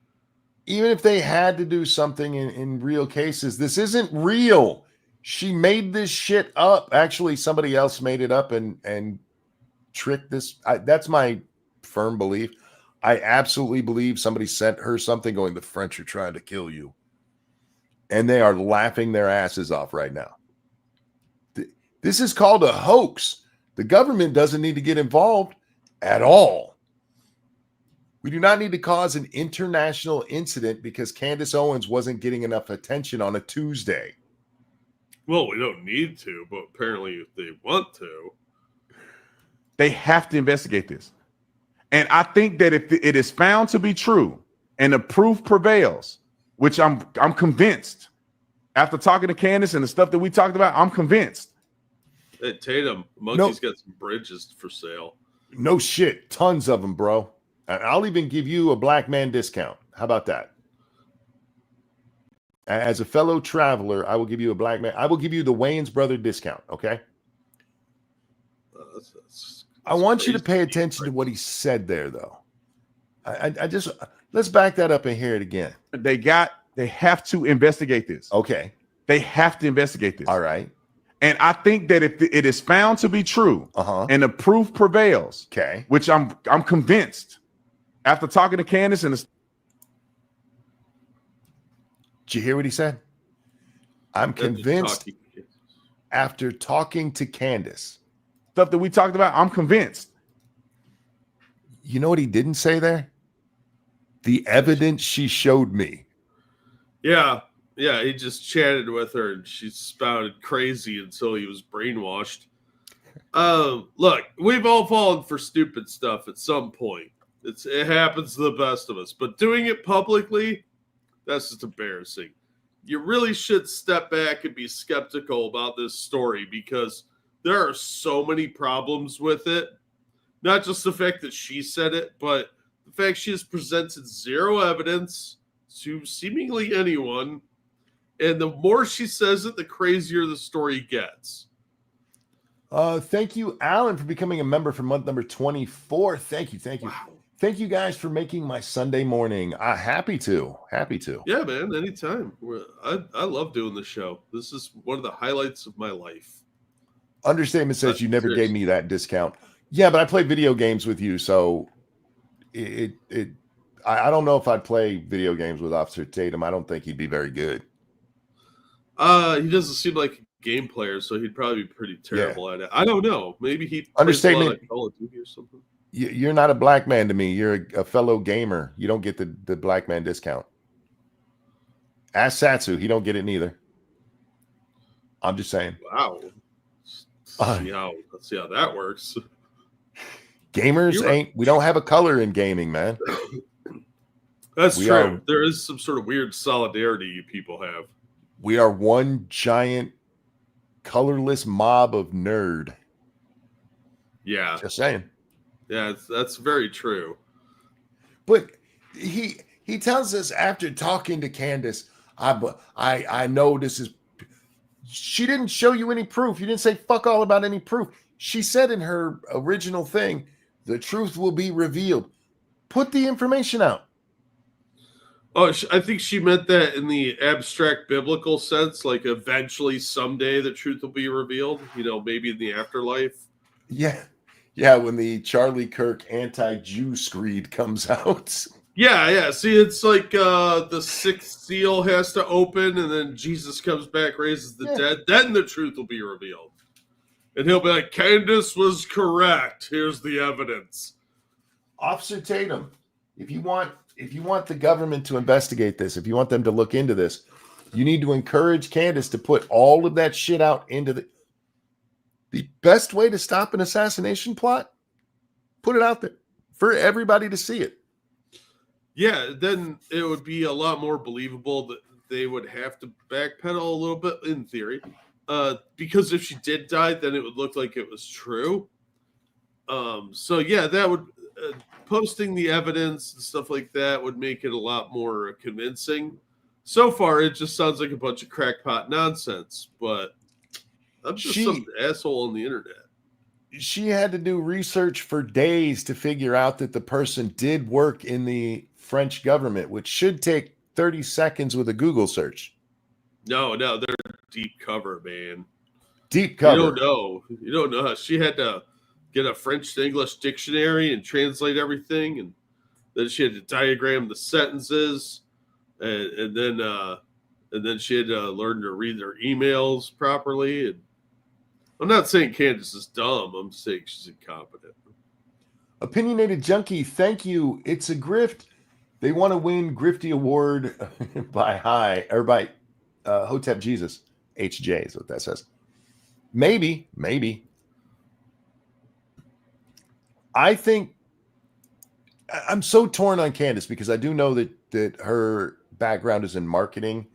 Even if they had to do something in real cases, this isn't real. She made this shit up. Actually, somebody else made it up and tricked this. That's my firm belief. I absolutely believe somebody sent her something going, the French are trying to kill you. And they are laughing their asses off right now. This is called a hoax. The government doesn't need to get involved at all. We do not need to cause an international incident because Candace Owens wasn't getting enough attention on a Tuesday. Well, we don't need to, but apparently if they want to. They have to investigate this. And I think that if it is found to be true and the proof prevails, which I'm convinced, after talking to Candace and the stuff that we talked about, I'm convinced. Hey, Tatum, Monkey's got some bridges for sale. No shit. Tons of them, bro. And I'll even give you a black man discount. How about that? As a fellow traveler, I will give you a black man. I will give you the Wayans brother discount. Okay. That's I want you to pay attention to what he said there, though. I just let's back that up and hear it again. They have to investigate this. Okay. They have to investigate this. All right. And I think that if it is found to be true and the proof prevails, okay, which I'm convinced after talking to Candace and did you hear what he said? I'm convinced after talking to Candace. Stuff that we talked about, I'm convinced. You know what he didn't say there? The evidence she showed me. Yeah, he just chatted with her and she spouted crazy until he was brainwashed. Look, we've all fallen for stupid stuff at some point. It happens to the best of us, but doing it publicly, that's just embarrassing. You really should step back and be skeptical about this story because there are so many problems with it. Not just the fact that she said it, but the fact she has presented zero evidence to seemingly anyone. And the more she says it, the crazier the story gets. Thank you, Alan, for becoming a member for month number 24. Thank you. Wow. Thank you guys for making my Sunday morning. Happy to. Yeah, man. Anytime. I love doing the show. This is one of the highlights of my life. Understatement says you never gave me that discount. Yeah, but I play video games with you, so I don't know if I'd play video games with Officer Tatum. I don't think he'd be very good. He doesn't seem like a game player, so he'd probably be pretty terrible at it. I don't know. Maybe he plays a lot of Call of Duty or something. You're not a black man to me. You're a fellow gamer. You don't get the black man discount. Ask Satsu. He don't get it neither. I'm just saying. Wow. Let's see how that works. Gamers we don't have a color in gaming, man. That's true. There is some sort of weird solidarity you people have. We are one giant colorless mob of nerd. Yeah. Just saying. Yeah, that's very true. But he tells us after talking to Candace, I know this is. She didn't show you any proof. You didn't say fuck all about any proof. She said in her original thing, the truth will be revealed. Put the information out. Oh, I think she meant that in the abstract biblical sense, like eventually someday the truth will be revealed, maybe in the afterlife. Yeah. Yeah, when the Charlie Kirk anti-Jew screed comes out. Yeah. See, it's like the sixth seal has to open, and then Jesus comes back, raises the dead. Then the truth will be revealed. And he'll be like, Candace was correct. Here's the evidence. Officer Tatum, if you want the government to investigate this, if you want them to look into this, you need to encourage Candace to put all of that shit out into the best way to stop an assassination plot. Put it out there for everybody to see it. Yeah, then it would be a lot more believable that they would have to backpedal a little bit in theory. Because if she did die, then it would look like it was true. So yeah, that would posting the evidence and stuff like that would make it a lot more convincing. So far, it just sounds like a bunch of crackpot nonsense, but I'm just some asshole on the internet. She had to do research for days to figure out that the person did work in the French government, which should take 30 seconds with a Google search. No, they're deep cover, man. Deep cover. You don't know. She had to get a French to English dictionary and translate everything, and then she had to diagram the sentences, and then she had to learn to read their emails properly. And I'm not saying Candace is dumb. I'm saying she's incompetent. Opinionated Junkie, thank you. It's a grift. They want to win Grifty Award by Hotep Jesus. HJ is what that says. Maybe. I think I'm so torn on Candace because I do know that her background is in marketing,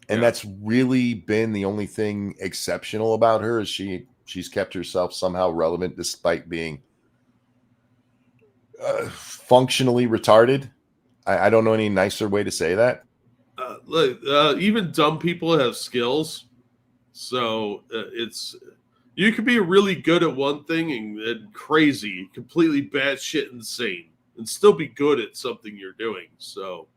and that's really been the only thing exceptional about her is she's kept herself somehow relevant despite being functionally retarded. I don't know any nicer way to say that. Even dumb people have skills, so you could be really good at one thing and crazy, completely batshit insane, and still be good at something you're doing. So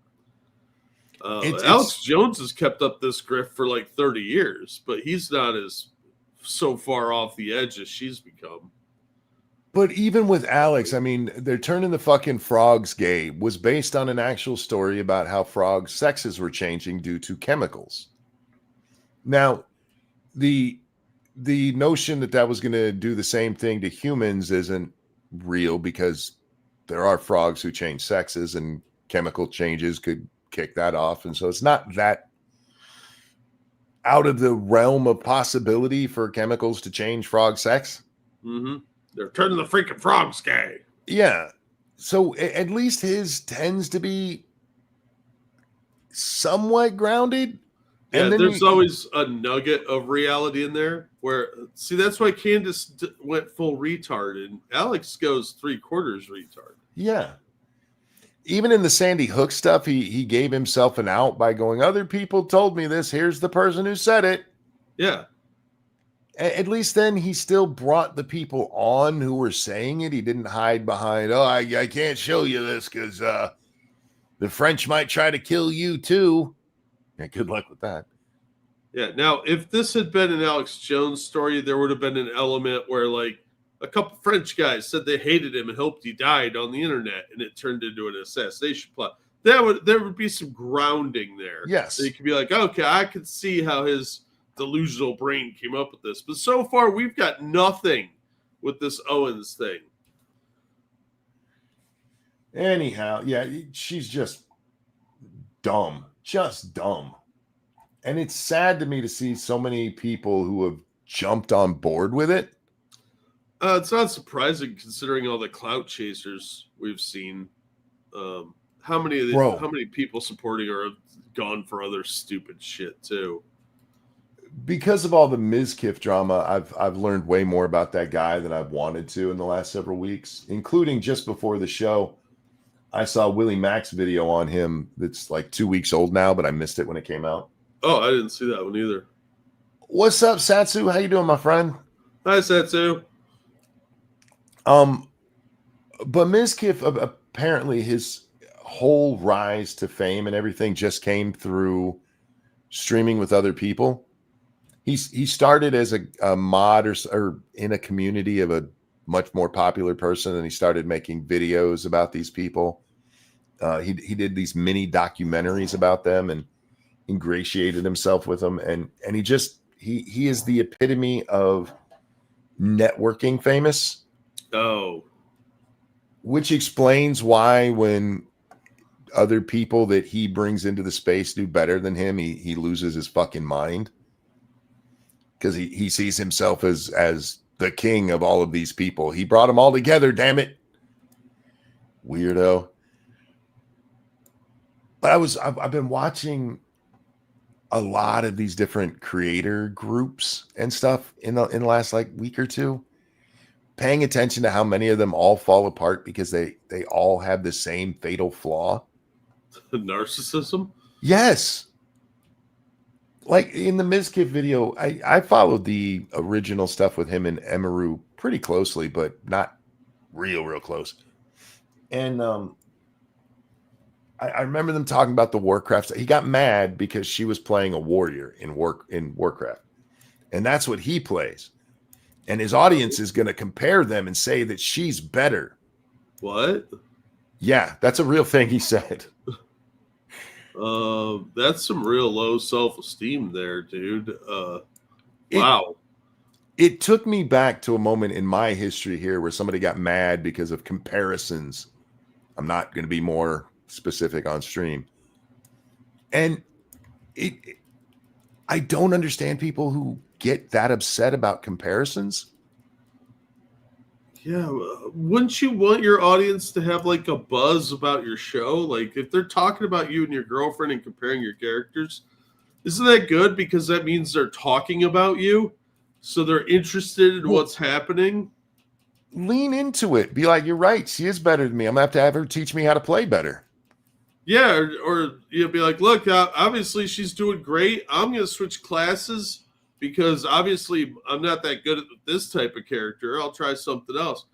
Alex Jones has kept up this grift for like 30 years, but he's not as so far off the edge as she's become. But even with Alex, I mean, they're turning the fucking frogs gay was based on an actual story about how frogs' sexes were changing due to chemicals. Now, the notion that was going to do the same thing to humans isn't real because there are frogs who change sexes and chemical changes could kick that off. And so it's not that out of the realm of possibility for chemicals to change frog sex. Mm-hmm. They're turning the freaking frogs gay. Yeah. So at least his tends to be somewhat grounded. Yeah, and then there's always a nugget of reality in there where, see, that's why Candace went full retard and Alex goes 3/4 retard. Yeah. Even in the Sandy Hook stuff, he gave himself an out by going, other people told me this. Here's the person who said it. Yeah. At least then he still brought the people on who were saying it. He didn't hide behind, oh, I can't show you this because the French might try to kill you too. Yeah, good luck with that. Yeah. Now, if this had been an Alex Jones story, there would have been an element where, like, a couple French guys said they hated him and hoped he died on the internet, and it turned into an assassination plot. There would be some grounding there. Yes. So you could be like, okay, I could see how his delusional brain came up with this. But so far, we've got nothing with this Owens thing. Anyhow, yeah, she's just dumb. And it's sad to me to see so many people who have jumped on board with it. It's not surprising considering all the clout chasers we've seen. How many people supporting her have gone for other stupid shit too? Because of all the Mizkif drama, I've learned way more about that guy than I've wanted to in the last several weeks, including just before the show. I saw Willie Mack's video on him that's like 2 weeks old now, but I missed it when it came out. Oh, I didn't see that one either. What's up, Satsu? How you doing, my friend? Hi, Satsu. But Mizkif, apparently his whole rise to fame and everything just came through streaming with other people. He started as a mod or in a community of a much more popular person, and he started making videos about these people. He did these mini documentaries about them and ingratiated himself with them, and he is the epitome of networking famous. Oh, which explains why when other people that he brings into the space do better than him, he loses his fucking mind. Because he sees himself as the king of all of these people. He brought them all together, damn it. Weirdo. But I've been watching a lot of these different creator groups and stuff in the last like week or two, paying attention to how many of them all fall apart because they all have the same fatal flaw. Narcissism? Yes. Like in the Mizkif video, I followed the original stuff with him and Emaru pretty closely, but not real close. And I remember them talking about the Warcraft. He got mad because she was playing a warrior in Warcraft. And that's what he plays. And his audience is going to compare them and say that she's better. What? Yeah, that's a real thing he said. That's some real low self-esteem there, dude. Wow. It took me back to a moment in my history here where somebody got mad because of comparisons. I'm not going to be more specific on stream. And I don't understand people who get that upset about comparisons. Yeah, wouldn't you want your audience to have like a buzz about your show? Like if they're talking about you and your girlfriend and comparing your characters, isn't that good? Because that means they're talking about you, so they're interested in what's happening. Lean into it. Be like, you're right. She is better than me. I'm gonna have her teach me how to play better. Yeah, or you'll be like, look, obviously she's doing great. I'm gonna switch classes. Because obviously I'm not that good at this type of character. I'll try something else.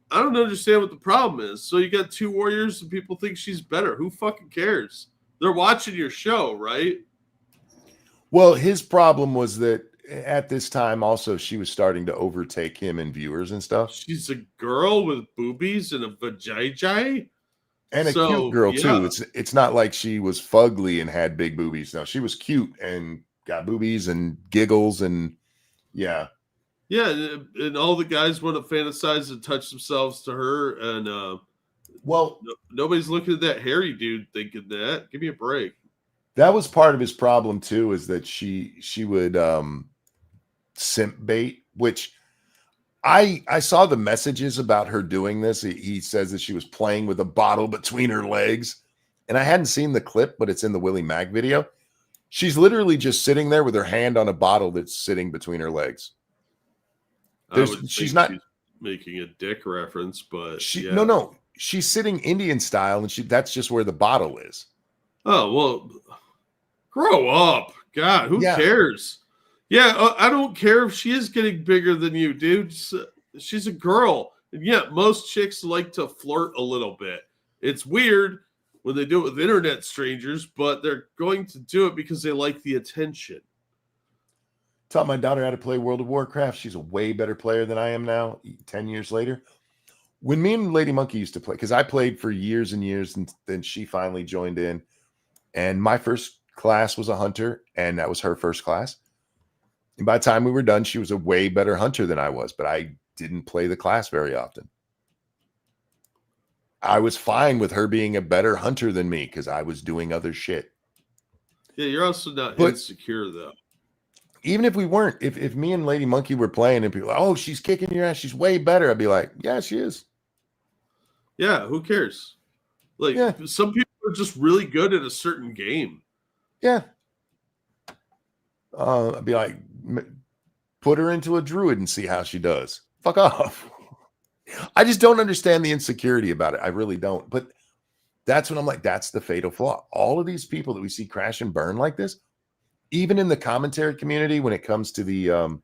I don't understand what the problem is. So you got two warriors and people think she's better. Who fucking cares? They're watching your show, right? Well, his problem was that at this time also she was starting to overtake him in viewers and stuff. She's a girl with boobies and a vajayjay. And a cute girl too. It's not like she was fugly and had big boobies. No, she was cute and got boobies and giggles and yeah. And all the guys want to fantasize and touch themselves to her, and nobody's looking at that hairy dude thinking that. Give me a break. That was part of his problem too, is that she would simp bait, which I saw the messages about her doing this. He says that she was playing with a bottle between her legs, and I hadn't seen the clip, but it's in the Willie Mack video. She's literally just sitting there with her hand on a bottle that's sitting between her legs. She's not making a dick reference, but no. She's sitting Indian style, and that's just where the bottle is. Oh well, grow up, God. Who cares? Yeah, I don't care if she is getting bigger than you, dude. She's a girl. And yeah, most chicks like to flirt a little bit. It's weird when they do it with internet strangers, but they're going to do it because they like the attention. Taught my daughter how to play World of Warcraft. She's a way better player than I am now, 10 years later. When me and Lady Monkey used to play, because I played for years and years, and then she finally joined in. And my first class was a hunter, and that was her first class. And by the time we were done, she was a way better hunter than I was, but I didn't play the class very often. I was fine with her being a better hunter than me because I was doing other shit. Yeah, you're also not But- insecure, though. Even if we weren't, if me and Lady Monkey were playing and people, oh, she's kicking your ass, she's way better, I'd be like, yeah, she is. Yeah, who cares? Like, Yeah. some people are just really good at a certain game. Yeah. I'd be like, put her into a druid and see how she does. Fuck off. I just don't understand the insecurity about it. I really don't. But that's when I'm like, that's the fatal flaw. All of these people that we see crash and burn like this, even in the commentary community, when it comes to the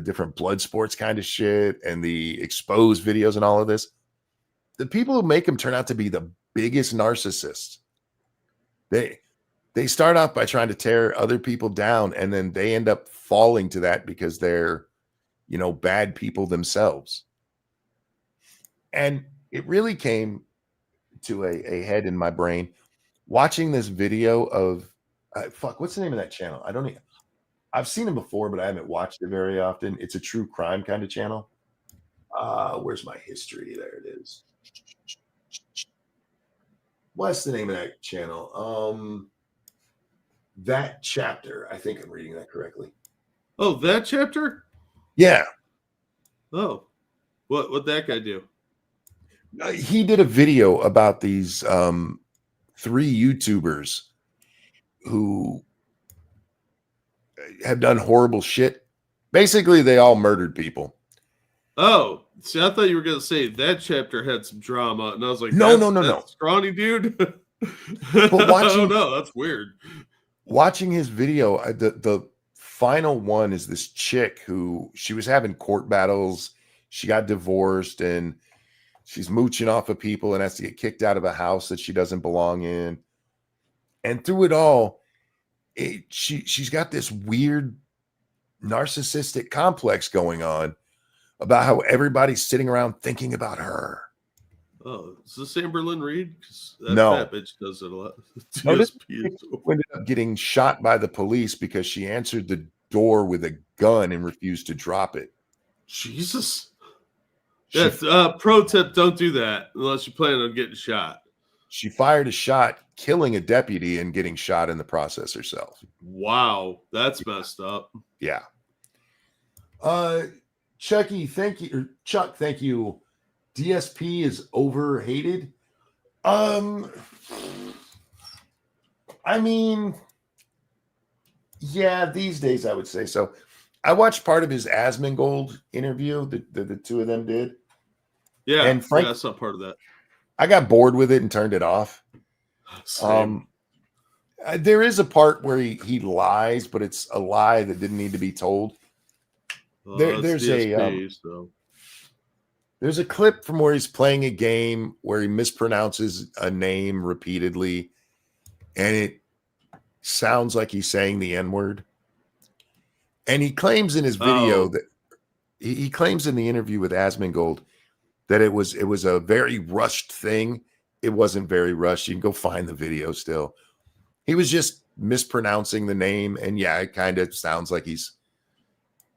different blood sports kind of shit and the exposed videos and all of this, the people who make them turn out to be the biggest narcissists. They start off by trying to tear other people down, and then they end up falling to that because they're, bad people themselves. And it really came to a head in my brain watching this video of what's the name of that channel? I've seen him before, but I haven't watched it very often. It's a true crime kind of channel. Where's my history? There it is. What's the name of that channel? That Chapter. I think I'm reading that correctly. Oh, that chapter? Yeah. Oh, what'd that guy do? He did a video about these 3 YouTubers who have done horrible shit. Basically, they all murdered people. Oh, see, I thought you were going to say that chapter had some drama, and I was like, No. that's scrawny dude. But Oh no, that's weird. Watching his video, the final one is this chick who she was having court battles. She got divorced and she's mooching off of people and has to get kicked out of a house that she doesn't belong in. And through it all, she's got this weird narcissistic complex going on about how everybody's sitting around thinking about her. Oh, is this Amberlynn Reed? No. That bitch does it a lot. No, this TSP is so- ended up getting shot by the police because she answered the door with a gun and refused to drop it. Jesus. She, Yes, pro tip, don't do that unless you plan on getting shot. she fired a shot, killing a deputy and getting shot in the process herself. Wow, that's messed up. Yeah. Chucky, thank you. Or Chuck, thank you. DSP is overhated. I mean, yeah, these days I would say so. I watched part of his Asmongold interview that the two of them did. Yeah, And Frank- yeah, that's not part of that. I got bored with it and turned it off. Same. There is a part where he lies, but it's a lie that didn't need to be told. That's there's DSP, so. There's a clip from where he's playing a game where he mispronounces a name repeatedly, and it sounds like he's saying the N-word. And he claims in his video that he claims in the interview with Asmongold that it was a very rushed thing. It wasn't very rushed. You can go find the video still. He was just mispronouncing the name, and yeah, it kind of sounds like he's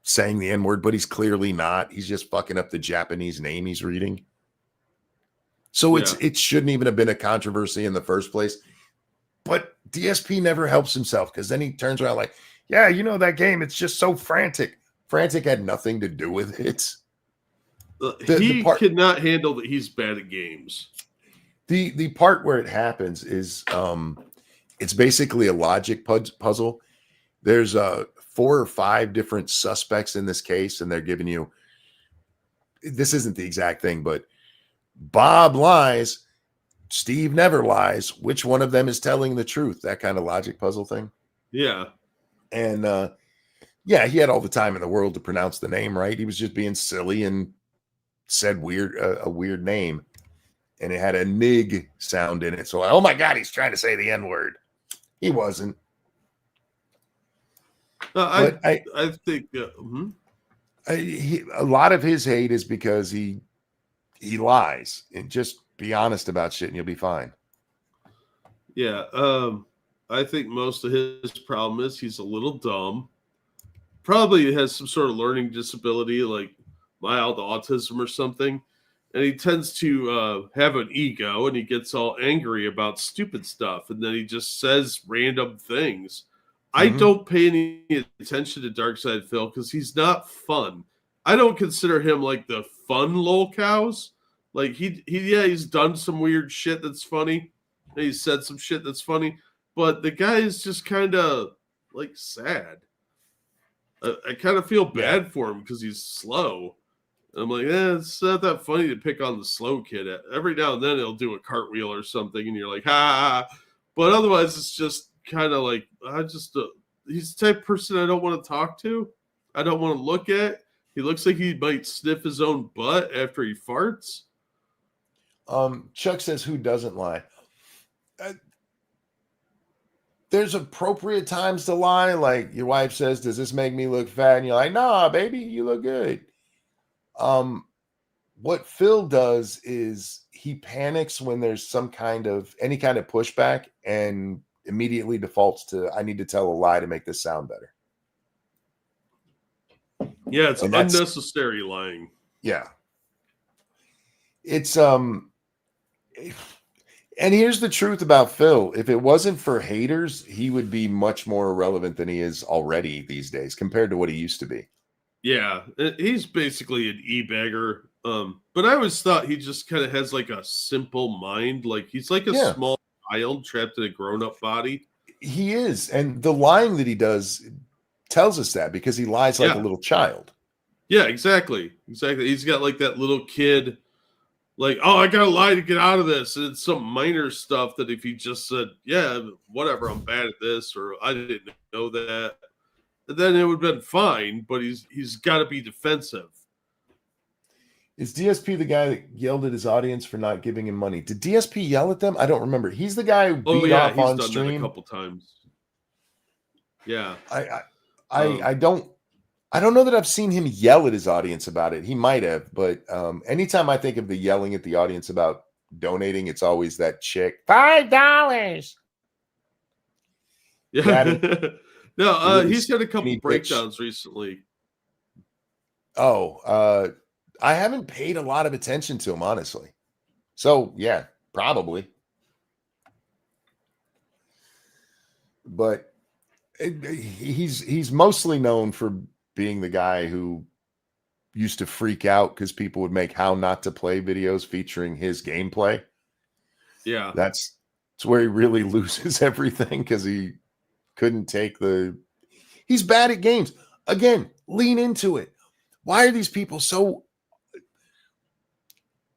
saying the N-word, but he's clearly not. He's just fucking up the Japanese name he's reading. So it shouldn't even have been a controversy in the first place. But DSP never helps himself because then he turns around like, yeah, you know that game, it's just so frantic. Frantic had nothing to do with it. He cannot handle that he's bad at games. The part where it happens is it's basically a logic puzzle. There's 4 or 5 different suspects in this case, and they're giving you, this isn't the exact thing, but Bob lies, Steve never lies. Which one of them is telling the truth? That kind of logic puzzle thing. Yeah. And Yeah, he had all the time in the world to pronounce the name right. He was just being silly and said a weird name, and it had a nig sound in it. So, oh my God, he's trying to say the N-word. He wasn't. I think a lot of his hate is because he lies, and just be honest about shit and you'll be fine. Yeah, I think most of his problem is he's a little dumb. Probably has some sort of learning disability, like mild autism or something. And he tends to have an ego, and he gets all angry about stupid stuff. And then he just says random things. I don't pay any attention to Darkside Phil because he's not fun. I don't consider him like the fun lol cows. Like he's done some weird shit that's funny. And he said some shit that's funny. But the guy is just kind of like sad. I kind of feel bad for him because he's slow. I'm like, it's not that funny to pick on the slow kid. Every now and then he'll do a cartwheel or something, and you're like, ha. But otherwise, it's just kind of like, he's the type of person I don't want to talk to. I don't want to look at. He looks like he might sniff his own butt after he farts. Chuck says, who doesn't lie? There's appropriate times to lie. Like your wife says, does this make me look fat? And you're like, nah, baby, you look good. What Phil does is he panics when there's any kind of pushback and immediately defaults to, I need to tell a lie to make this sound better. Yeah, it's unnecessary lying. Yeah. It's and here's the truth about Phil. If it wasn't for haters, he would be much more irrelevant than he is already these days compared to what he used to be. Yeah, he's basically an e-bagger. But I always thought he just kind of has like a simple mind. Like he's like a small child trapped in a grown-up body. He is. And the lying that he does tells us that because he lies like a little child. Yeah, exactly. He's got like that little kid, like, oh, I gotta lie to get out of this. And it's some minor stuff that if he just said, yeah, whatever, I'm bad at this, or I didn't know that, then it would have been fine, but he's got to be defensive. Is DSP the guy that yelled at his audience for not giving him money? Did DSP yell at them? I don't remember. He's the guy who beat off on done stream that a couple times. Yeah. I don't know that I've seen him yell at his audience about it. He might have, but anytime I think of the yelling at the audience about donating, it's always that chick. $5. Yeah. No, he's had a couple breakdowns recently. Oh, I haven't paid a lot of attention to him, honestly. So yeah, probably. But he's mostly known for being the guy who used to freak out because people would make how not to play videos featuring his gameplay. Yeah, that's where he really loses everything because he couldn't take he's bad at games. Again, lean into it. Why are these people so?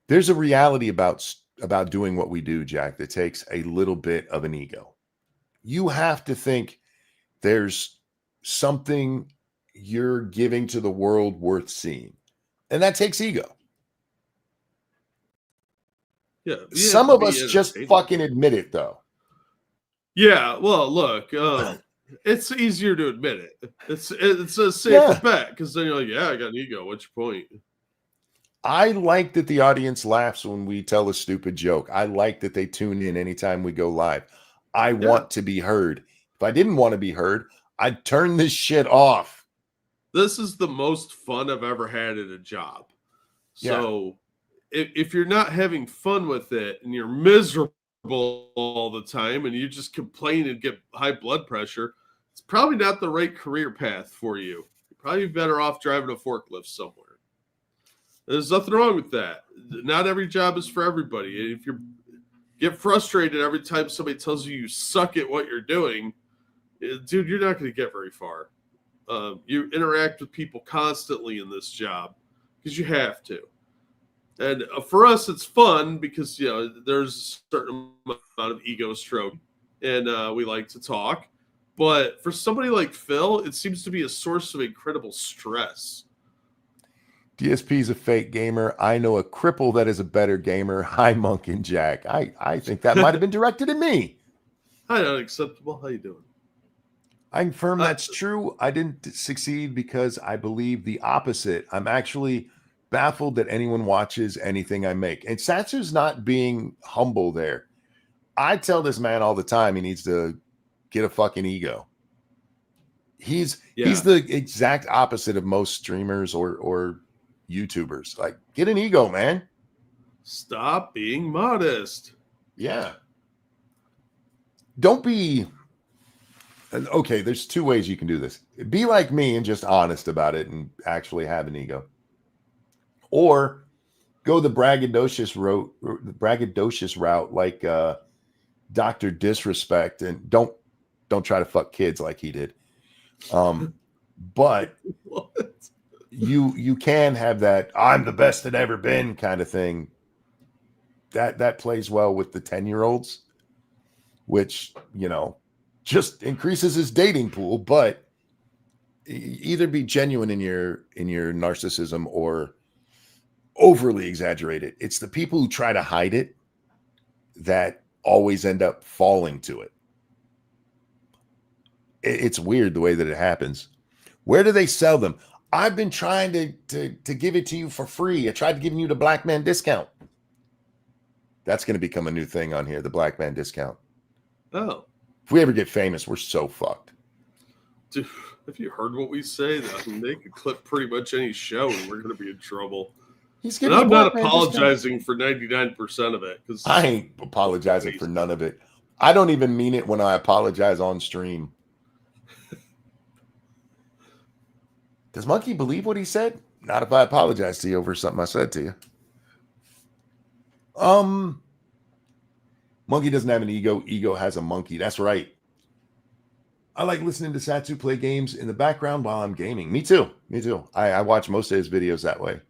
There's a reality about doing what we do, Jack, that takes a little bit of an ego. You have to think there's something you're giving to the world worth seeing. And that takes ego. Yeah. Some of us just fucking admit it, though. Yeah. Well, look, it's easier to admit it. It's a safer bet because then you're like, yeah, I got an ego. What's your point? I like that the audience laughs when we tell a stupid joke. I like that they tune in anytime we go live. I want to be heard. If I didn't want to be heard, I'd turn this shit off. This is the most fun I've ever had at a job. So if you're not having fun with it and you're miserable all the time and you just complain and get high blood pressure, it's probably not the right career path for you. You're probably better off driving a forklift somewhere. There's nothing wrong with that. Not every job is for everybody. If you get frustrated every time somebody tells you suck at what you're doing, dude, you're not going to get very far. You interact with people constantly in this job because you have to. And for us, it's fun because, there's a certain amount of ego stroke and we like to talk. But for somebody like Phil, it seems to be a source of incredible stress. DSP is a fake gamer. I know a cripple that is a better gamer. Hi, Monk and Jack. I think that might have been directed at me. Hi, Unacceptable. How you doing? I confirm that's true. I didn't succeed because I believe the opposite. I'm actually baffled that anyone watches anything I make. And Satsu's not being humble there. I tell this man all the time he needs to get a fucking ego. He's the exact opposite of most streamers or YouTubers. Like, get an ego, man. Stop being modest. Yeah. Don't be okay. There's two ways you can do this. Be like me and just honest about it and actually have an ego, or go the braggadocious route, like Dr. Disrespect, and don't try to fuck kids like he did. But What? you can have that I'm the best that ever been kind of thing. That plays well with the 10-year-olds, which, you know, just increases his dating pool. But either be genuine in your narcissism or overly exaggerate it. It's the people who try to hide it that always end up falling to it. It's weird the way that it happens. Where do they sell them? I've been trying to give it to you for free. I tried giving you the black man discount. That's going to become a new thing on here, the black man discount. Oh. If we ever get famous, we're so fucked. Dude, have you heard what we say? They could clip pretty much any show and we're going to be in trouble. And I'm not apologizing for 99% of it. Because I ain't apologizing for none of it. I don't even mean it when I apologize on stream. Does Monkey believe what he said? Not if I apologize to you over something I said to you. Monkey doesn't have an ego. Ego has a monkey. That's right. I like listening to Satsu play games in the background while I'm gaming. Me too. I watch most of his videos that way.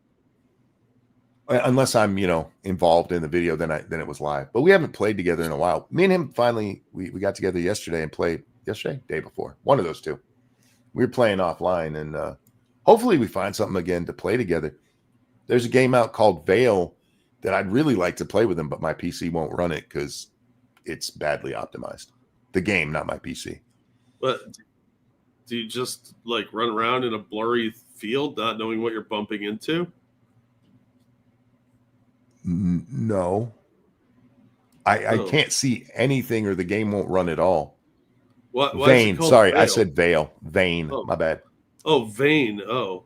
Unless I'm, involved in the video, then it was live. But we haven't played together in a while. Me and him finally, we got together yesterday and played day before. One of those two. We were playing offline, and hopefully we find something again to play together. There's a game out called Veil that I'd really like to play with him, but my PC won't run it because it's badly optimized. The game, not my PC. But do you just like run around in a blurry field, not knowing what you're bumping into? No. I can't see anything, or the game won't run at all. What? Vein. Sorry, Veil? I said Veil. Vein. Oh. My bad. Oh, Vein. Oh.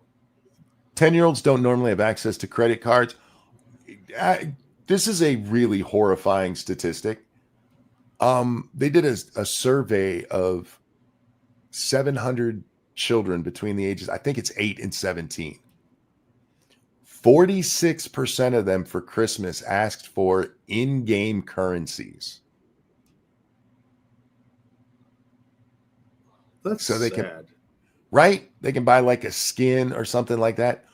10-year-olds don't normally have access to credit cards. This is a really horrifying statistic. They did a survey of 700 children between the ages, I think it's 8 and 17. 46% of them for Christmas asked for in-game currencies. That's so they sad. Can, right? They can buy like a skin or something like that.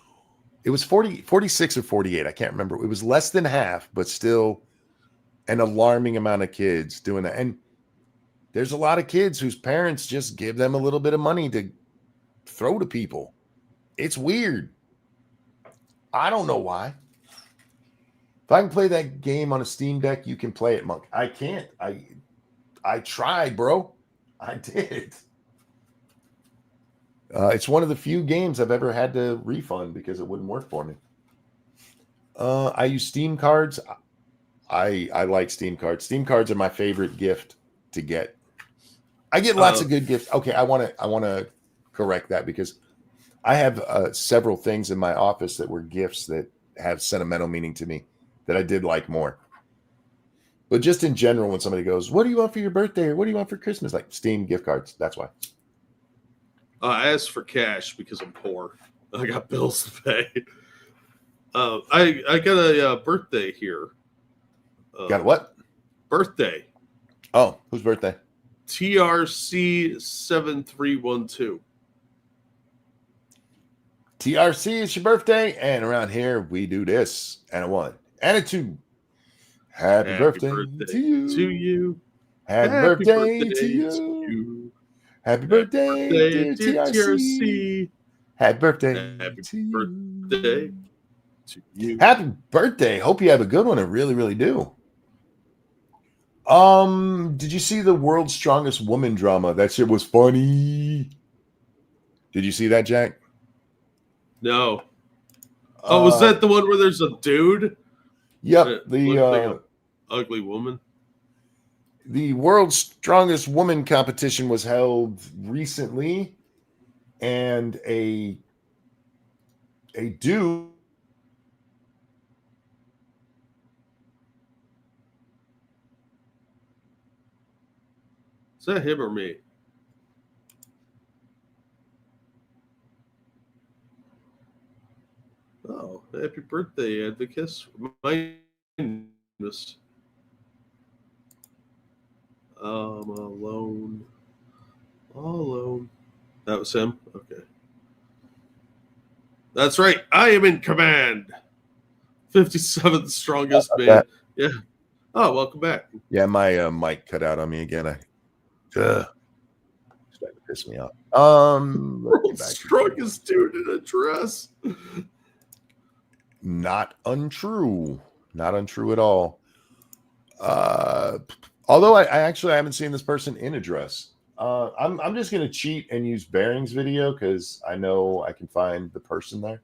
It was 46 or 48. I can't remember. It was less than half, but still an alarming amount of kids doing that. And there's a lot of kids whose parents just give them a little bit of money to throw to people. It's weird. I don't know why. If I can play that game on a Steam Deck, you can play it, Monk. I can't. I tried, bro. I did. It's one of the few games I've ever had to refund because it wouldn't work for me. I use Steam cards. I like Steam cards. Steam cards are my favorite gift to get. I get lots of good gifts. Okay, I want to correct that because I have several things in my office that were gifts that have sentimental meaning to me that I did like more. But just in general, when somebody goes, "What do you want for your birthday?" or "What do you want for Christmas?" like Steam gift cards. That's why. I asked for cash because I'm poor. I got bills to pay. I got a birthday here. Got a what? Birthday. Oh, whose birthday? TRC7312. TRC is your birthday, and around here we do this and a 1 and a 2. Happy birthday to you. To you. Happy birthday to you. Happy birthday, dear dear TRC. Happy birthday Happy to you. birthday to you. Happy birthday. Hope you have a good one. I really, really do. Did you see the World's Strongest Woman drama? That shit was funny. Did you see that, Jack? No. Oh, was that the one where there's a dude? Yep. That looked like an ugly woman. The World's Strongest Woman competition was held recently, and a dude. Is that him or me? Oh, happy birthday, Advocus. Mindness. I'm alone. All alone. That was him? Okay. That's right. I am in command. 57th strongest man. Yeah. Oh, welcome back. Yeah, my mic cut out on me again. Starting to piss me off. World's strongest dude in a dress. Not untrue. Not untrue at all. Although I actually haven't seen this person in a dress. I'm just gonna cheat and use Bearing's video because I know I can find the person there.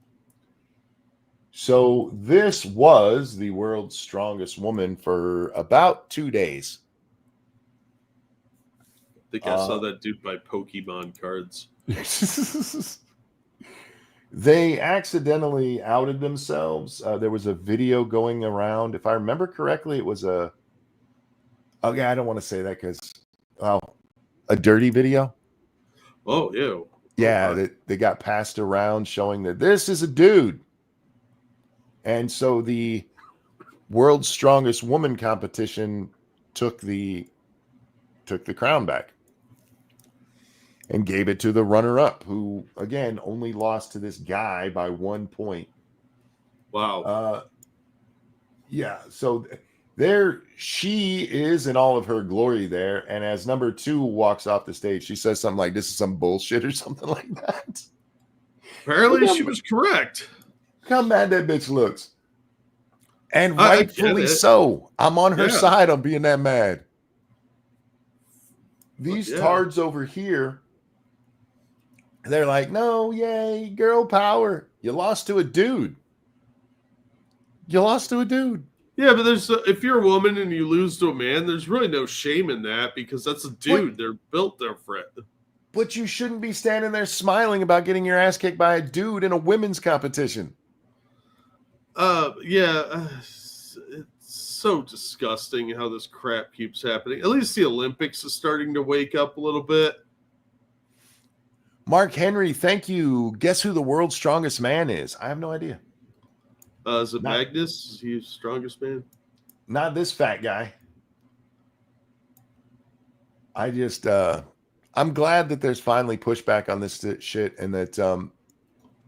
So this was the World's Strongest Woman for about 2 days. I think I saw that dude buy Pokemon cards. They accidentally outed themselves. There was a video going around. If I remember correctly, it was a... Okay, I don't want to say that because... Well, a dirty video. Oh, yeah. Yeah, they got passed around showing that this is a dude. And so the World's Strongest Woman competition took the crown back and gave it to the runner-up, who again only lost to this guy by 1 point. Wow. Yeah, so there she is in all of her glory there, and as number 2 walks off the stage, she says something like, "This is some bullshit" or something like that. Apparently, she was correct. Look how mad that bitch looks. And rightfully so. I'm on her side on being that mad. These tards over here, they're like, no, yay, girl power. You lost to a dude. You lost to a dude. Yeah, but there's if you're a woman and you lose to a man, there's really no shame in that because that's a dude. They're built different. But you shouldn't be standing there smiling about getting your ass kicked by a dude in a women's competition. It's so disgusting how this crap keeps happening. At least the Olympics is starting to wake up a little bit. Mark Henry, thank you. Guess who the world's strongest man is? I have no idea. Is it Magnus? Is he the strongest man? Not this fat guy. I just, I'm glad that there's finally pushback on this shit, and that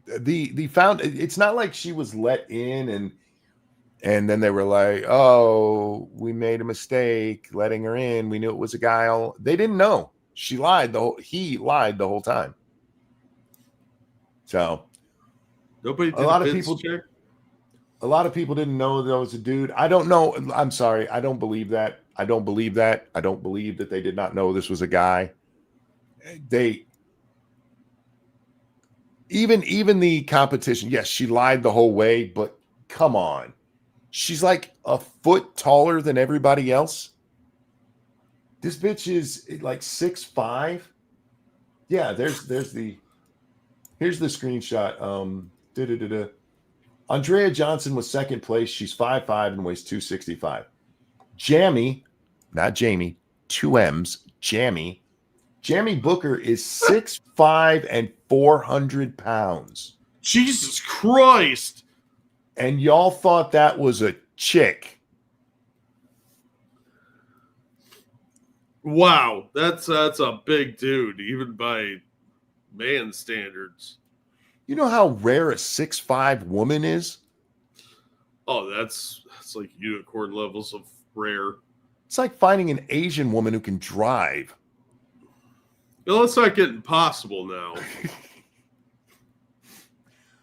it's not like she was let in and then they were like, oh, we made a mistake letting her in. We knew it was a guy. They didn't know. He lied the whole time. So nobody did a lot of people didn't know that was a dude. I don't know. I'm sorry. I don't believe that. I don't believe that they did not know this was a guy. Even the competition, yes, she lied the whole way, but come on. She's like a foot taller than everybody else. This bitch is like 6'5". Yeah, here's the screenshot. Andrea Johnson was second place. She's 5'5" and weighs 265. Jamie, not Jamie, 2 M's, Jamie Booker is 6'5" and 400 pounds. Jesus Christ. And y'all thought that was a chick. Wow, that's a big dude, even by man standards. You know how rare a 6'5" woman is? Oh, that's like unicorn levels of rare. It's like finding an Asian woman who can drive. Well, let's not get impossible now.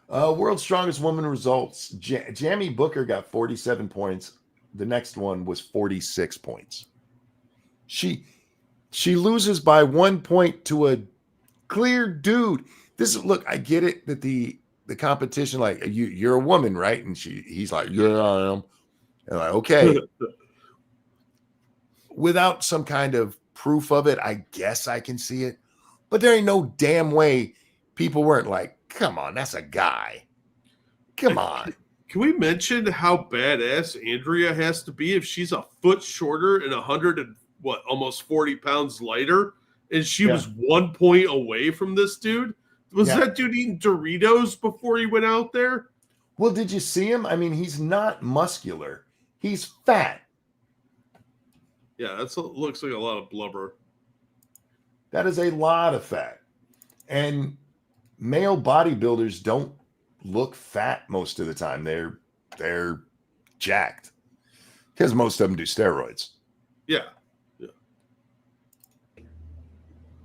World's Strongest Woman results. Jamie Booker got 47 points. The next one was 46 points. She loses by 1 point to a clear dude. Look, I get it that the competition, like you're a woman, right? And he's like, yeah, I am. And like, okay. Without some kind of proof of it, I guess I can see it. But there ain't no damn way people weren't like, come on, that's a guy. Come on. Can we mention how badass Andrea has to be if she's a foot shorter and almost 40 pounds lighter? And she was 1 point away from this dude. Was that dude eating Doritos before he went out there? Well, did you see him? I mean, he's not muscular. He's fat. Yeah, looks like a lot of blubber. That is a lot of fat. And male bodybuilders don't look fat most of the time. They're jacked because most of them do steroids. Yeah.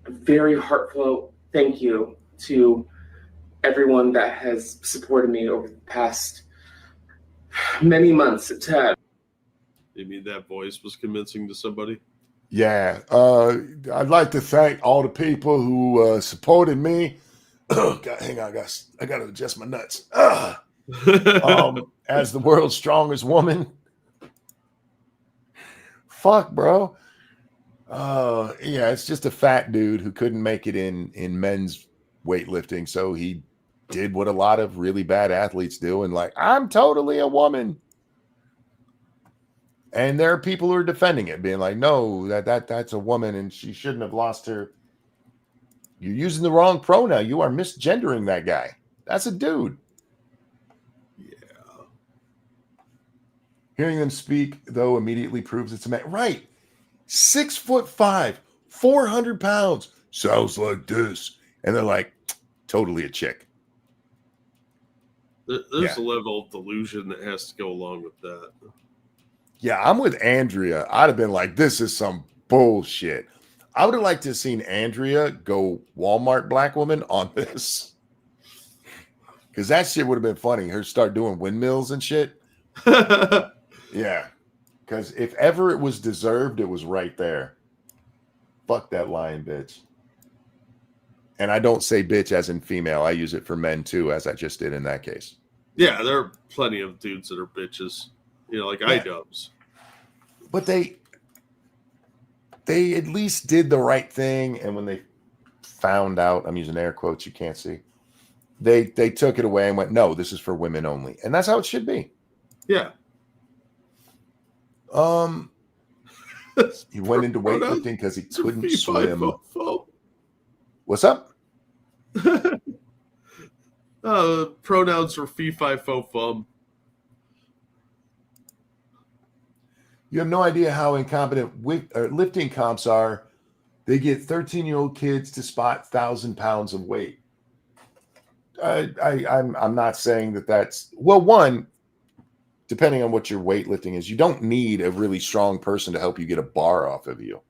A very heartfelt thank you to everyone that has supported me over the past many months. You mean that voice was convincing to somebody? Yeah. I'd like to thank all the people who supported me. God, hang on, guys. I got to adjust my nuts. As the world's strongest woman. Fuck, bro. Yeah, it's just a fat dude who couldn't make it in men's weightlifting. So he did what a lot of really bad athletes do. And like, I'm totally a woman. And there are people who are defending it, being like, no, that's a woman and she shouldn't have lost her. You're using the wrong pronoun. You are misgendering that guy. That's a dude. Yeah. Hearing them speak, though, immediately proves it's a man. Right. 6'5", 400 pounds. Sounds like this. And they're like, totally a chick. There's a level of delusion that has to go along with that. Yeah, I'm with Andrea. I'd have been like, this is some bullshit. I would have liked to have seen Andrea go Walmart black woman on this. Because that shit would have been funny. Her start doing windmills and shit. Yeah. Because if ever it was deserved, it was right there. Fuck that lying bitch. And I don't say bitch as in female. I use it for men too, as I just did in that case. Yeah, there are plenty of dudes that are bitches. Like iDubbbz. But they at least did the right thing. And when they found out, I'm using air quotes, you can't see. They took it away and went, no, this is for women only. And that's how it should be. Yeah. He went into weightlifting because he couldn't swim. What's up? Pronouns for fee, fi, fo, fum. You have no idea how incompetent lifting comps are. They get 13-year-old kids to spot 1,000 pounds of weight. I'm not saying that's one. Depending on what your weightlifting is, you don't need a really strong person to help you get a bar off of you.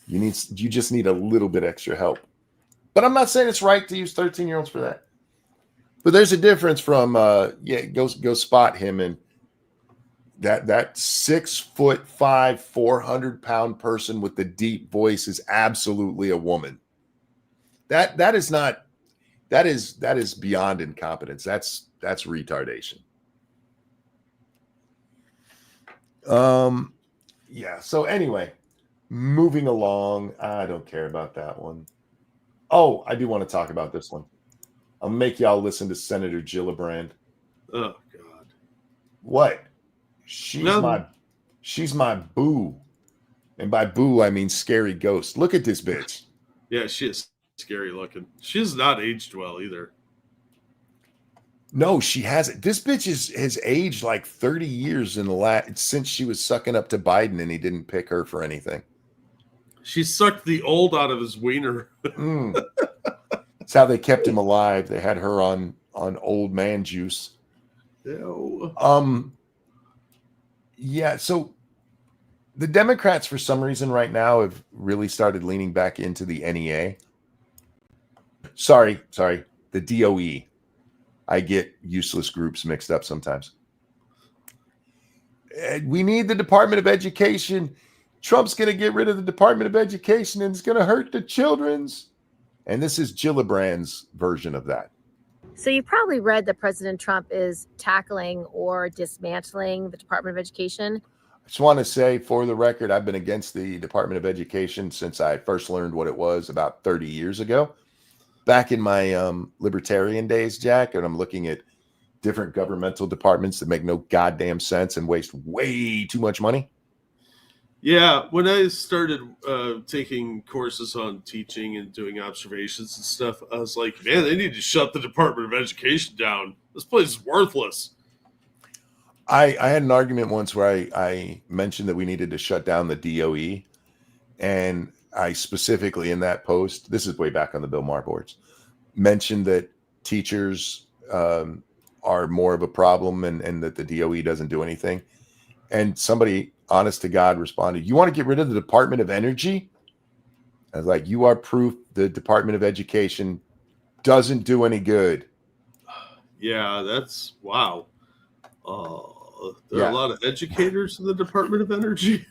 You just need a little bit extra help. But I'm not saying it's right to use 13-year-olds for that. But there's a difference from go spot him and that 6'5", 400-pound person with the deep voice is absolutely a woman. That is beyond incompetence. That's retardation. Yeah. So anyway, moving along. I don't care about that one. Oh, I do want to talk about this one. I'll make y'all listen to Senator Gillibrand. Oh God. What? She's my boo. And by boo, I mean scary ghost. Look at this bitch. Yeah, she is scary looking. She's not aged well either. No, she hasn't. This bitch has aged like 30 years since she was sucking up to Biden and he didn't pick her for anything. She sucked the old out of his wiener. That's how they kept him alive. They had her on old man juice. Ew. Yeah, so The Democrats, for some reason, right now have really started leaning back into the NEA. Sorry, the DOE. I get useless groups mixed up sometimes. We need the Department of Education. Trump's going to get rid of the Department of Education and it's going to hurt the children's. And this is Gillibrand's version of that. So you probably read that President Trump is tackling or dismantling the Department of Education. I just want to say, for the record, I've been against the Department of Education since I first learned what it was about 30 years ago. Back in my libertarian days, Jack, and I'm looking at different governmental departments that make no goddamn sense and waste way too much money. Yeah, when I started taking courses on teaching and doing observations and stuff, I was like, man, they need to shut the Department of Education down. This place is worthless. I had an argument once where I mentioned that we needed to shut down the DOE. And I specifically in that post, this is way back on the Bill Maher boards, mentioned that teachers are more of a problem and that the DOE doesn't do anything. And somebody, honest to God, responded, "You want to get rid of the Department of Energy?" I was like, "You are proof the Department of Education doesn't do any good." Yeah, that's wow. There are a lot of educators in the Department of Energy.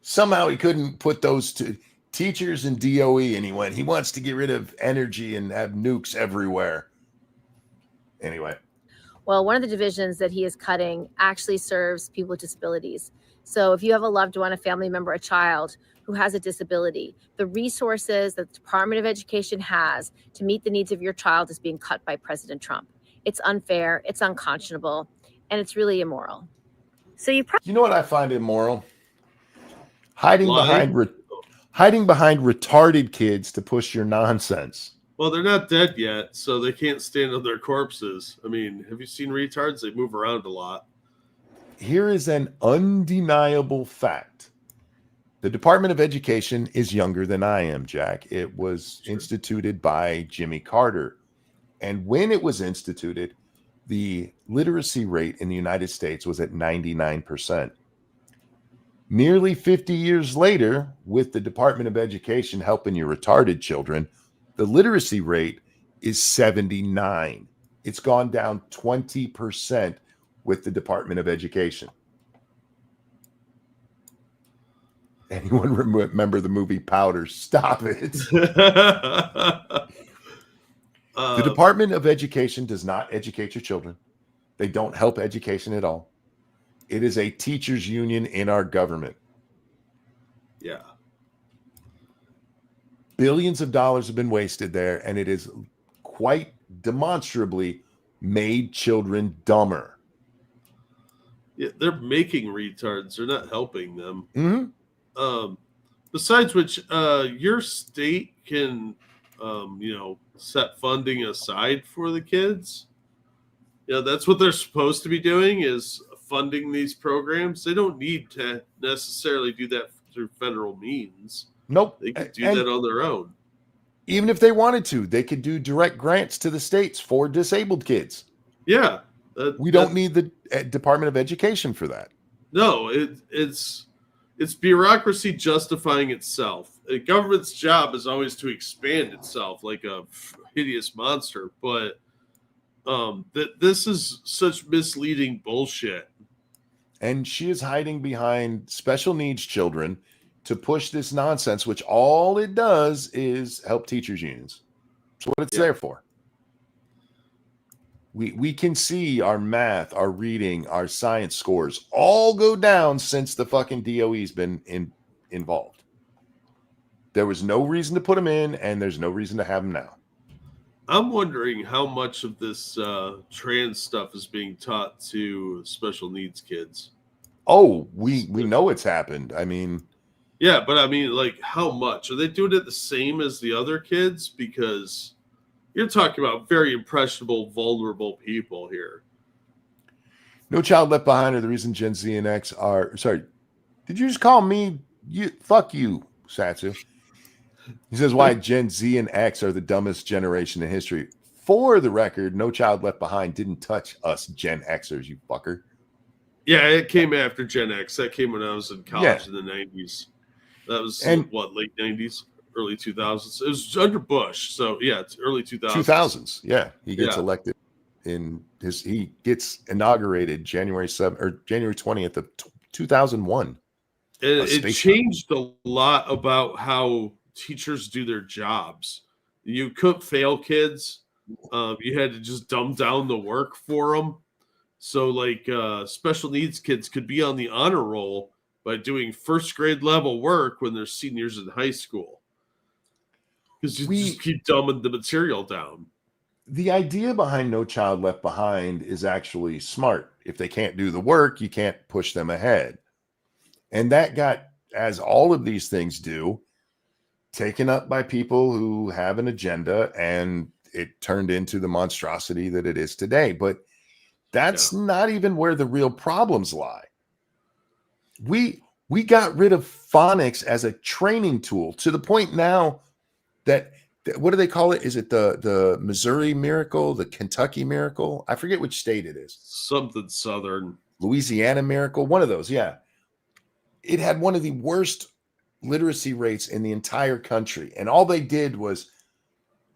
Somehow he couldn't put those two teachers and DOE, and he wants to get rid of energy and have nukes everywhere. Anyway. Well, one of the divisions that he is cutting actually serves people with disabilities. So if you have a loved one, a family member, a child who has a disability, the resources that the Department of Education has to meet the needs of your child is being cut by President Trump. It's unfair, it's unconscionable, and it's really immoral. So you know what I find immoral? Hiding behind retarded kids to push your nonsense. Well, they're not dead yet, so they can't stand on their corpses. I mean, have you seen retards? They move around a lot. Here is an undeniable fact. The Department of Education is younger than I am, Jack. It was instituted by Jimmy Carter. And when it was instituted, the literacy rate in the United States was at 99%. Nearly 50 years later, with the Department of Education helping your retarded children, the literacy rate is 79. It's gone down 20% with the Department of Education. Anyone remember the movie Powder? Stop it. The Department of Education does not educate your children. They don't help education at all. It is a teachers union in our government. Yeah. Billions of dollars have been wasted there, and it is quite demonstrably made children dumber. Yeah, they're making retards. They're not helping them. Mm-hmm. Besides which, your state can, set funding aside for the kids. Yeah, that's what they're supposed to be doing, is funding these programs. They don't need to necessarily do that through federal means. Nope. They could do that on their own. Even if they wanted to, they could do direct grants to the states for disabled kids. Yeah. We don't need the Department of Education for that. No, it's bureaucracy justifying itself. A government's job is always to expand itself like a hideous monster, but this is such misleading bullshit. And she is hiding behind special needs children to push this nonsense, which all it does is help teachers unions. That's what it's there for. We can see our math, our reading, our science scores all go down since the fucking DOE's been involved. There was no reason to put them in, and there's no reason to have them now. I'm wondering how much of this trans stuff is being taught to special needs kids. Oh, we know it's happened. I mean, yeah, but I mean, like, how much? Are they doing it the same as the other kids? Because you're talking about very impressionable, vulnerable people here. No Child Left Behind are the reason Gen Z and X are... Sorry, did you just call me... Fuck you, Satsu. He says why Gen Z and X are the dumbest generation in history. For the record, No Child Left Behind didn't touch us Gen Xers, you fucker. Yeah, it came after Gen X. That came when I was in college Yeah. in the 90s. That was And- late 90s, early 2000s. It was under Bush. So yeah, it's early 2000s. 2000s. Yeah, he gets Yeah. elected he gets inaugurated January 7th or January 20th of 2001. And A it space changed a lot about how teachers do their jobs. You couldn't fail kids. You had to just dumb down the work for them. So, like, special needs kids could be on the honor roll by doing first grade level work when they're seniors in high school. Because you just keep dumbing the material down. The idea behind No Child Left Behind is actually smart. If they can't do the work, you can't push them ahead. And that got, as all of these things do, taken up by people who have an agenda, and it turned into the monstrosity that it is today. But that's not even where the real problems lie. We got rid of phonics as a training tool to the point now that what do they call it? Is it the Missouri Miracle, the Kentucky Miracle? I forget which state it is. Something Southern. Louisiana Miracle, one of those, yeah. It had one of the worst literacy rates in the entire country. And all they did was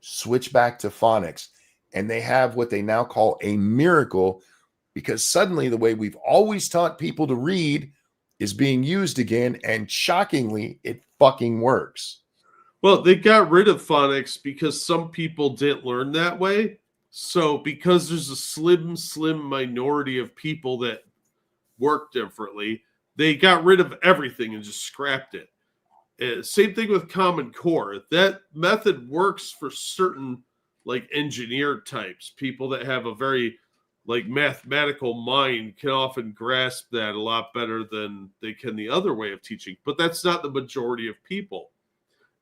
switch back to phonics. And they have what they now call a miracle, because suddenly the way we've always taught people to read is being used again. And shockingly, it fucking works. Well, they got rid of phonics because some people didn't learn that way. So because there's a slim minority of people that work differently, they got rid of everything and just scrapped it. Same thing with Common Core. That method works for certain like engineer types. People that have a very like mathematical mind can often grasp that a lot better than they can the other way of teaching. But that's not the majority of people.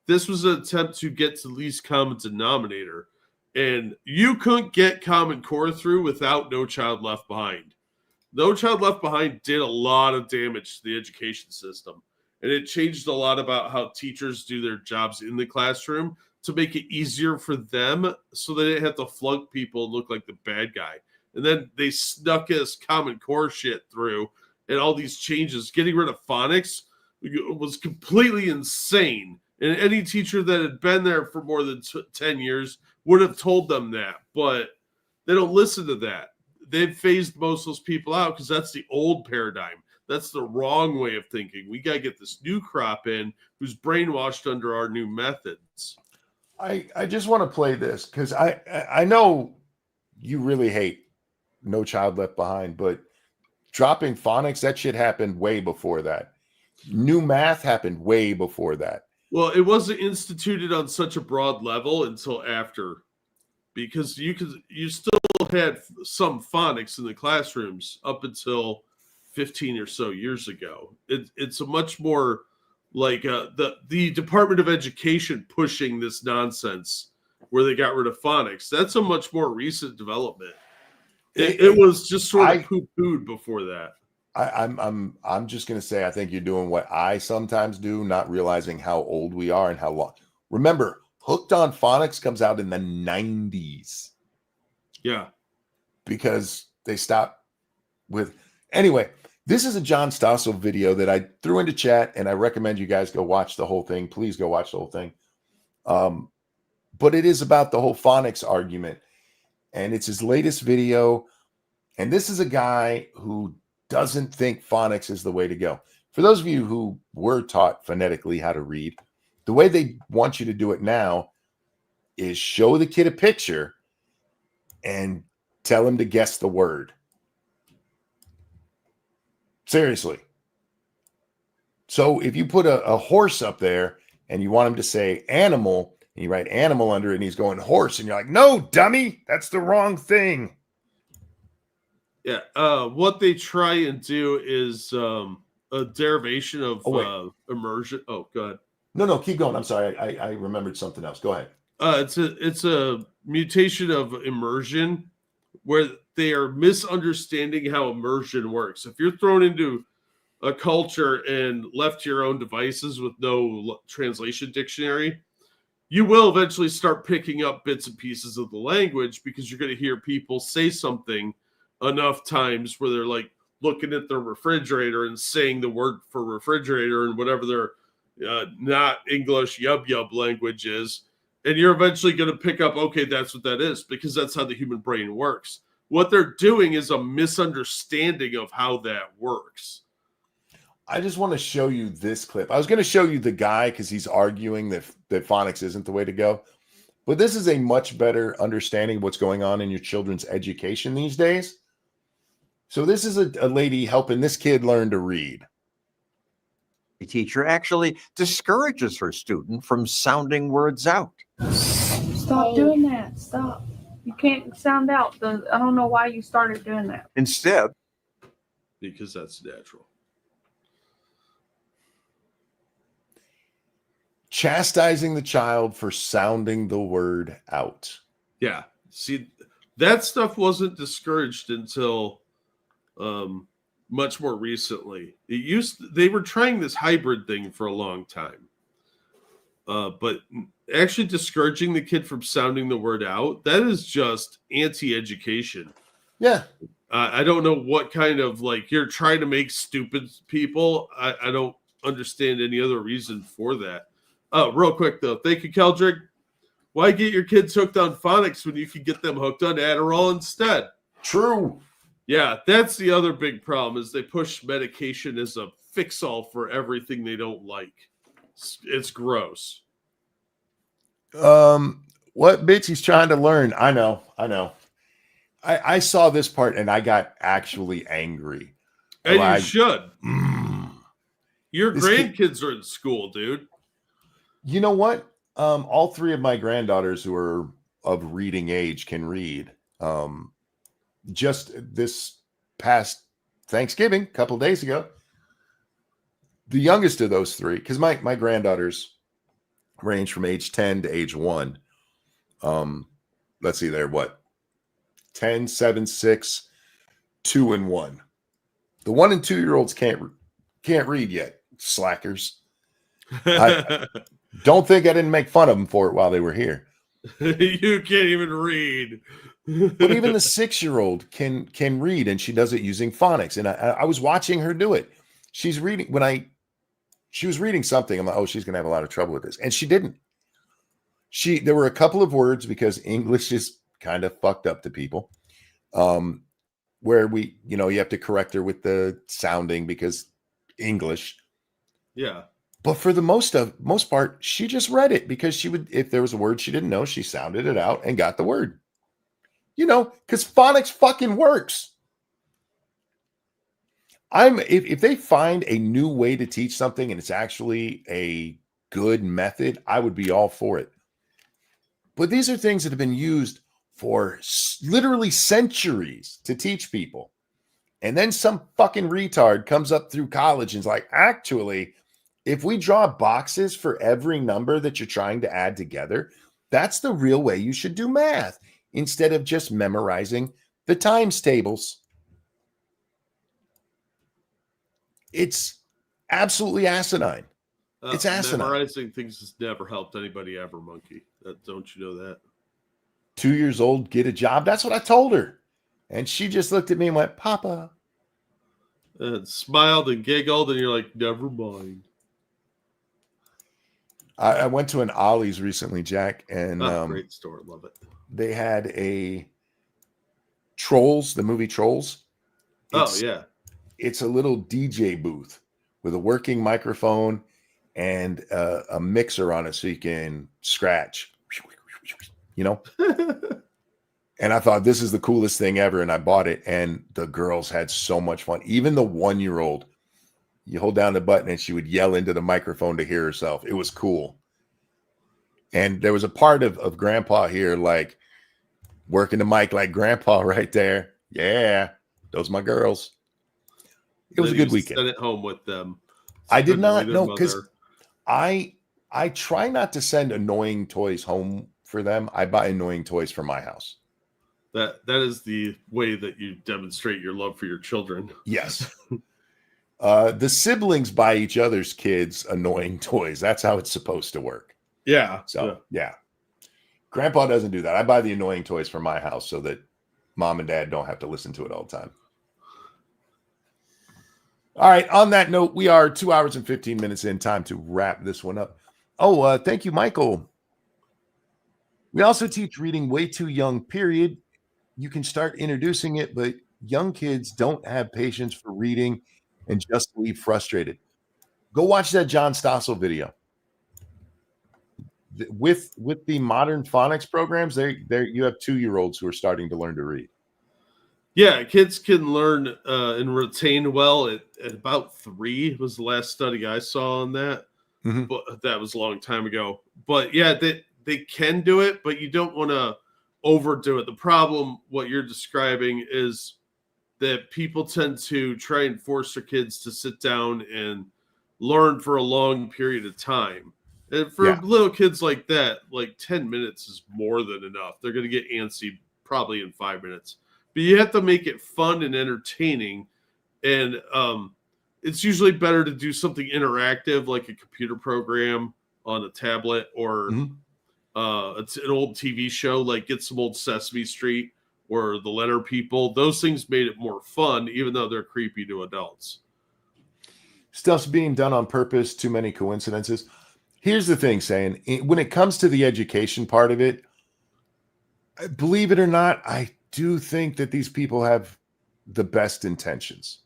This was an attempt to get to the least common denominator. And you couldn't get Common Core through without No Child Left Behind. No Child Left Behind did a lot of damage to the education system. And it changed a lot about how teachers do their jobs in the classroom to make it easier for them so they didn't have to flunk people and look like the bad guy. And then they snuck this Common Core shit through and all these changes. Getting rid of phonics was completely insane. And any teacher that had been there for more than 10 years would have told them that. But they don't listen to that. They've phased most of those people out because that's the old paradigm. That's the wrong way of thinking. We got to get this new crop in who's brainwashed under our new methods. I just want to play this because I know you really hate No Child Left Behind, but dropping phonics, that shit happened way before that. New math happened way before that. Well, it wasn't instituted on such a broad level until after, because you still had some phonics in the classrooms up until 15 or so years ago. It's a much more like the Department of Education pushing this nonsense where they got rid of phonics. That's a much more recent development. It was just sort of poo-pooed before that. I'm just gonna say I think you're doing what I sometimes do, not realizing how old we are and how long. Remember, Hooked on Phonics comes out in the 90s. Yeah. Because they stopped with anyway. This is a John Stossel video that I threw into chat, and I recommend you guys go watch the whole thing. Please go watch the whole thing. But it is about the whole phonics argument, and it's his latest video. And this is a guy who doesn't think phonics is the way to go. For those of you who were taught phonetically how to read, the way they want you to do it now is show the kid a picture and tell him to guess the word. Seriously. So if you put a horse up there and you want him to say animal, and you write animal under it and he's going horse, and you're like, no, dummy, that's the wrong thing. Yeah, what they try and do is a derivation of immersion. Oh, go ahead. No, keep going. I'm sorry. I remembered something else. Go ahead. It's a mutation of immersion where they are misunderstanding how immersion works. If you're thrown into a culture and left to your own devices with no translation dictionary, you will eventually start picking up bits and pieces of the language because you're going to hear people say something enough times where they're like, looking at their refrigerator and saying the word for refrigerator and whatever their not English yub language is. And you're eventually going to pick up, okay, that's what that is, because that's how the human brain works. What they're doing is a misunderstanding of how that works. I just want to show you this clip. I was going to show you the guy because he's arguing that phonics isn't the way to go. But this is a much better understanding of what's going on in your children's education these days. So this is a lady helping this kid learn to read. The teacher actually discourages her student from sounding words out. Stop doing that. Stop. You can't sound out. I don't know why you started doing that. Instead, because that's natural. Chastising the child for sounding the word out. Yeah. See, that stuff wasn't discouraged until much more recently. They were trying this hybrid thing for a long time. But actually discouraging the kid from sounding the word out, that is just anti-education. Yeah. I don't know what kind of, like, you're trying to make stupid people. I don't understand any other reason for that. Real quick, though. Thank you, Keldrick. Why get your kids hooked on phonics when you can get them hooked on Adderall instead? True. Yeah, that's the other big problem is they push medication as a fix-all for everything they don't like. It's gross. What bitch he's trying to learn? I know. I saw this part and I got actually angry. And you should. Your This grandkids are in school, dude. You know what? All three of my granddaughters who are of reading age can read. Just this past Thanksgiving, a couple of days ago, the youngest of those three, because my granddaughters range from age 10 to age 1. Let's see, they're what? 10, 7, 6, 2, and 1. The 1 and 2-year-olds can't read yet. Slackers. I don't think I didn't make fun of them for it while they were here. You can't even read. But even the 6-year-old can read, and she does it using phonics. And I was watching her do it. She's reading she was reading something. I'm like, oh, she's gonna have a lot of trouble with this, and she didn't. There were a couple of words because English is kind of fucked up to people, where you have to correct her with the sounding because English. Yeah. But for the most part, she just read it because she would, if there was a word she didn't know, she sounded it out and got the word. Because phonics fucking works. If they find a new way to teach something and it's actually a good method, I would be all for it. But these are things that have been used for literally centuries to teach people. And then some fucking retard comes up through college and is like, actually, if we draw boxes for every number that you're trying to add together, that's the real way you should do math instead of just memorizing the times tables. It's absolutely asinine. It's asinine. Memorizing things has never helped anybody ever, Monkey. Don't you know that? 2 years old, get a job. That's what I told her. And she just looked at me and went, Papa. And smiled and giggled, and you're like, never mind. I went to an Ollie's recently, Jack, and great store. Love it. They had a Trolls, the movie Trolls. Yeah. It's a little DJ booth with a working microphone and a mixer on it so you can scratch, And I thought this is the coolest thing ever, and I bought it, and the girls had so much fun. Even the 1-year-old, you hold down the button and she would yell into the microphone to hear herself. It was cool. And there was a part of Grandpa here, like working the mic like Grandpa right there. Yeah, those are my girls. It was a good weekend. Send it home with them. I did not know, because I try not to send annoying toys home for them. I buy annoying toys for my house. That is the way that you demonstrate your love for your children. Yes. The siblings buy each other's kids annoying toys. That's how it's supposed to work. Yeah. So, yeah. Grandpa doesn't do that. I buy the annoying toys for my house so that mom and dad don't have to listen to it all the time. All right. On that note, we are 2 hours and 15 minutes in. Time to wrap this one up. Oh, thank you, Michael. We also teach reading way too young, period. You can start introducing it, but young kids don't have patience for reading and just leave frustrated. Go watch that John Stossel video. With the modern phonics programs, there you have 2-year-olds who are starting to learn to read. Yeah, kids can learn and retain well at about 3 was the last study I saw on that. Mm-hmm. But that was a long time ago. But yeah, they can do it, but you don't want to overdo it. The problem, what you're describing, is that people tend to try and force their kids to sit down and learn for a long period of time. And for little kids like that, like 10 minutes is more than enough. They're going to get antsy probably in 5 minutes. But you have to make it fun and entertaining. And it's usually better to do something interactive like a computer program on a tablet or it's an old TV show, like get some old Sesame Street or The Letter People. Those things made it more fun, even though they're creepy to adults. Stuff's being done on purpose, too many coincidences. Here's the thing, saying when it comes to the education part of it, believe it or not, I do think that these people have the best intentions.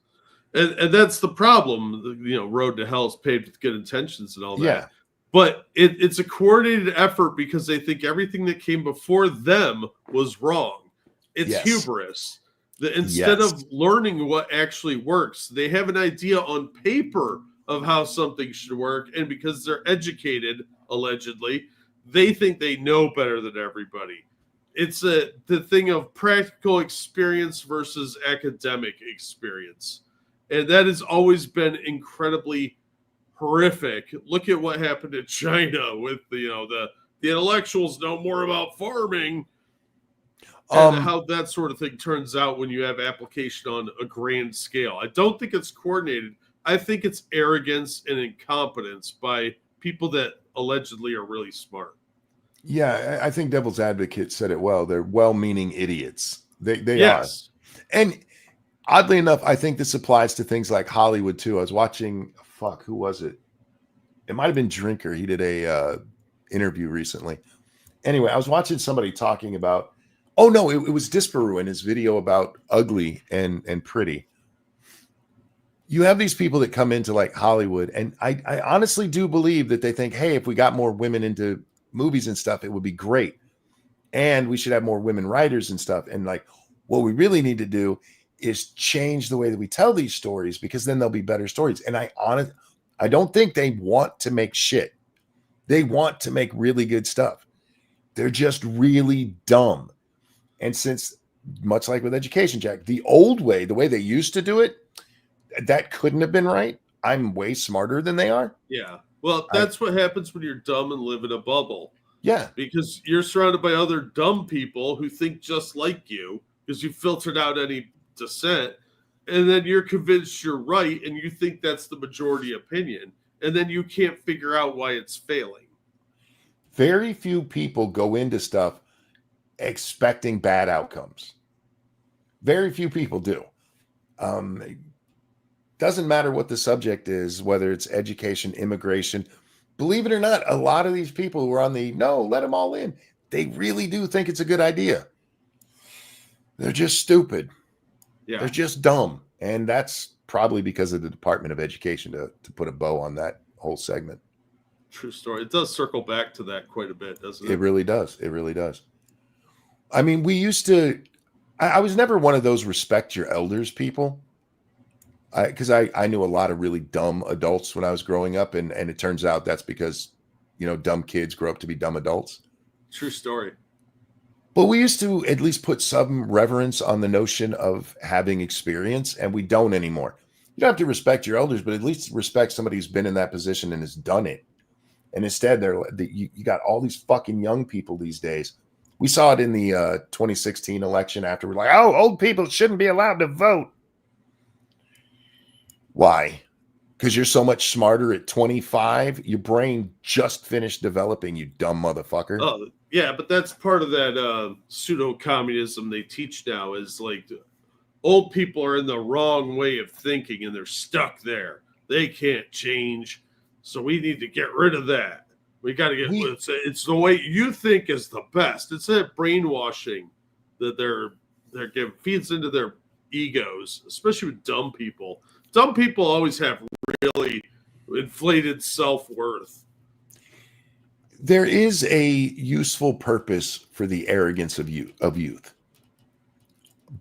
And that's the problem. You know, road to hell is paved with good intentions and all that. Yeah. But it's a coordinated effort because they think everything that came before them was wrong. It's hubris. Instead of learning what actually works, they have an idea on paper of how something should work. And because they're educated, allegedly, they think they know better than everybody. It's the thing of practical experience versus academic experience. And that has always been incredibly horrific. Look at what happened in China with the intellectuals know more about farming and how that sort of thing turns out when you have application on a grand scale. I don't think it's coordinated. I think it's arrogance and incompetence by people that allegedly are really smart. Yeah, I think Devil's Advocate said it well. They're well-meaning idiots. They are. And oddly enough, I think this applies to things like Hollywood too. I was watching, who was it? It might have been Drinker. He did a interview recently. Anyway, I was watching somebody talking about, it was Disparu in his video about Ugly and Pretty. You have these people that come into like Hollywood, and I honestly do believe that they think, hey, if we got more women into movies and stuff, it would be great. And we should have more women writers and stuff. And like, what we really need to do is change the way that we tell these stories, because then there'll be better stories. And I don't think they want to make shit. They want to make really good stuff. They're just really dumb. And since, much like with education, Jack, the old way, the way they used to do it, that couldn't have been right. I'm way smarter than they are. Yeah. Well, that's what happens when you're dumb and live in a bubble. Yeah. Because you're surrounded by other dumb people who think just like you, because you filtered out any dissent, and then you're convinced you're right, and you think that's the majority opinion, and then you can't figure out why it's failing. Very few people go into stuff expecting bad outcomes. Very few people do. Doesn't matter what the subject is, whether it's education, immigration. Believe it or not, a lot of these people who are on the no, let them all in, they really do think it's a good idea. They're just stupid. Yeah. They're just dumb. And that's probably because of the Department of Education, to put a bow on that whole segment. True story. It does circle back to that quite a bit, doesn't it? It really does. It really does. I mean, we used to, I was never one of those respect your elders people. Because I knew a lot of really dumb adults when I was growing up, and it turns out that's because, dumb kids grow up to be dumb adults. True story. But we used to at least put some reverence on the notion of having experience, and we don't anymore. You don't have to respect your elders, but at least respect somebody who's been in that position and has done it. And instead, you got all these fucking young people these days. We saw it in the 2016 election after we're like, oh, old people shouldn't be allowed to vote. Why? Because you're so much smarter at 25. Your brain just finished developing, you dumb motherfucker. Oh, yeah, but that's part of that pseudo-communism they teach now, is like old people are in the wrong way of thinking and they're stuck there. They can't change. So we need to get rid of that. We got to get it's the way you think is the best. It's that brainwashing that they're giving, feeds into their egos, especially with dumb people. Dumb people always have really inflated self-worth. There is a useful purpose for the arrogance of youth.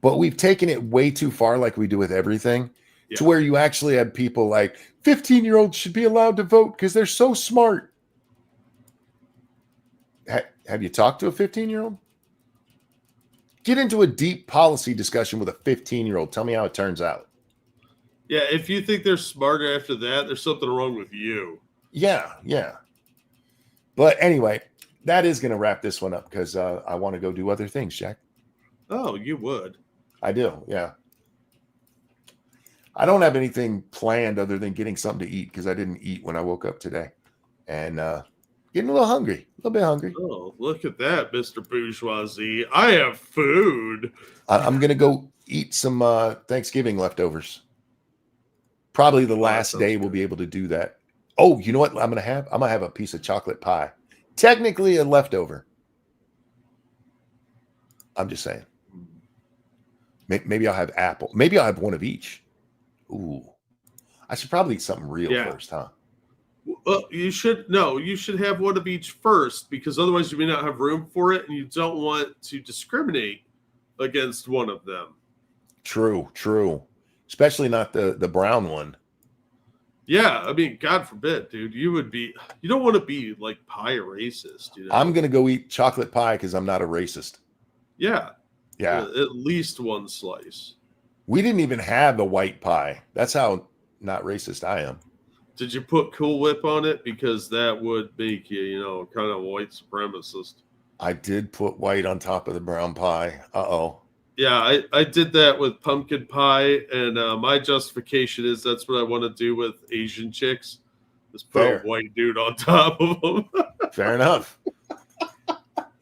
But we've taken it way too far, like we do with everything, to where you actually have people like 15-year-olds should be allowed to vote because they're so smart. Have you talked to a 15-year-old? Get into a deep policy discussion with a 15-year-old. Tell me how it turns out. Yeah, if you think they're smarter after that, there's something wrong with you. Yeah. But anyway, that is going to wrap this one up because I want to go do other things, Jack. Oh, you would. I do, yeah. I don't have anything planned other than getting something to eat because I didn't eat when I woke up today. And getting a little hungry, a little bit hungry. Oh, look at that, Mr. Bourgeoisie. I have food. I'm going to go eat some Thanksgiving leftovers. Probably the last day we'll be able to do that. Oh, you know what I'm going to have? I'm going to have a piece of chocolate pie. Technically a leftover. I'm just saying. Maybe I'll have apple. Maybe I'll have one of each. Ooh. I should probably eat something real first, huh? Well, you should have one of each first because otherwise you may not have room for it and you don't want to discriminate against one of them. True. Especially not the brown one. Yeah, I mean, God forbid, dude. You don't want to be like pie racist. You know? I'm going to go eat chocolate pie because I'm not a racist. Yeah. At least one slice. We didn't even have the white pie. That's how not racist I am. Did you put Cool Whip on it? Because that would make you, kind of white supremacist. I did put white on top of the brown pie. Uh-oh. Yeah, I did that with pumpkin pie, and my justification is that's what I want to do with Asian chicks. Just put a white dude on top of them. Fair enough.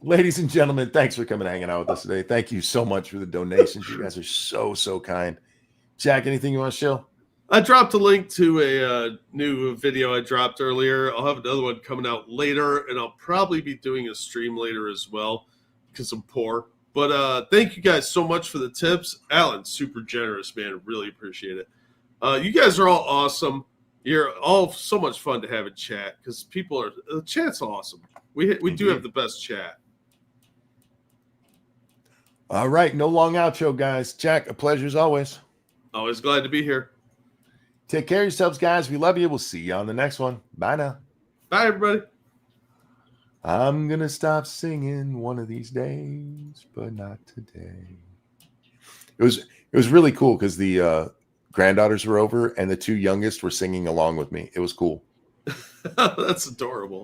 Ladies and gentlemen, thanks for coming and hanging out with us today. Thank you so much for the donations. You guys are so kind. Jack, anything you want to show? I dropped a link to a new video I dropped earlier. I'll have another one coming out later, and I'll probably be doing a stream later as well because I'm poor. But thank you guys so much for the tips. Alan, super generous, man. Really appreciate it. You guys are all awesome. You're all so much fun to have in chat because the chat's awesome. We do have the best chat. All right, no long outro, guys. Jack, a pleasure as always. Always glad to be here. Take care of yourselves, guys. We love you. We'll see you on the next one. Bye now. Bye, everybody. I'm going to stop singing one of these days, but not today. It was really cool because the granddaughters were over and the two youngest were singing along with me. It was cool. That's adorable.